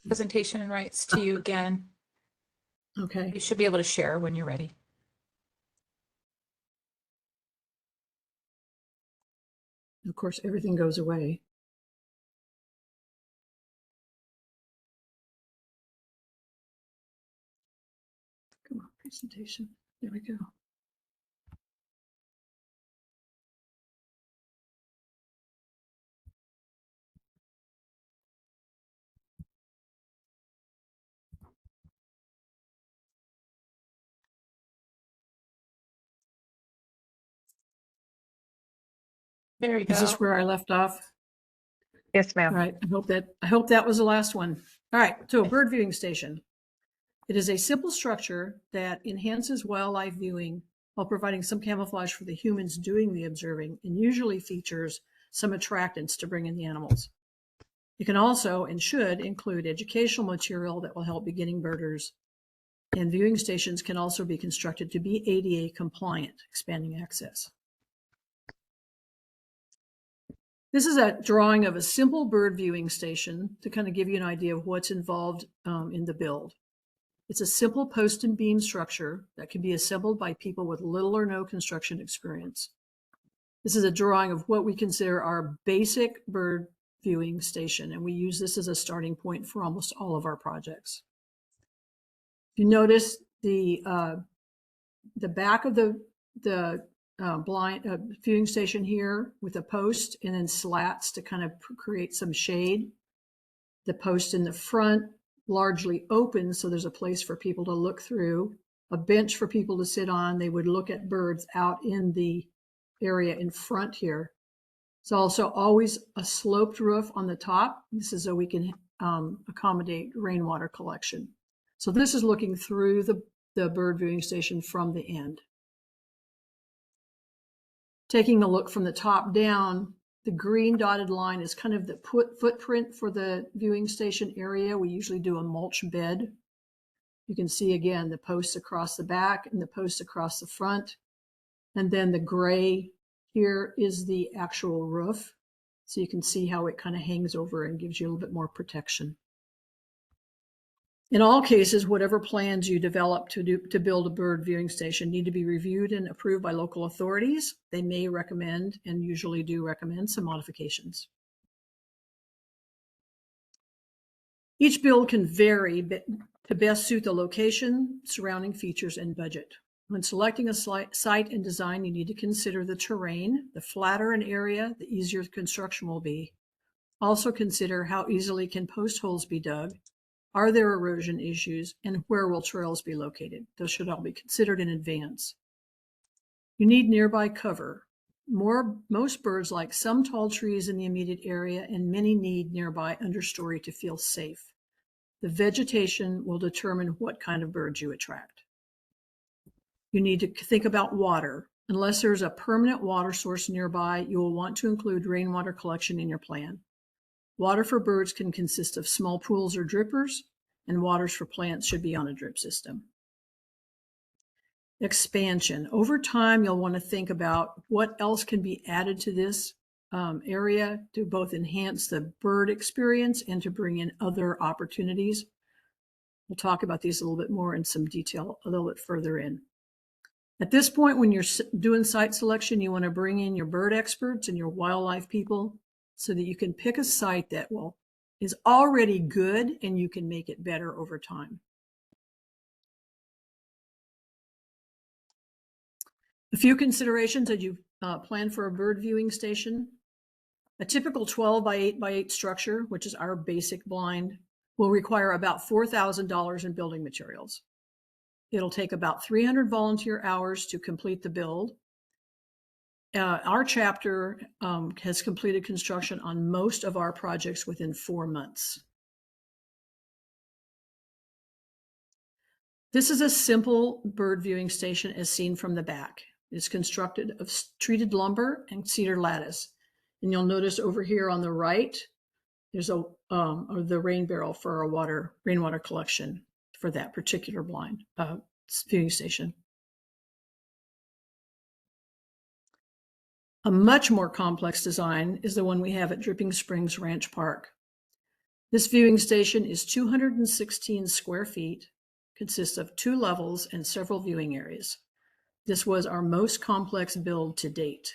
presentation rights to you again. Okay. You should be able to share when you're ready. Of course, everything goes away. Come on, presentation. There we go. There you go. Is this where I left off? Yes, All ma'am. right. I hope that was the last one. All right. So a bird viewing station. It is a simple structure that enhances wildlife viewing while providing some camouflage for the humans doing the observing, and usually features some attractants to bring in the animals. It can also and should include educational material that will help beginning birders. And viewing stations can also be constructed to be ADA compliant, expanding access. This is a drawing of a simple bird viewing station to kind of give you an idea of what's involved in the build. It's a simple post and beam structure that can be assembled by people with little or no construction experience. This is a drawing of what we consider our basic bird viewing station, and we use this as a starting point for almost all of our projects. You notice the back of the viewing station here with a post and then slats to kind of create some shade. The post in the front largely open, so there's a place for people to look through, a bench for people to sit on. They would look at birds out in the area in front here. It's also always a sloped roof on the top. This is so we can accommodate rainwater collection. So this is looking through the bird viewing station from the end. Taking a look from the top down, the green dotted line is kind of the footprint for the viewing station area. We usually do a mulch bed. You can see again the posts across the back and the posts across the front. And then the gray here is the actual roof. So you can see how it kind of hangs over and gives you a little bit more protection. In all cases, whatever plans you develop to build a bird viewing station need to be reviewed and approved by local authorities. They may recommend, and usually do recommend, some modifications. Each build can vary to best suit the location, surrounding features, and budget. When selecting a site and design, you need to consider the terrain. The flatter an area, the easier the construction will be. Also consider how easily can post holes be dug. Are there erosion issues, and where will trails be located? Those should all be considered in advance. You need nearby cover. Most birds like some tall trees in the immediate area, and many need nearby understory to feel safe. The vegetation will determine what kind of birds you attract. You need to think about water. Unless there's a permanent water source nearby, you will want to include rainwater collection in your plan. Water for birds can consist of small pools or drippers, and waters for plants should be on a drip system. Expansion. Over time, you'll want to think about what else can be added to this area to both enhance the bird experience and to bring in other opportunities. We'll talk about these a little bit more in some detail a little bit further in. At this point, when you're doing site selection, you want to bring in your bird experts and your wildlife people so that you can pick a site that is already good and you can make it better over time. A few considerations as you plan for a bird viewing station. A typical 12 by 8 by 8 structure, which is our basic blind, will require about $4,000 in building materials. It'll take about 300 volunteer hours to complete the build. Our chapter has completed construction on most of our projects within 4 months. This is a simple bird viewing station as seen from the back. It's constructed of treated lumber and cedar lattice. And you'll notice over here on the right, there's the rain barrel for our rainwater collection for that particular viewing station. A much more complex design is the one we have at Dripping Springs Ranch Park. This viewing station is 216 square feet, consists of 2 levels and several viewing areas. This was our most complex build to date.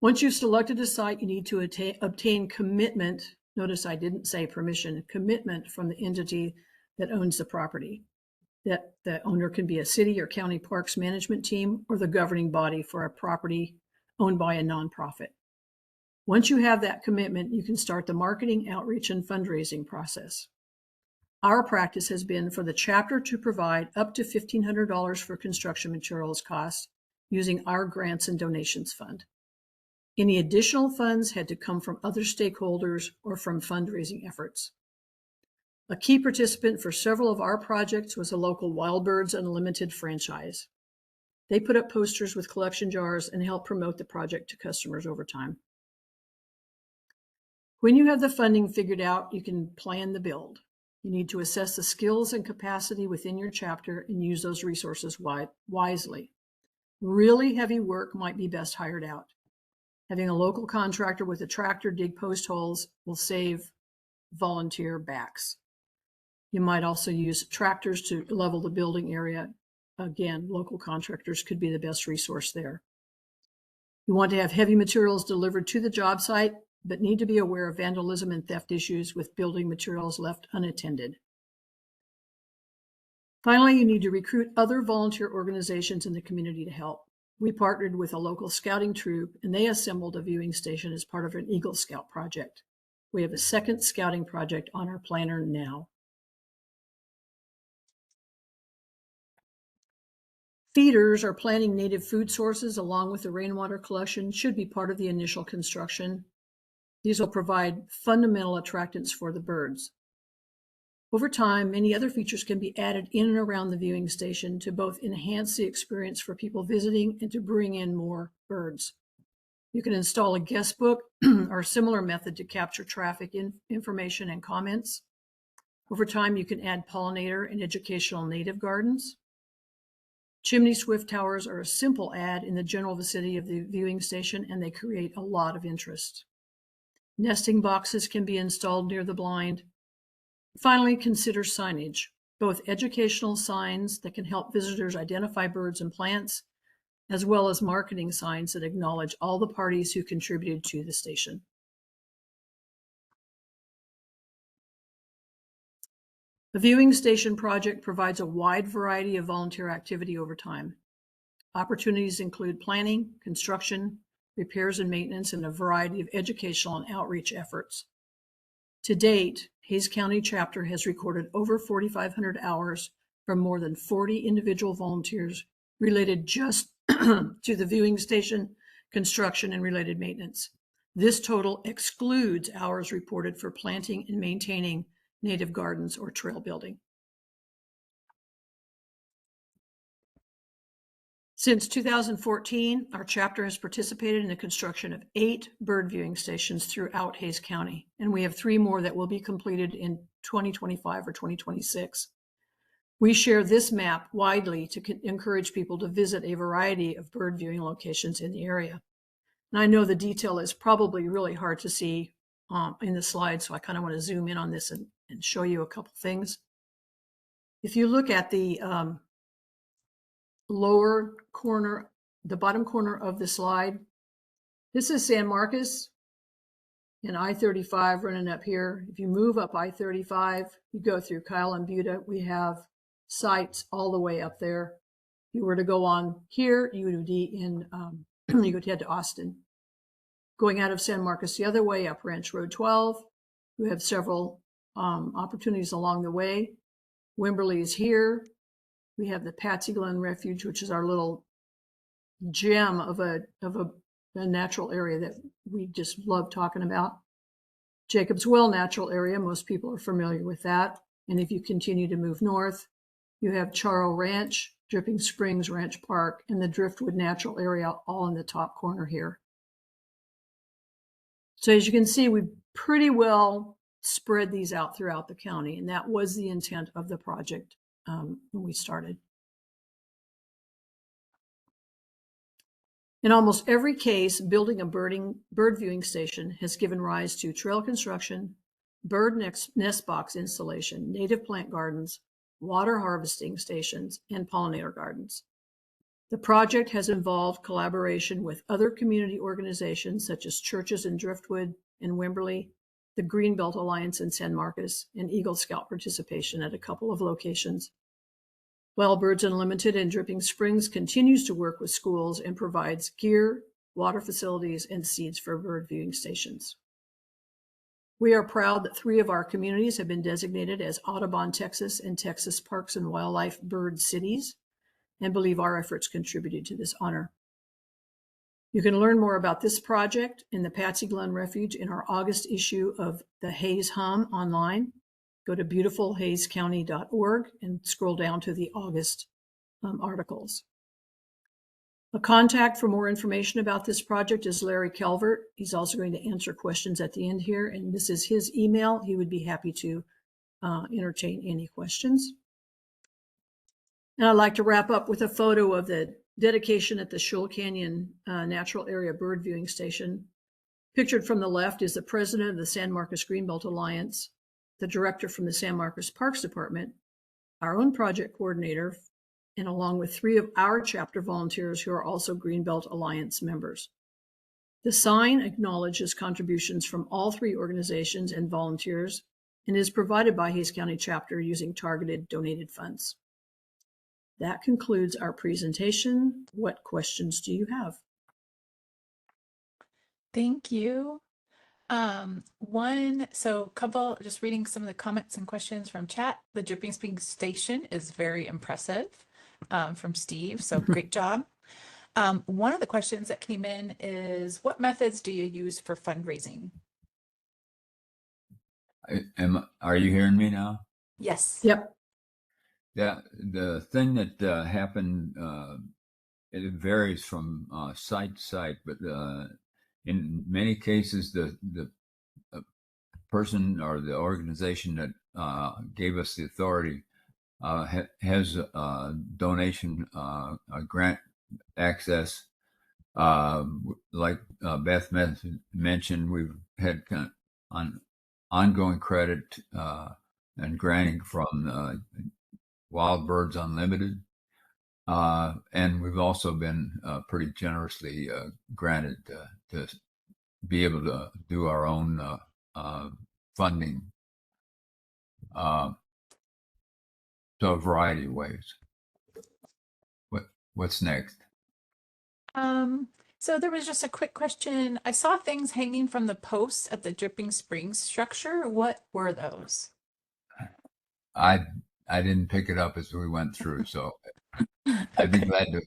Once you've selected a site, you need to obtain commitment. Notice I didn't say permission, commitment from the entity that owns the property. That the owner can be a city or county parks management team or the governing body for a property owned by a nonprofit. Once you have that commitment, you can start the marketing, outreach, and fundraising process. Our practice has been for the chapter to provide up to $1,500 for construction materials costs using our grants and donations fund. Any additional funds had to come from other stakeholders or from fundraising efforts. A key participant for several of our projects was a local Wild Birds Unlimited franchise. They put up posters with collection jars and helped promote the project to customers over time. When you have the funding figured out, you can plan the build. You need to assess the skills and capacity within your chapter and use those resources wisely. Really heavy work might be best hired out. Having a local contractor with a tractor dig post holes will save volunteer backs. You might also use tractors to level the building area. Again, local contractors could be the best resource there. You want to have heavy materials delivered to the job site, but need to be aware of vandalism and theft issues with building materials left unattended. Finally, you need to recruit other volunteer organizations in the community to help. We partnered with a local scouting troop, and they assembled a viewing station as part of an Eagle Scout project. We have a second scouting project on our planner now. Feeders or planting native food sources along with the rainwater collection should be part of the initial construction. These will provide fundamental attractants for the birds. Over time, many other features can be added in and around the viewing station to both enhance the experience for people visiting and to bring in more birds. You can install a guest book or similar method to capture traffic information and comments. Over time, you can add pollinator and educational native gardens. Chimney swift towers are a simple add in the general vicinity of the viewing station, and they create a lot of interest. Nesting boxes can be installed near the blind. Finally, consider signage, both educational signs that can help visitors identify birds and plants, as well as marketing signs that acknowledge all the parties who contributed to the station. The viewing station project provides a wide variety of volunteer activity over time. Opportunities include planning, construction, repairs and maintenance, and a variety of educational and outreach efforts. To date, Hays County chapter has recorded over 4,500 hours from more than 40 individual volunteers related just to the viewing station, construction, and related maintenance. This total excludes hours reported for planting and maintaining native gardens or trail building. Since 2014, our chapter has participated in the construction of 8 bird viewing stations throughout Hays County, and we have 3 more that will be completed in 2025 or 2026. We share this map widely to encourage people to visit a variety of bird viewing locations in the area. And I know the detail is probably really hard to see in the slide, so I kind of want to zoom in on this and show you a couple things. If you look at the lower corner, the bottom corner of the slide, this is San Marcos and I-35 running up here. If you move up I-35, you go through Kyle and Buda, we have sites all the way up there. If you were to go on here, you would be in, you would head to Austin. Going out of San Marcos the other way, up Ranch Road 12, we have several opportunities along the way. Wimberley is here. We have the Patsy Glen Refuge, which is our little gem of a natural area that we just love talking about. Jacob's Well Natural Area, most people are familiar with that. And if you continue to move north, you have Charo Ranch, Dripping Springs Ranch Park, and the Driftwood Natural Area all in the top corner here. So as you can see, we've pretty well spread these out throughout the county, and that was the intent of the project when we started. In almost every case, building a bird viewing station has given rise to trail construction, bird nest box installation, native plant gardens, water harvesting stations, and pollinator gardens. The project has involved collaboration with other community organizations such as churches in Driftwood and Wimberley, the Greenbelt Alliance in San Marcos, and Eagle Scout participation at a couple of locations. Wild Birds Unlimited in Dripping Springs continues to work with schools and provides gear, water facilities, and seeds for bird viewing stations. We are proud that 3 of our communities have been designated as Audubon, Texas, and Texas Parks and Wildlife Bird Cities, and believe our efforts contributed to this honor. You can learn more about this project in the Patsy Glen Refuge in our August issue of the Hays Hum online. Go to beautifulhayscounty.org and scroll down to the August articles. A contact for more information about this project is Larry Calvert. He's also going to answer questions at the end here, and this is his email. He would be happy to entertain any questions. And I'd like to wrap up with a photo of the dedication at the Shoal Canyon Natural Area Bird Viewing Station. Pictured from the left is the president of the San Marcos Greenbelt Alliance, the director from the San Marcos Parks Department, our own project coordinator, and along with 3 of our chapter volunteers who are also Greenbelt Alliance members. The sign acknowledges contributions from all 3 organizations and volunteers and is provided by Hays County chapter using targeted donated funds. That concludes our presentation. What questions do you have? Thank you. Couple, just reading some of the comments and questions from chat. The Dripping Springs station is very impressive, from Steve, so great job. One of the questions that came in is, what methods do you use for fundraising? Are you hearing me now? Yes. Yep. Yeah, the thing that happened, it varies from site to site, but in many cases, the person or the organization that gave us the authority has donation grant access. Like Beth mentioned, we've had kind of ongoing credit and granting from Wild Birds Unlimited. And we've also been pretty generously granted to be able to do our own funding. So a variety of ways. What's next? So there was just a quick question. I saw things hanging from the posts at the Dripping Springs structure. What were those? I didn't pick it up as we went through, so I'd be glad to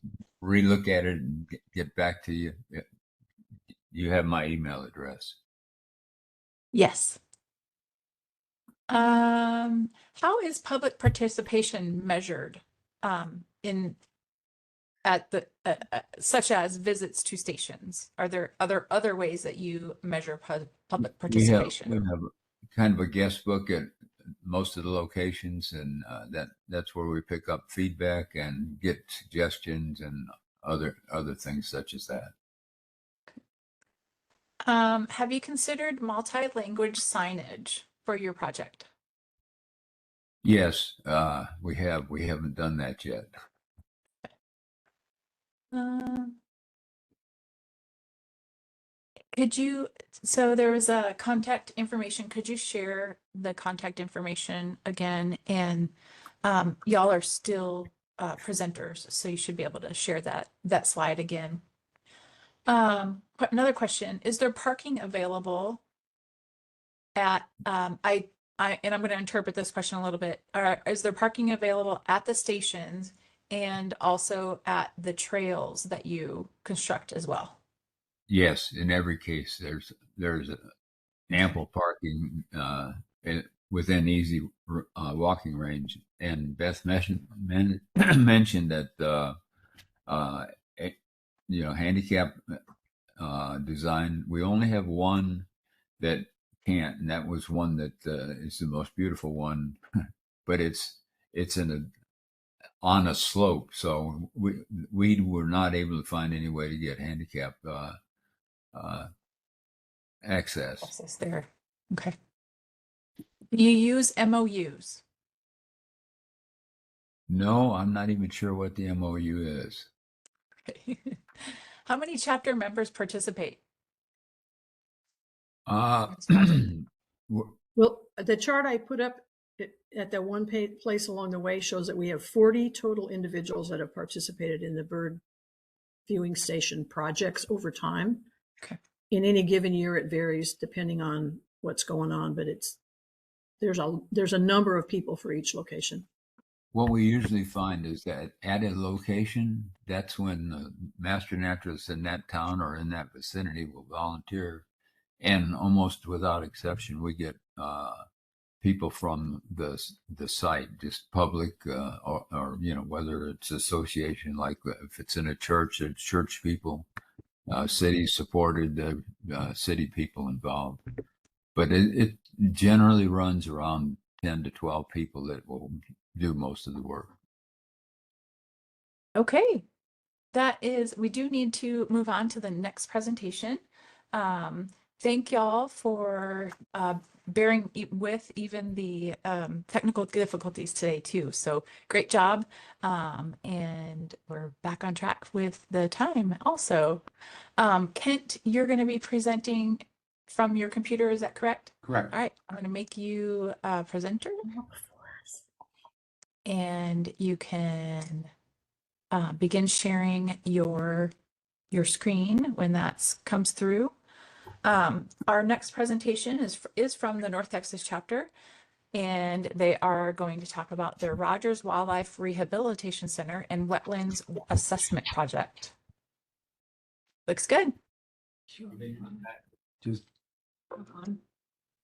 relook at it and get back to you. You have my email address. Yes. How is public participation measured such as visits to stations? Are there other ways that you measure public participation? We have kind of a guest book at most of the locations, and that's where we pick up feedback and get suggestions and other things such as that. Have you considered multi-language signage for your project? Yes, we have. We haven't done that yet. So there was a contact information. Could you share the contact information again? And y'all are still presenters, so you should be able to share that slide again. Another question, is there parking available at, I'm going to interpret this question a little bit. Is there parking available at the stations and also at the trails that you construct as well? Yes, in every case, there's ample parking within easy walking range. And Beth mentioned that handicap design. We only have one that can't, and that was one that is the most beautiful one, but it's on a slope, so we were not able to find any way to get handicap access there. Okay. You use MOUs? No, I'm not even sure what the MOU is. How many chapter members participate? Well, the chart I put up at that one place along the way shows that we have 40 total individuals that have participated in the bird viewing station projects over time. Okay. In any given year, it varies depending on what's going on, but there's a number of people for each location. What we usually find is that at a location, that's when the master naturalists in that town or in that vicinity will volunteer. And almost without exception, we get people from the site, just public, or whether it's association, like if it's in a church, it's church people, city supported, city people involved. But it generally runs around 10 to 12 people that will do most of the work. Okay, we do need to move on to the next presentation. Thank y'all for bearing with even the technical difficulties today too. So great job. And we're back on track with the time also. Kent, you're going to be presenting from your computer, is that correct? Correct. All right, I'm going to make you a presenter. And you can begin sharing your screen when that comes through. Our next presentation is from the North Texas chapter, and they are going to talk about their Rogers Wildlife Rehabilitation Center and Wetlands Assessment Project. Looks good.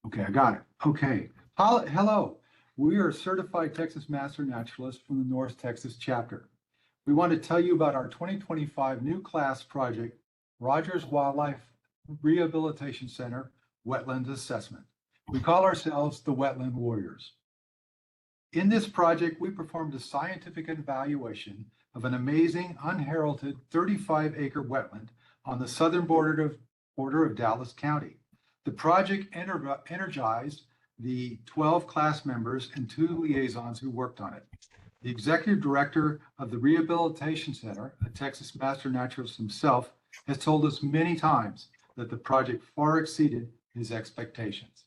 Okay, I got it. Okay. Hello. We are certified Texas Master Naturalists from the North Texas chapter. We want to tell you about our 2025 new class project, Rogers Wildlife Rehabilitation Center Wetlands Assessment. We call ourselves the Wetland Warriors. In this project, we performed a scientific evaluation of an amazing unheralded 35-acre wetland on the southern border of Dallas County. The project energized the 12 class members and 2 liaisons who worked on it. The executive director of the Rehabilitation Center, a Texas Master Naturalist himself, has told us many times that the project far exceeded his expectations.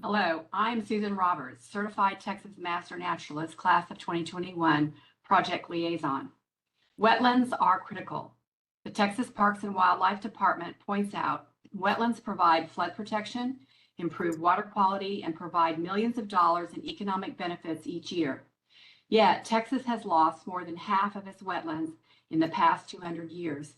Hello, I'm Susan Roberts, Certified Texas Master Naturalist, Class of 2021, Project Liaison. Wetlands are critical. The Texas Parks and Wildlife Department points out wetlands provide flood protection, improve water quality, and provide millions of dollars in economic benefits each year. Yet, Texas has lost more than half of its wetlands in the past 200 years.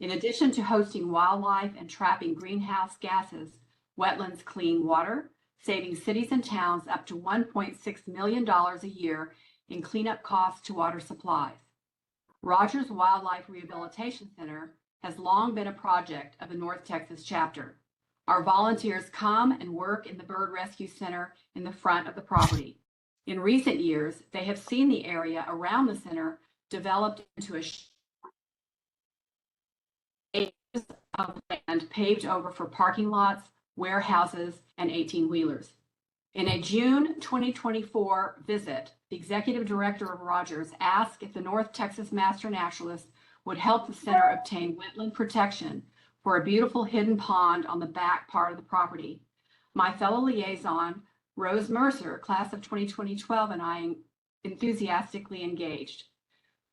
In addition to hosting wildlife and trapping greenhouse gases, wetlands clean water, saving cities and towns up to $1.6 million a year in cleanup costs to water supplies. Rogers Wildlife Rehabilitation Center has long been a project of the North Texas chapter. Our volunteers come and work in the Bird Rescue Center in the front of the property. In recent years, they have seen the area around the center developed into acres of land paved over for parking lots, warehouses, and 18-wheelers. In a June 2024 visit, the executive director of Rogers asked if the North Texas Master Naturalists would help the center obtain wetland protection for a beautiful hidden pond on the back part of the property. My fellow liaison, Rose Mercer, class of 2012, and I enthusiastically engaged.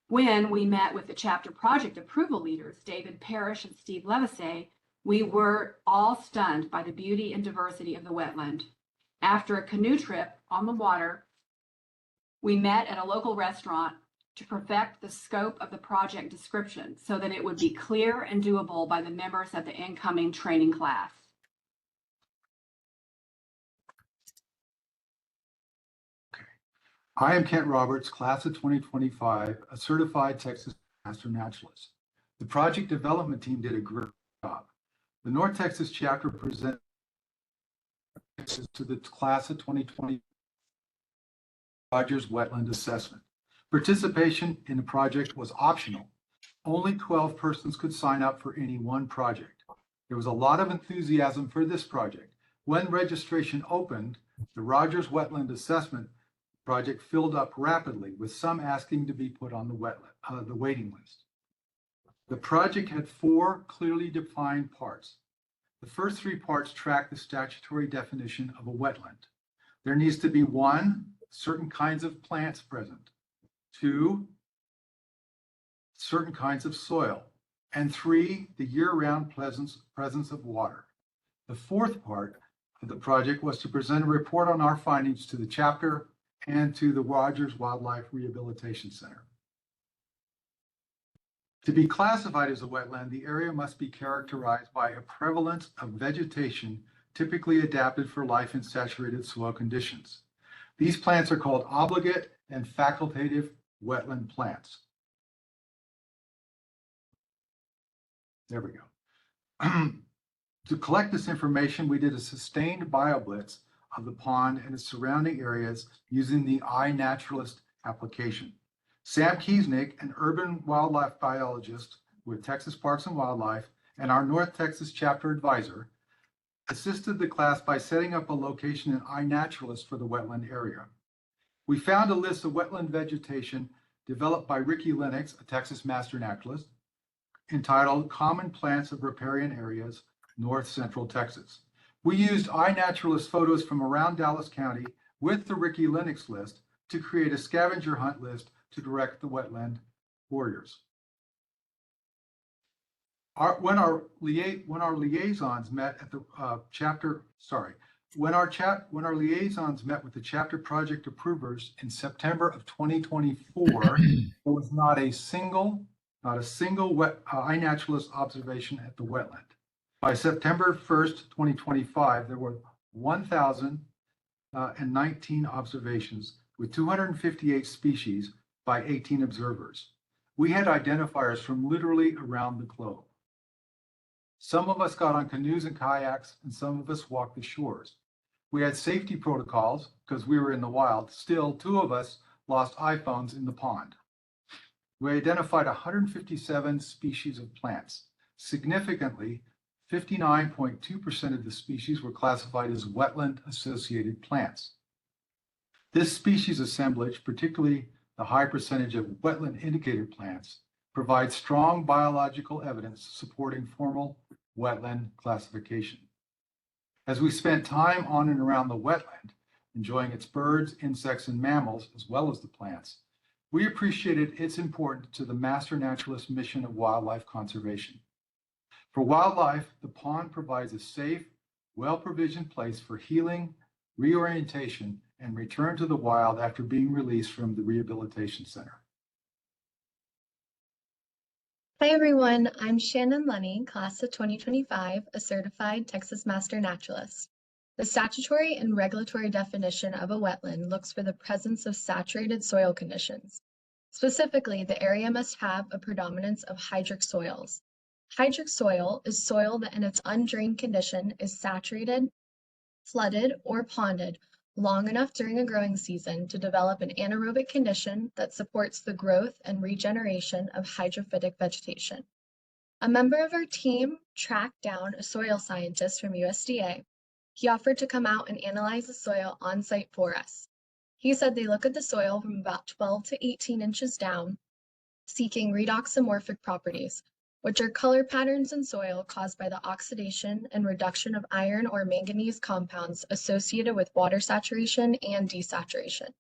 When we met with the chapter project approval leaders, David Parrish and Steve Levisay, we were all stunned by the beauty and diversity of the wetland. After a canoe trip on the water, we met at a local restaurant to perfect the scope of the project description so that it would be clear and doable by the members of the incoming training class. I am Kent Roberts, class of 2025, a certified Texas Master Naturalist. The project development team did a great job. The North Texas chapter presented to the class of 2020 Rogers Wetland Assessment. Participation in the project was optional. Only 12 persons could sign up for any one project. There was a lot of enthusiasm for this project. When registration opened, the Rogers Wetland Assessment project filled up rapidly, with some asking to be put on the waiting list. The project had 4 clearly defined parts. The first 3 parts track the statutory definition of a wetland. There needs to be 1, certain kinds of plants present, 2, certain kinds of soil, and 3, the year-round presence of water. The 4th part of the project was to present a report on our findings to the chapter and to the Rogers Wildlife Rehabilitation Center. To be classified as a wetland, the area must be characterized by a prevalence of vegetation typically adapted for life in saturated soil conditions. These plants are called obligate and facultative wetland plants. There we go. To collect this information, we did a sustained bioblitz of the pond and its surrounding areas using the iNaturalist application. Sam Kiesnick, an urban wildlife biologist with Texas Parks and Wildlife, and our North Texas chapter advisor, assisted the class by setting up a location in iNaturalist for the wetland area. We found a list of wetland vegetation developed by Ricky Lennox, a Texas Master Naturalist, entitled Common Plants of Riparian Areas, North Central Texas. We used iNaturalist photos from around Dallas County with the Ricky Lennox list to create a scavenger hunt list to direct the wetland warriors. When our liaisons met at the when our liaisons met with the chapter project approvers in September of 2024, there was not a single iNaturalist observation at the wetland. By September 1st, 2025, there were 1,019 observations with 258 species by 18 observers. We had identifiers from literally around the globe. Some of us got on canoes and kayaks, and some of us walked the shores. We had safety protocols because we were in the wild. Still, 2 of us lost iPhones in the pond. We identified 157 species of plants. Significantly, 59.2% of the species were classified as wetland-associated plants. This species assemblage, particularly the high percentage of wetland indicator plants, provides strong biological evidence supporting formal wetland classification. As we spent time on and around the wetland, enjoying its birds, insects, and mammals, as well as the plants, we appreciated its importance to the Master Naturalist mission of wildlife conservation. For wildlife, the pond provides a safe, well-provisioned place for healing, reorientation, and return to the wild after being released from the rehabilitation center. Hi everyone, I'm Shannon Lunny, class of 2025, a certified Texas Master Naturalist. The statutory and regulatory definition of a wetland looks for the presence of saturated soil conditions. Specifically, the area must have a predominance of hydric soils. Hydric soil is soil that in its undrained condition is saturated, flooded, or ponded long enough during a growing season to develop an anaerobic condition that supports the growth and regeneration of hydrophytic vegetation. A member of our team tracked down a soil scientist from USDA. He offered to come out and analyze the soil on site for us. He said they look at the soil from about 12 to 18 inches down, seeking redoxamorphic properties, which are color patterns in soil caused by the oxidation and reduction of iron or manganese compounds associated with water saturation and desaturation.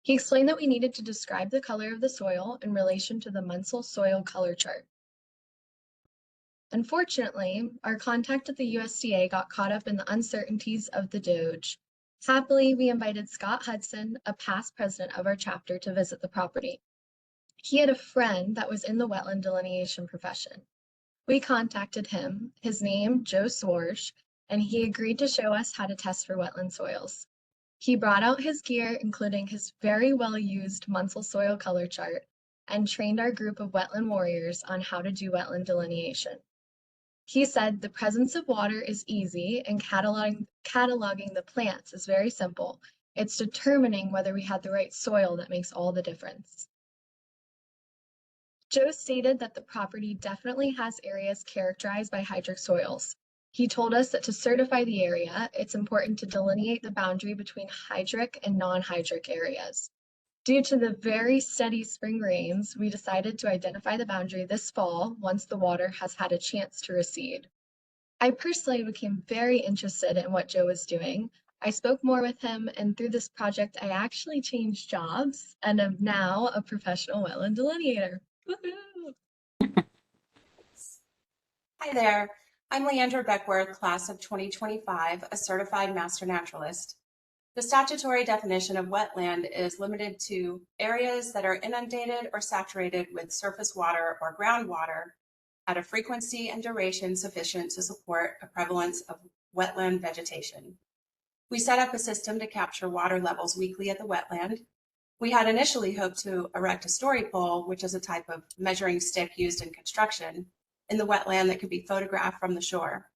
He explained that we needed to describe the color of the soil in relation to the Munsell soil color chart. Unfortunately, our contact at the USDA got caught up in the uncertainties of the DOJ, Happily, we invited Scott Hudson, a past president of our chapter, to visit the property. He had a friend that was in the wetland delineation profession. We contacted him, his name, Joe Swarsh, and he agreed to show us how to test for wetland soils. He brought out his gear, including his very well-used Munsell soil color chart, and trained our group of wetland warriors on how to do wetland delineation. He said the presence of water is easy and cataloging the plants is very simple. It's determining whether we had the right soil that makes all the difference. Joe stated that the property definitely has areas characterized by hydric soils. He told us that to certify the area, it's important to delineate the boundary between hydric and non-hydric areas. Due to the very steady spring rains, we decided to identify the boundary this fall once the water has had a chance to recede. I personally became very interested in what Joe was doing. I spoke more with him, and through this project, I actually changed jobs and am now a professional wetland delineator. Woohoo! Hi there, I'm Leandra Beckworth, class of 2025, a certified master naturalist. The statutory definition of wetland is limited to areas that are inundated or saturated with surface water or groundwater at a frequency and duration sufficient to support a prevalence of wetland vegetation. We set up a system to capture water levels weekly at the wetland. We had initially hoped to erect a story pole, which is a type of measuring stick used in construction, in the wetland that could be photographed from the shore.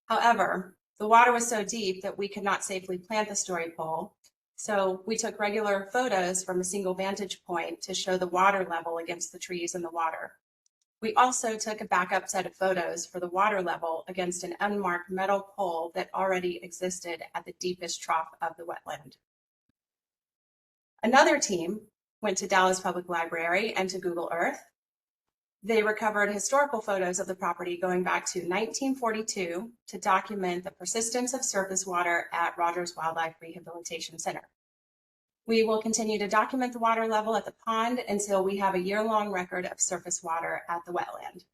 However, the water was so deep that we could not safely plant the story pole, so we took regular photos from a single vantage point to show the water level against the trees and the water. We also took a backup set of photos for the water level against an unmarked metal pole that already existed at the deepest trough of the wetland. Another team went to Dallas Public Library and to Google Earth. They recovered historical photos of the property going back to 1942 to document the persistence of surface water at Rogers Wildlife Rehabilitation Center. We will continue to document the water level at the pond until we have a year-long record of surface water at the wetland.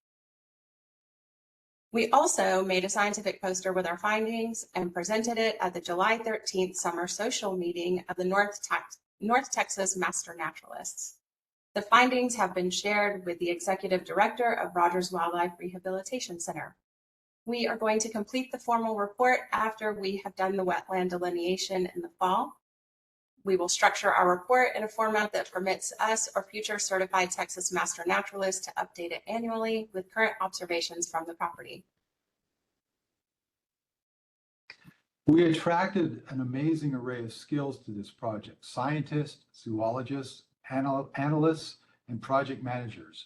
We also made a scientific poster with our findings and presented it at the July 13th summer social meeting of the North Texas Master Naturalists. The findings have been shared with the Executive Director of Rogers Wildlife Rehabilitation Center. We are going to complete the formal report after we have done the wetland delineation in the fall. We will structure our report in a format that permits us or future certified Texas Master Naturalists to update it annually with current observations from the property. We attracted an amazing array of skills to this project: scientists, zoologists, analysts, and project managers.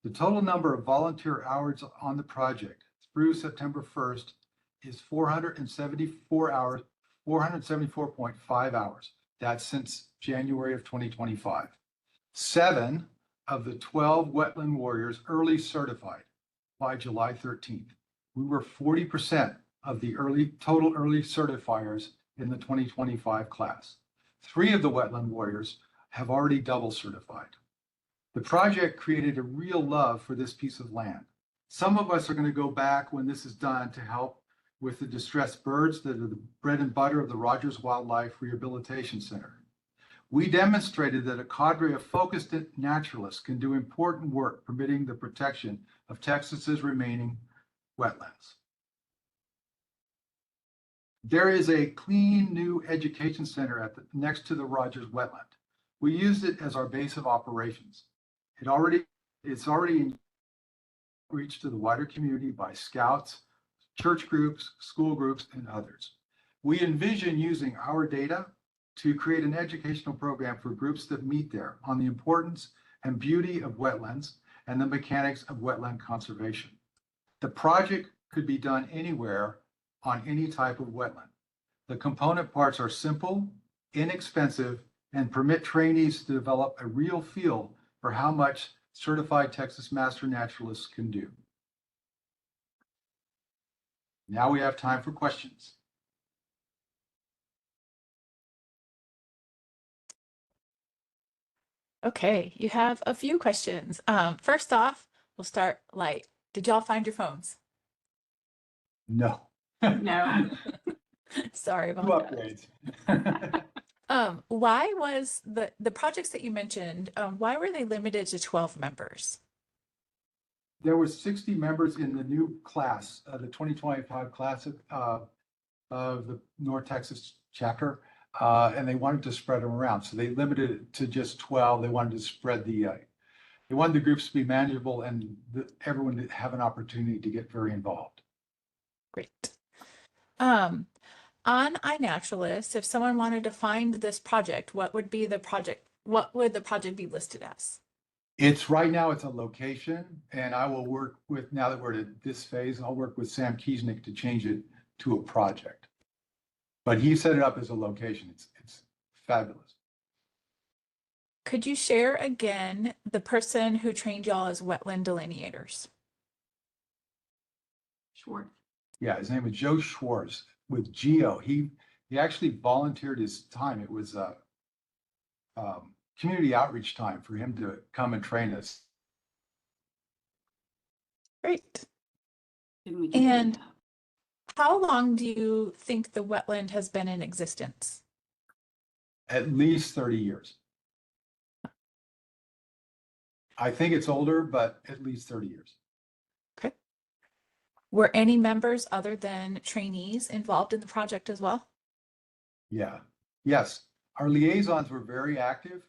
The total number of volunteer hours on the project through September 1st is 474 hours, 474.5 hours. That's since January of 2025. 7 of the 12 wetland warriors early certified by July 13th. We were 40% of the total early certifiers in the 2025 class. 3 of the wetland warriors have already double certified. The project created a real love for this piece of land. Some of us are going to go back when this is done to help with the distressed birds that are the bread and butter of the Rogers Wildlife Rehabilitation Center. We demonstrated that a cadre of focused naturalists can do important work permitting the protection of Texas's remaining wetlands. There is a clean new education center next to the Rogers wetland. We used it as our base of operations. It's already in reach to the wider community by scouts, church groups, school groups, and others. We envision using our data to create an educational program for groups that meet there on the importance and beauty of wetlands and the mechanics of wetland conservation. The project could be done anywhere on any type of wetland. The component parts are simple, inexpensive, and permit trainees to develop a real feel for how much certified Texas Master Naturalists can do. Now we have time for questions. Okay, you have a few questions. First off, we'll start light. Did y'all find your phones? No. No. Sorry Two about that. upgrades. Why was the projects that you mentioned, why were they limited to 12 members? There were 60 members in the new class, the 2025 class of the North Texas chapter, and they wanted to spread them around. So they limited it to just 12. They wanted to spread they wanted the groups to be manageable and everyone to have an opportunity to get very involved. Great. On iNaturalist, if someone wanted to find this project, what would the project be listed as? It's right now, it's a location, and I will work with, now that we're at this phase, I'll work with Sam Kiesnick to change it to a project. But he set it up as a location. It's fabulous. Could you share again the person who trained y'all as wetland delineators? Schwartz. Yeah, his name was Joe Schwartz with Geo. He actually volunteered his time. It was community outreach time for him to come and train us. Great. And how long do you think the wetland has been in existence? At least 30 years. I think it's older, but at least 30 years. Okay. Were any members other than trainees involved in the project as well? Yeah. Yes. Our liaisons were very active.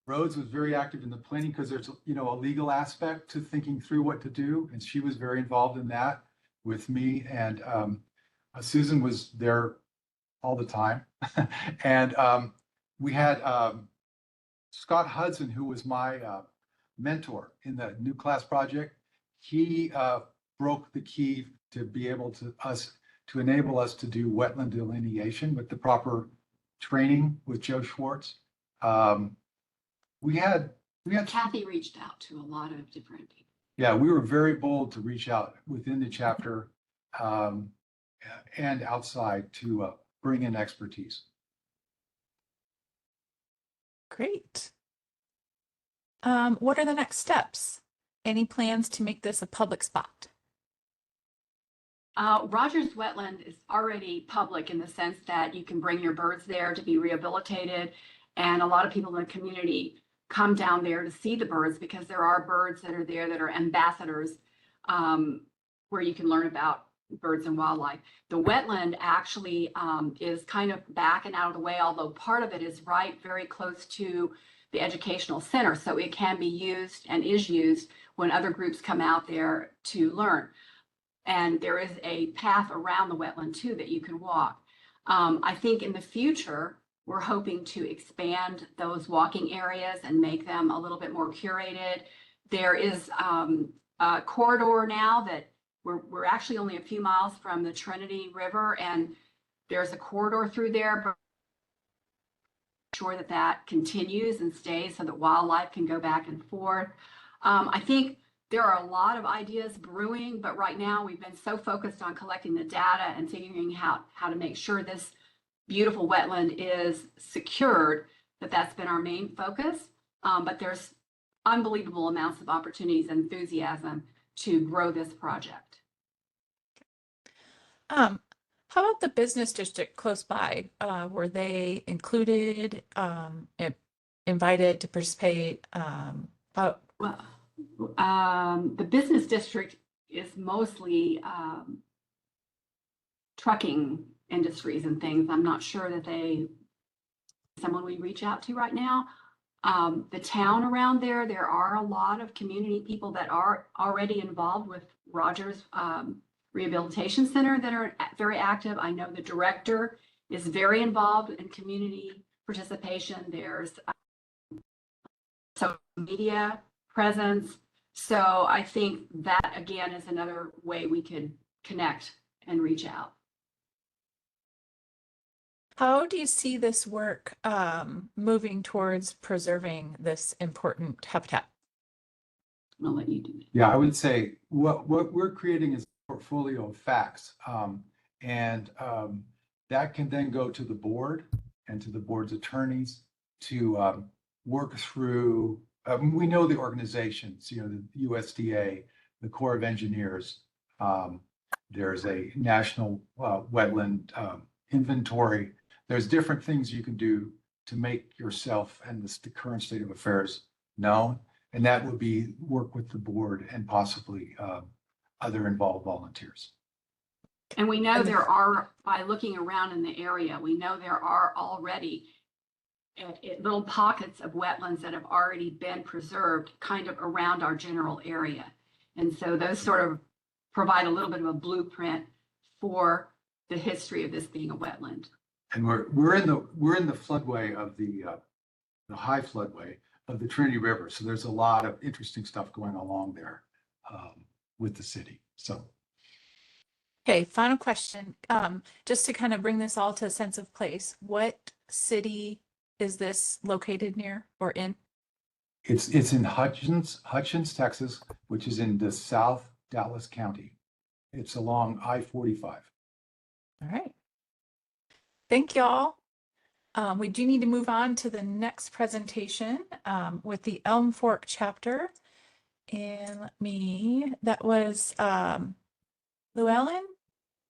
Rhodes was very active in the planning because there's, a legal aspect to thinking through what to do. And she was very involved in that with me. And Susan was there all the time. And we had Scott Hudson, who was my mentor in the new class project. He broke the key to be able to enable us to do wetland delineation with the proper training with Joe Schwartz. We had Kathy reached out to a lot of different people. Yeah, we were very bold to reach out within the chapter and outside to bring in expertise. Great. What are the next steps? Any plans to make this a public spot? Rogers Wetland is already public in the sense that you can bring your birds there to be rehabilitated. And a lot of people in the community come down there to see the birds because there are birds that are there that are ambassadors where you can learn about birds and wildlife. The wetland actually is kind of back and out of the way, although part of it is right very close to the educational center. So it can be used and is used when other groups come out there to learn. And there is a path around the wetland too that you can walk. I think in the future, we're hoping to expand those walking areas and make them a little bit more curated. There is a corridor now that we're actually only a few miles from the Trinity River, and there's a corridor through there, but sure that continues and stays so that wildlife can go back and forth. I think there are a lot of ideas brewing, but right now we've been so focused on collecting the data and figuring out how to make sure this beautiful wetland is secured, that's been our main focus. But there's unbelievable amounts of opportunities and enthusiasm to grow this project. How about the business district close by? Were they included, invited to participate? Well, the business district is mostly trucking industries and things. I'm not sure that someone we reach out to right now. The town around there are a lot of community people that are already involved with Rogers Rehabilitation Center that are very active. I know the director is very involved in community participation. There's social media presence. So I think that again is another way we could connect and reach out. How do you see this work moving towards preserving this important habitat? I'll let you do it. Yeah, I would say what we're creating is a portfolio of facts, and that can then go to the board and to the board's attorneys to work through. We know the organizations, the USDA, the Corps of Engineers, There's a national wetland inventory. There's different things you can do to make yourself and the current state of affairs known. And that would be work with the board and possibly other involved volunteers. And we know there are, by looking around in the area, we know there are already little pockets of wetlands that have already been preserved kind of around our general area. And so those sort of provide a little bit of a blueprint for the history of this being a wetland. And we're in the floodway of the high floodway of the Trinity River. So there's a lot of interesting stuff going along there with the city. So. Okay, final question. Just to kind of bring this all to a sense of place, what city is this located near or in? It's in Hutchins, Texas, which is in the South Dallas County. It's along I-45. All right. Thank y'all. We do need to move on to the next presentation with the Elm Fork chapter. And that was Llewellyn,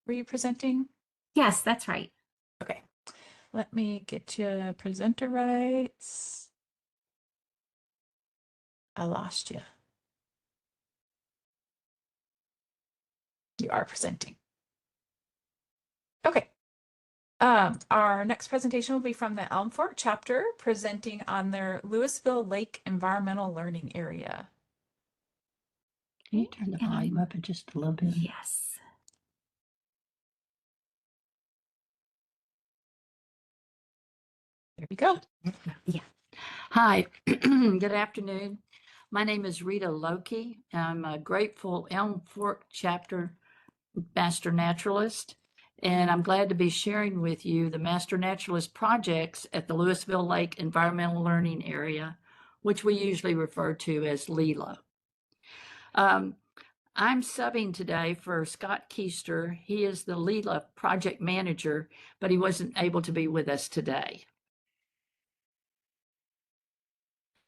were you presenting? Yes, that's right. Okay, let me get you presenter rights. I lost you. You are presenting. Okay. Our next presentation will be from the Elm Fork chapter, presenting on their Louisville Lake Environmental Learning Area. Can you turn the volume up just a little bit? Yes. There we go. Yeah. Hi, good afternoon. My name is Rita Loki. I'm a grateful Elm Fork chapter Master Naturalist, and I'm glad to be sharing with you the Master Naturalist projects at the Louisville Lake Environmental Learning Area, which we usually refer to as LELA. I'm subbing today for Scott Keister. He is the LELA project manager, but he wasn't able to be with us today.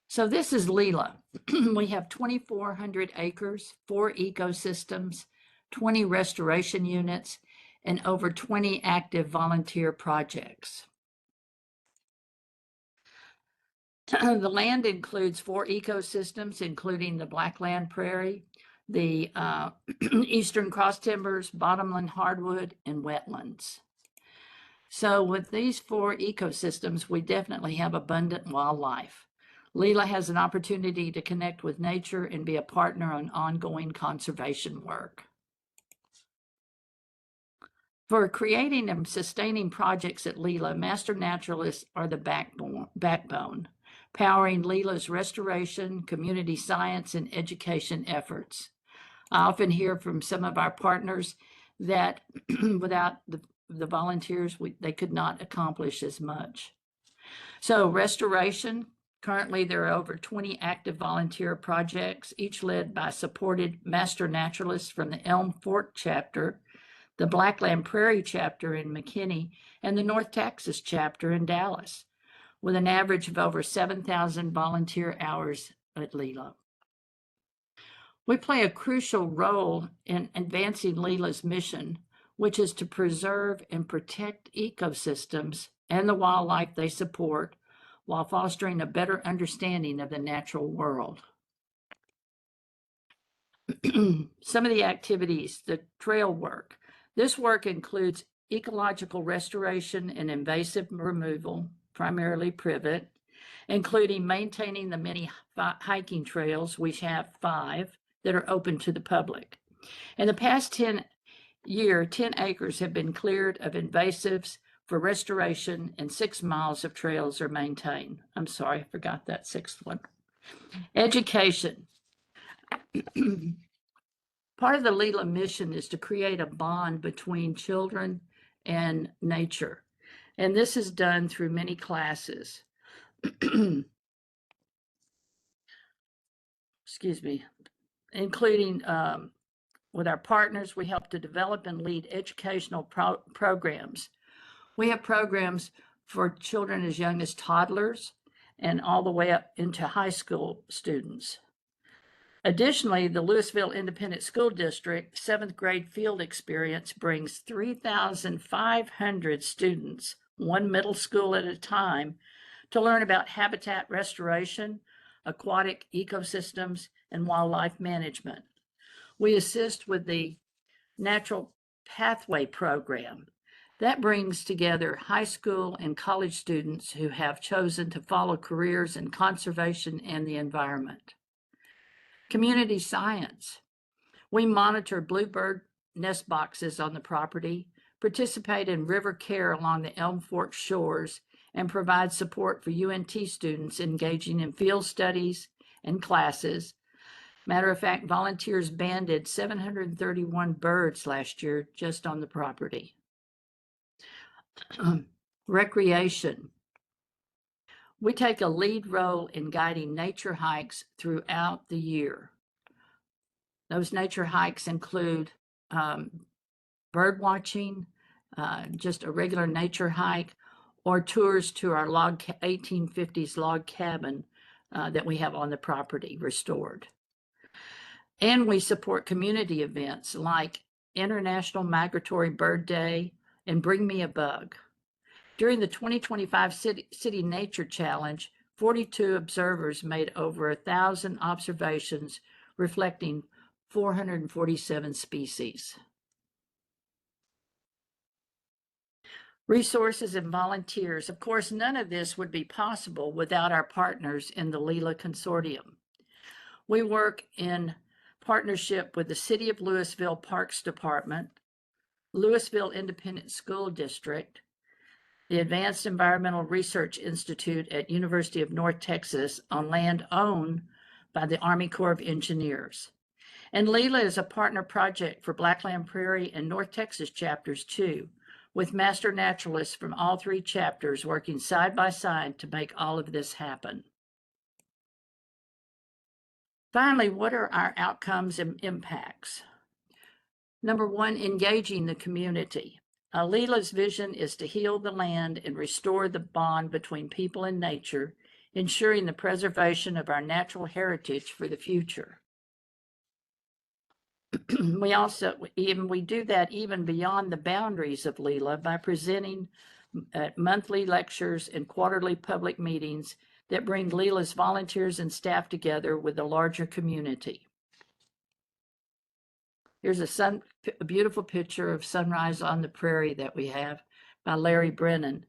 So this is LELA. We have 2,400 acres, 4 ecosystems, 20 restoration units, and over 20 active volunteer projects. The land includes 4 ecosystems, including the Blackland Prairie, the Eastern Cross Timbers, Bottomland Hardwood, and wetlands. So with these 4 ecosystems, we definitely have abundant wildlife. LELA has an opportunity to connect with nature and be a partner on ongoing conservation work. For creating and sustaining projects at LELA, Master Naturalists are the backbone, powering LELA's restoration, community science, and education efforts. I often hear from some of our partners that without the volunteers, they could not accomplish as much. So restoration, currently there are over 20 active volunteer projects, each led by supported Master Naturalists from the Elm Fork chapter, the Blackland Prairie chapter in McKinney, and the North Texas chapter in Dallas, with an average of over 7,000 volunteer hours at LELA. We play a crucial role in advancing LELA's mission, which is to preserve and protect ecosystems and the wildlife they support while fostering a better understanding of the natural world. Some of the activities, the trail work. This work includes ecological restoration and invasive removal, primarily privet, including maintaining the many hiking trails. We have 5 that are open to the public. In the past 10 acres have been cleared of invasives for restoration, and 6 miles of trails are maintained. I'm sorry, I forgot that 6th one. Education. Part of the LELA mission is to create a bond between children and nature, and this is done through many classes. Excuse me, including with our partners, we help to develop and lead educational programs. We have programs for children as young as toddlers and all the way up into high school students. Additionally, the Louisville Independent School District 7th grade field experience brings 3,500 students, one middle school at a time, to learn about habitat restoration, aquatic ecosystems, and wildlife management. We assist with the Natural Pathway Program. That brings together high school and college students who have chosen to follow careers in conservation and the environment. Community science. We monitor bluebird nest boxes on the property, participate in river care along the Elm Fork shores, and provide support for UNT students engaging in field studies and classes. Matter of fact, volunteers banded 731 birds last year just on the property. Recreation. We take a lead role in guiding nature hikes throughout the year. Those nature hikes include bird watching, just a regular nature hike, or tours to our 1850s log cabin that we have on the property restored. And we support community events like International Migratory Bird Day and Bring Me a Bug. During the 2025 City Nature Challenge, 42 observers made over 1,000 observations reflecting 447 species. Resources and volunteers. Of course, none of this would be possible without our partners in the LILA Consortium. We work in partnership with the City of Louisville Parks Department, Louisville Independent School District, the Advanced Environmental Research Institute at University of North Texas on land owned by the Army Corps of Engineers. And LILA is a partner project for Blackland Prairie and North Texas chapters too, with master naturalists from all 3 chapters working side by side to make all of this happen. Finally, what are our outcomes and impacts? Number 1, engaging the community. LILA's vision is to heal the land and restore the bond between people and nature, ensuring the preservation of our natural heritage for the future. We do that even beyond the boundaries of LILA by presenting at monthly lectures and quarterly public meetings that bring LILA's volunteers and staff together with the larger community. Here's a beautiful picture of Sunrise on the Prairie that we have by Larry Brennan.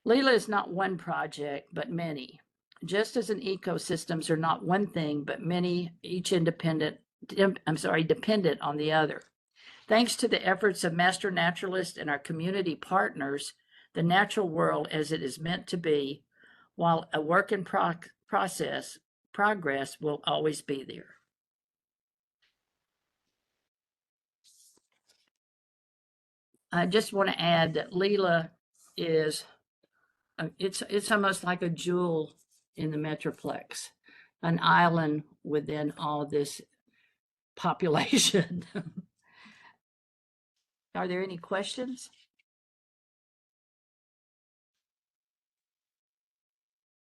LILA is not one project, but many. Just as an ecosystems are not one thing, but many, each dependent on the other. Thanks to the efforts of master naturalists and our community partners, the natural world as it is meant to be, while a work in progress will always be there. I just want to add that LILA is, it's almost like a jewel in the Metroplex, an island within all this population. Are there any questions?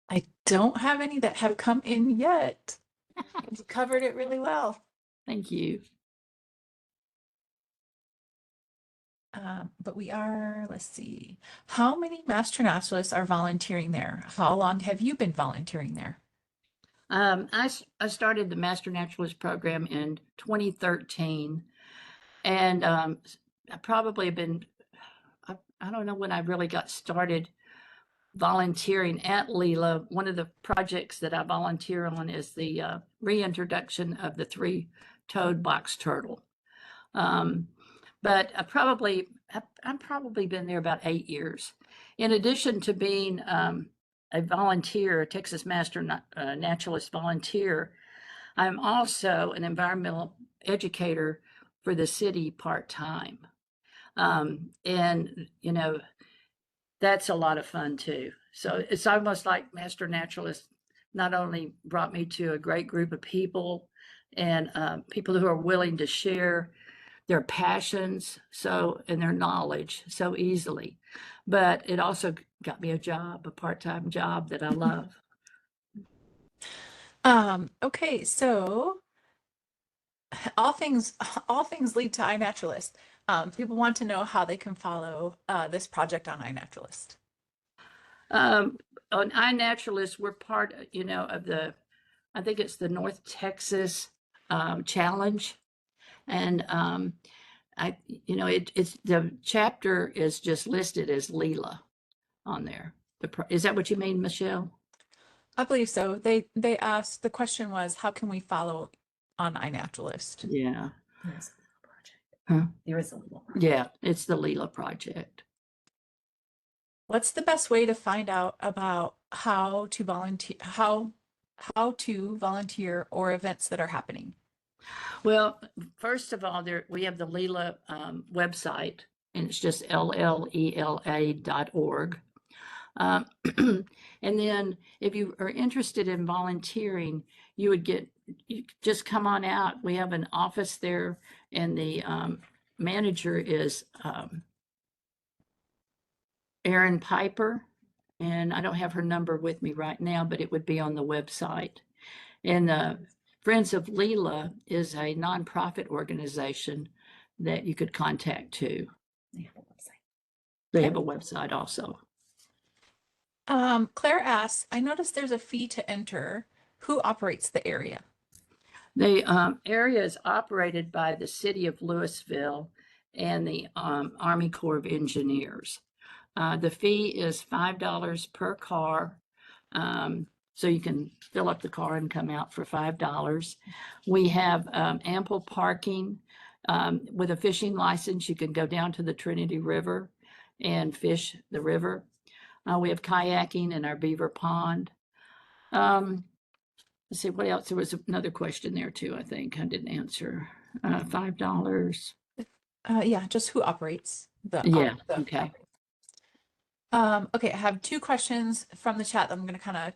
I don't have any that have come in yet. You covered it really well. Thank you. But we are, let's see, how many master naturalists are volunteering there? How long have you been volunteering there? I started the Master Naturalist Program in 2013, and I probably been, I don't know when I really got started volunteering at LILA. One of the projects that I volunteer on is the reintroduction of the 3-toed box turtle. But I've probably been there about 8 years. In addition to being a volunteer, a Texas Master Naturalist volunteer, I'm also an environmental educator for the city part-time. And, you know, that's a lot of fun too. So it's almost like Master Naturalist not only brought me to a great group of people and people who are willing to share their passions and their knowledge so easily, but it also got me a job, a part-time job that I love. Okay, so all things lead to iNaturalist. People want to know how they can follow this project on iNaturalist. On iNaturalist, we're part, of the, I think it's the North Texas Challenge. And it's the chapter is just listed as Leela on there. Is that what you mean, Michelle? I believe so. They asked, the question was, how can we follow on iNaturalist? Yeah. There is a Leela project. Huh? There is a Leela project. Yeah, it's the Leela project. What's the best way to find out about how to volunteer, how to volunteer or events that are happening? Well, first of all, we have the Leela website, and it's just llela.org. And then if you are interested in volunteering, you just come on out. We have an office there, and the manager is Erin Piper, and I don't have her number with me right now, but it would be on the website. And Friends of Leela is a nonprofit organization that you could contact too. They have a website. They have a website also. Claire asks, I noticed there's a fee to enter. Who operates the area? The area is operated by the city of Louisville and the Army Corps of Engineers. The fee is $5 per car. So you can fill up the car and come out for $5. We have ample parking. With a fishing license, you can go down to the Trinity River and fish the river. We have kayaking in our beaver pond. Let's see, what else? There was another question there too, I think I didn't answer. $5. Yeah, just who operates the okay. Okay, I have two questions from the chat that I'm going to kind of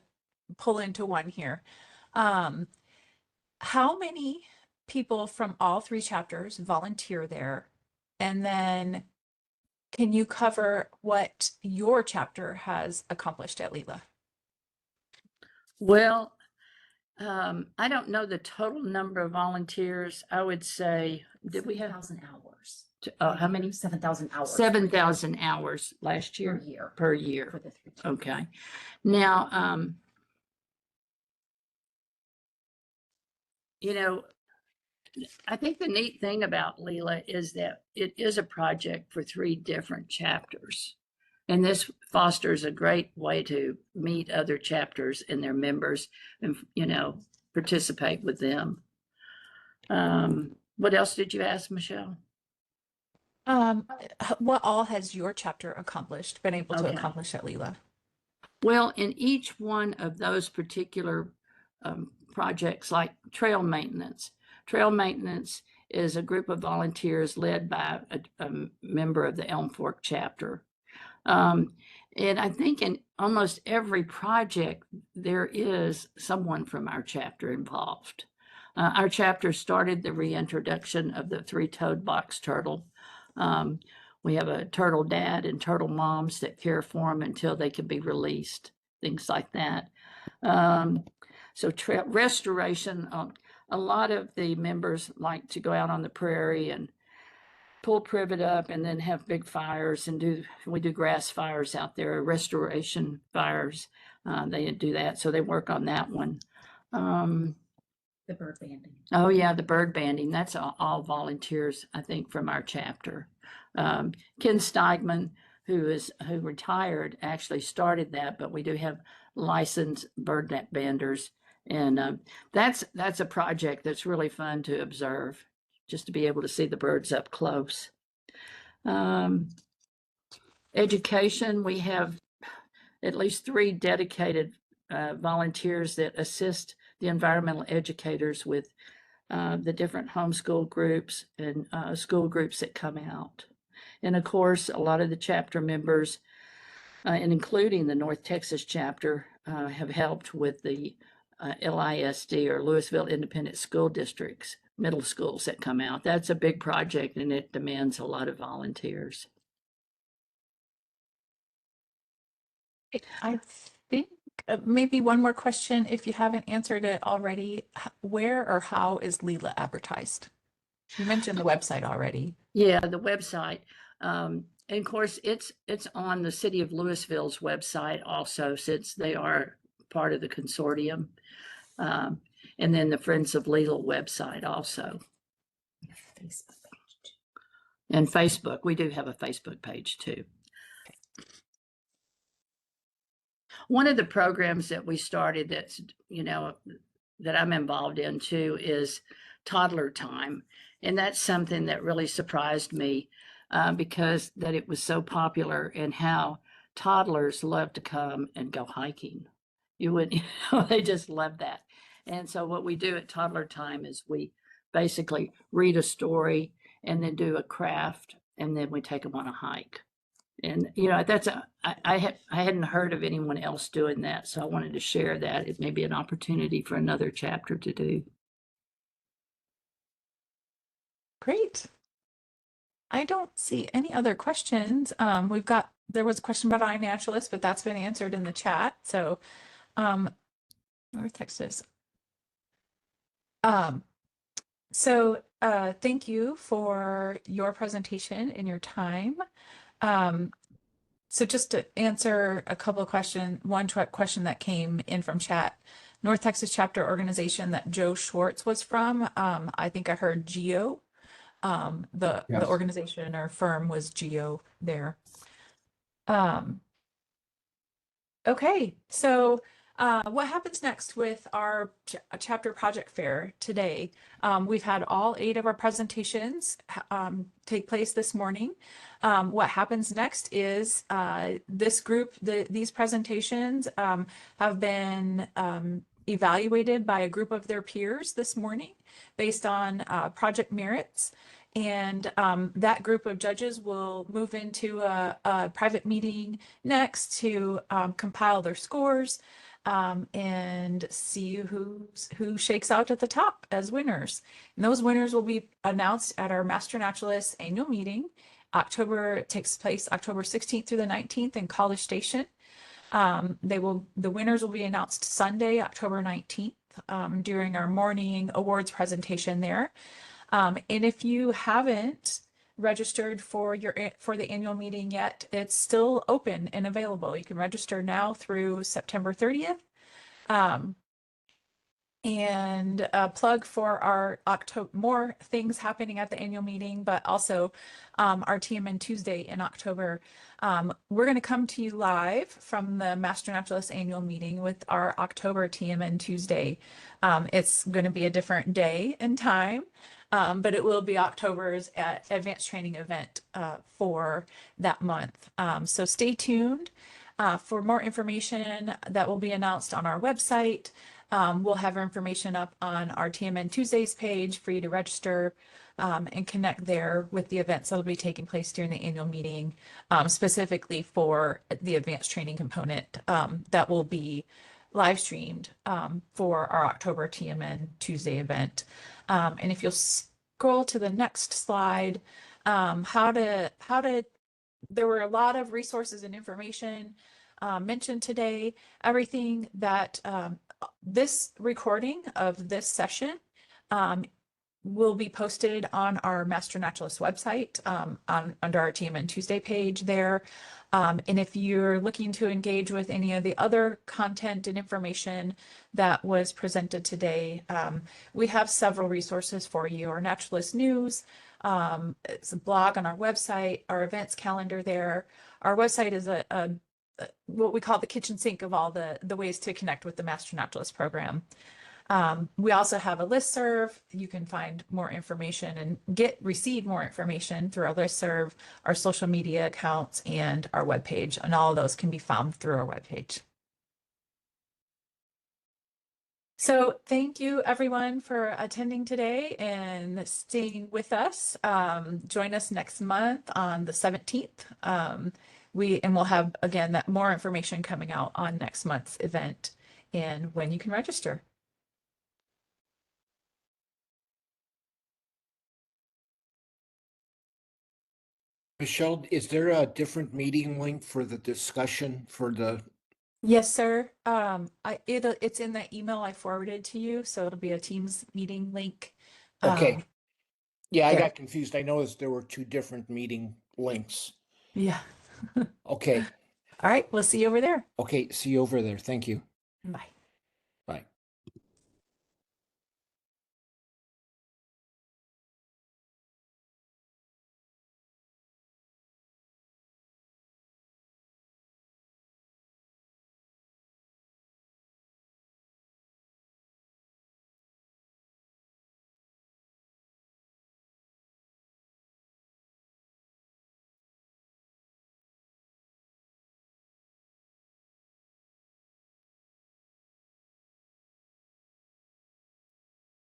pull into one here. How many people from all three chapters volunteer there? And then can you cover what your chapter has accomplished at Leela? Well, I don't know the total number of volunteers. I would say, did we have 7,000 hours? How many? 7,000 hours. 7,000 hours last year. Per year. For the 3 chapters. Okay. Now, I think the neat thing about Leela is that it is a project for 3 different chapters. And this fosters a great way to meet other chapters and their members and, participate with them. What else did you ask, Michelle? What all has your chapter been able to accomplish at Leela? Well, in each one of those particular projects, like trail maintenance is a group of volunteers led by a member of the Elm Fork chapter. And I think in almost every project, there is someone from our chapter involved. Our chapter started the reintroduction of the 3-toed box turtle. We have a turtle dad and turtle moms that care for them until they can be released, things like that. So restoration, a lot of the members like to go out on the prairie and pull privet up and then have big fires and we do grass fires out there, restoration fires. They do that, so they work on that one. The bird banding. Oh yeah, the bird banding. That's all volunteers, I think, from our chapter. Ken Steigman, who retired, actually started that, but we do have licensed bird banders, and that's a project that's really fun to observe, just to be able to see the birds up close. Education, we have at least 3 dedicated volunteers that assist the environmental educators with the different homeschool groups and school groups that come out. And of course, a lot of the chapter members, and including the North Texas chapter, have helped with the LISD, or Louisville Independent School Districts, middle schools that come out. That's a big project and it demands a lot of volunteers. I think maybe one more question, if you haven't answered it already, where or how is Leela advertised? You mentioned the website already. Yeah, the website. And of course, it's on the City of Louisville's website also, since they are part of the consortium. And then the Friends of Leela website also. And Facebook, we do have a Facebook page too. One of the programs that we started that's, that I'm involved in too is toddler time. And that's something that really surprised me because that it was so popular and how toddlers love to come and go hiking. You wouldn't, they just love that. And so what we do at toddler time is we basically read a story and then do a craft, and then we take them on a hike. And that's I hadn't heard of anyone else doing that, so I wanted to share that. It may be an opportunity for another chapter to do. Great. I don't see any other questions. There was a question about iNaturalist, but that's been answered in the chat. So, North Texas. Thank you for your presentation and your time. So just to answer a couple of questions, one question that came in from chat, North Texas chapter organization that Joe Schwartz was from, I think I heard GEO. The organization or firm was GEO there. Okay, so what happens next with our chapter project fair today? We've had all 8 of our presentations take place this morning. What happens next is this group, these presentations have been evaluated by a group of their peers this morning based on project merits. And that group of judges will move into a private meeting next to compile their scores and see who shakes out at the top as winners. And those winners will be announced at our Master Naturalist annual meeting. It takes place October 16th through the 19th in College Station. The winners will be announced Sunday, October 19th during our morning awards presentation there. And if you haven't registered for the annual meeting yet, it's still open and available. You can register now through September 30th. And a plug for our more things happening at the annual meeting, but also our TMN Tuesday in October. We're going to come to you live from the Master Naturalist annual meeting with our October TMN Tuesday. It's going to be a different day and time. But it will be October's advanced training event for that month. So stay tuned for more information that will be announced on our website. We'll have our information up on our TMN Tuesdays page for you to register and connect there with the events that will be taking place during the annual meeting, specifically for the advanced training component that will be live streamed for our October TMN Tuesday event. And if you'll scroll to the next slide, there were a lot of resources and information mentioned today. Everything that this recording of this session will be posted on our Master Naturalist website under our TMN Tuesday page there. And if you're looking to engage with any of the other content and information that was presented today, we have several resources for you. Our Naturalist News, it's a blog on our website, our events calendar there. Our website is what we call the kitchen sink of all the ways to connect with the Master Naturalist program. We also have a listserv. You can find more information and receive more information through our listserv, our social media accounts, and our webpage. And all of those can be found through our webpage. So thank you everyone for attending today and staying with us. Join us next month on the 17th. We'll have, again, more information coming out on next month's event and when you can register. Michelle, is there a different meeting link for the discussion for the Yes, sir. It's in that email I forwarded to you, so it'll be a Teams meeting link. Okay. Yeah, I there. got confused. I noticed there were 2 different meeting links. Yeah. Okay. All right, we'll see you over there. Okay, see you over there. Thank you. Bye.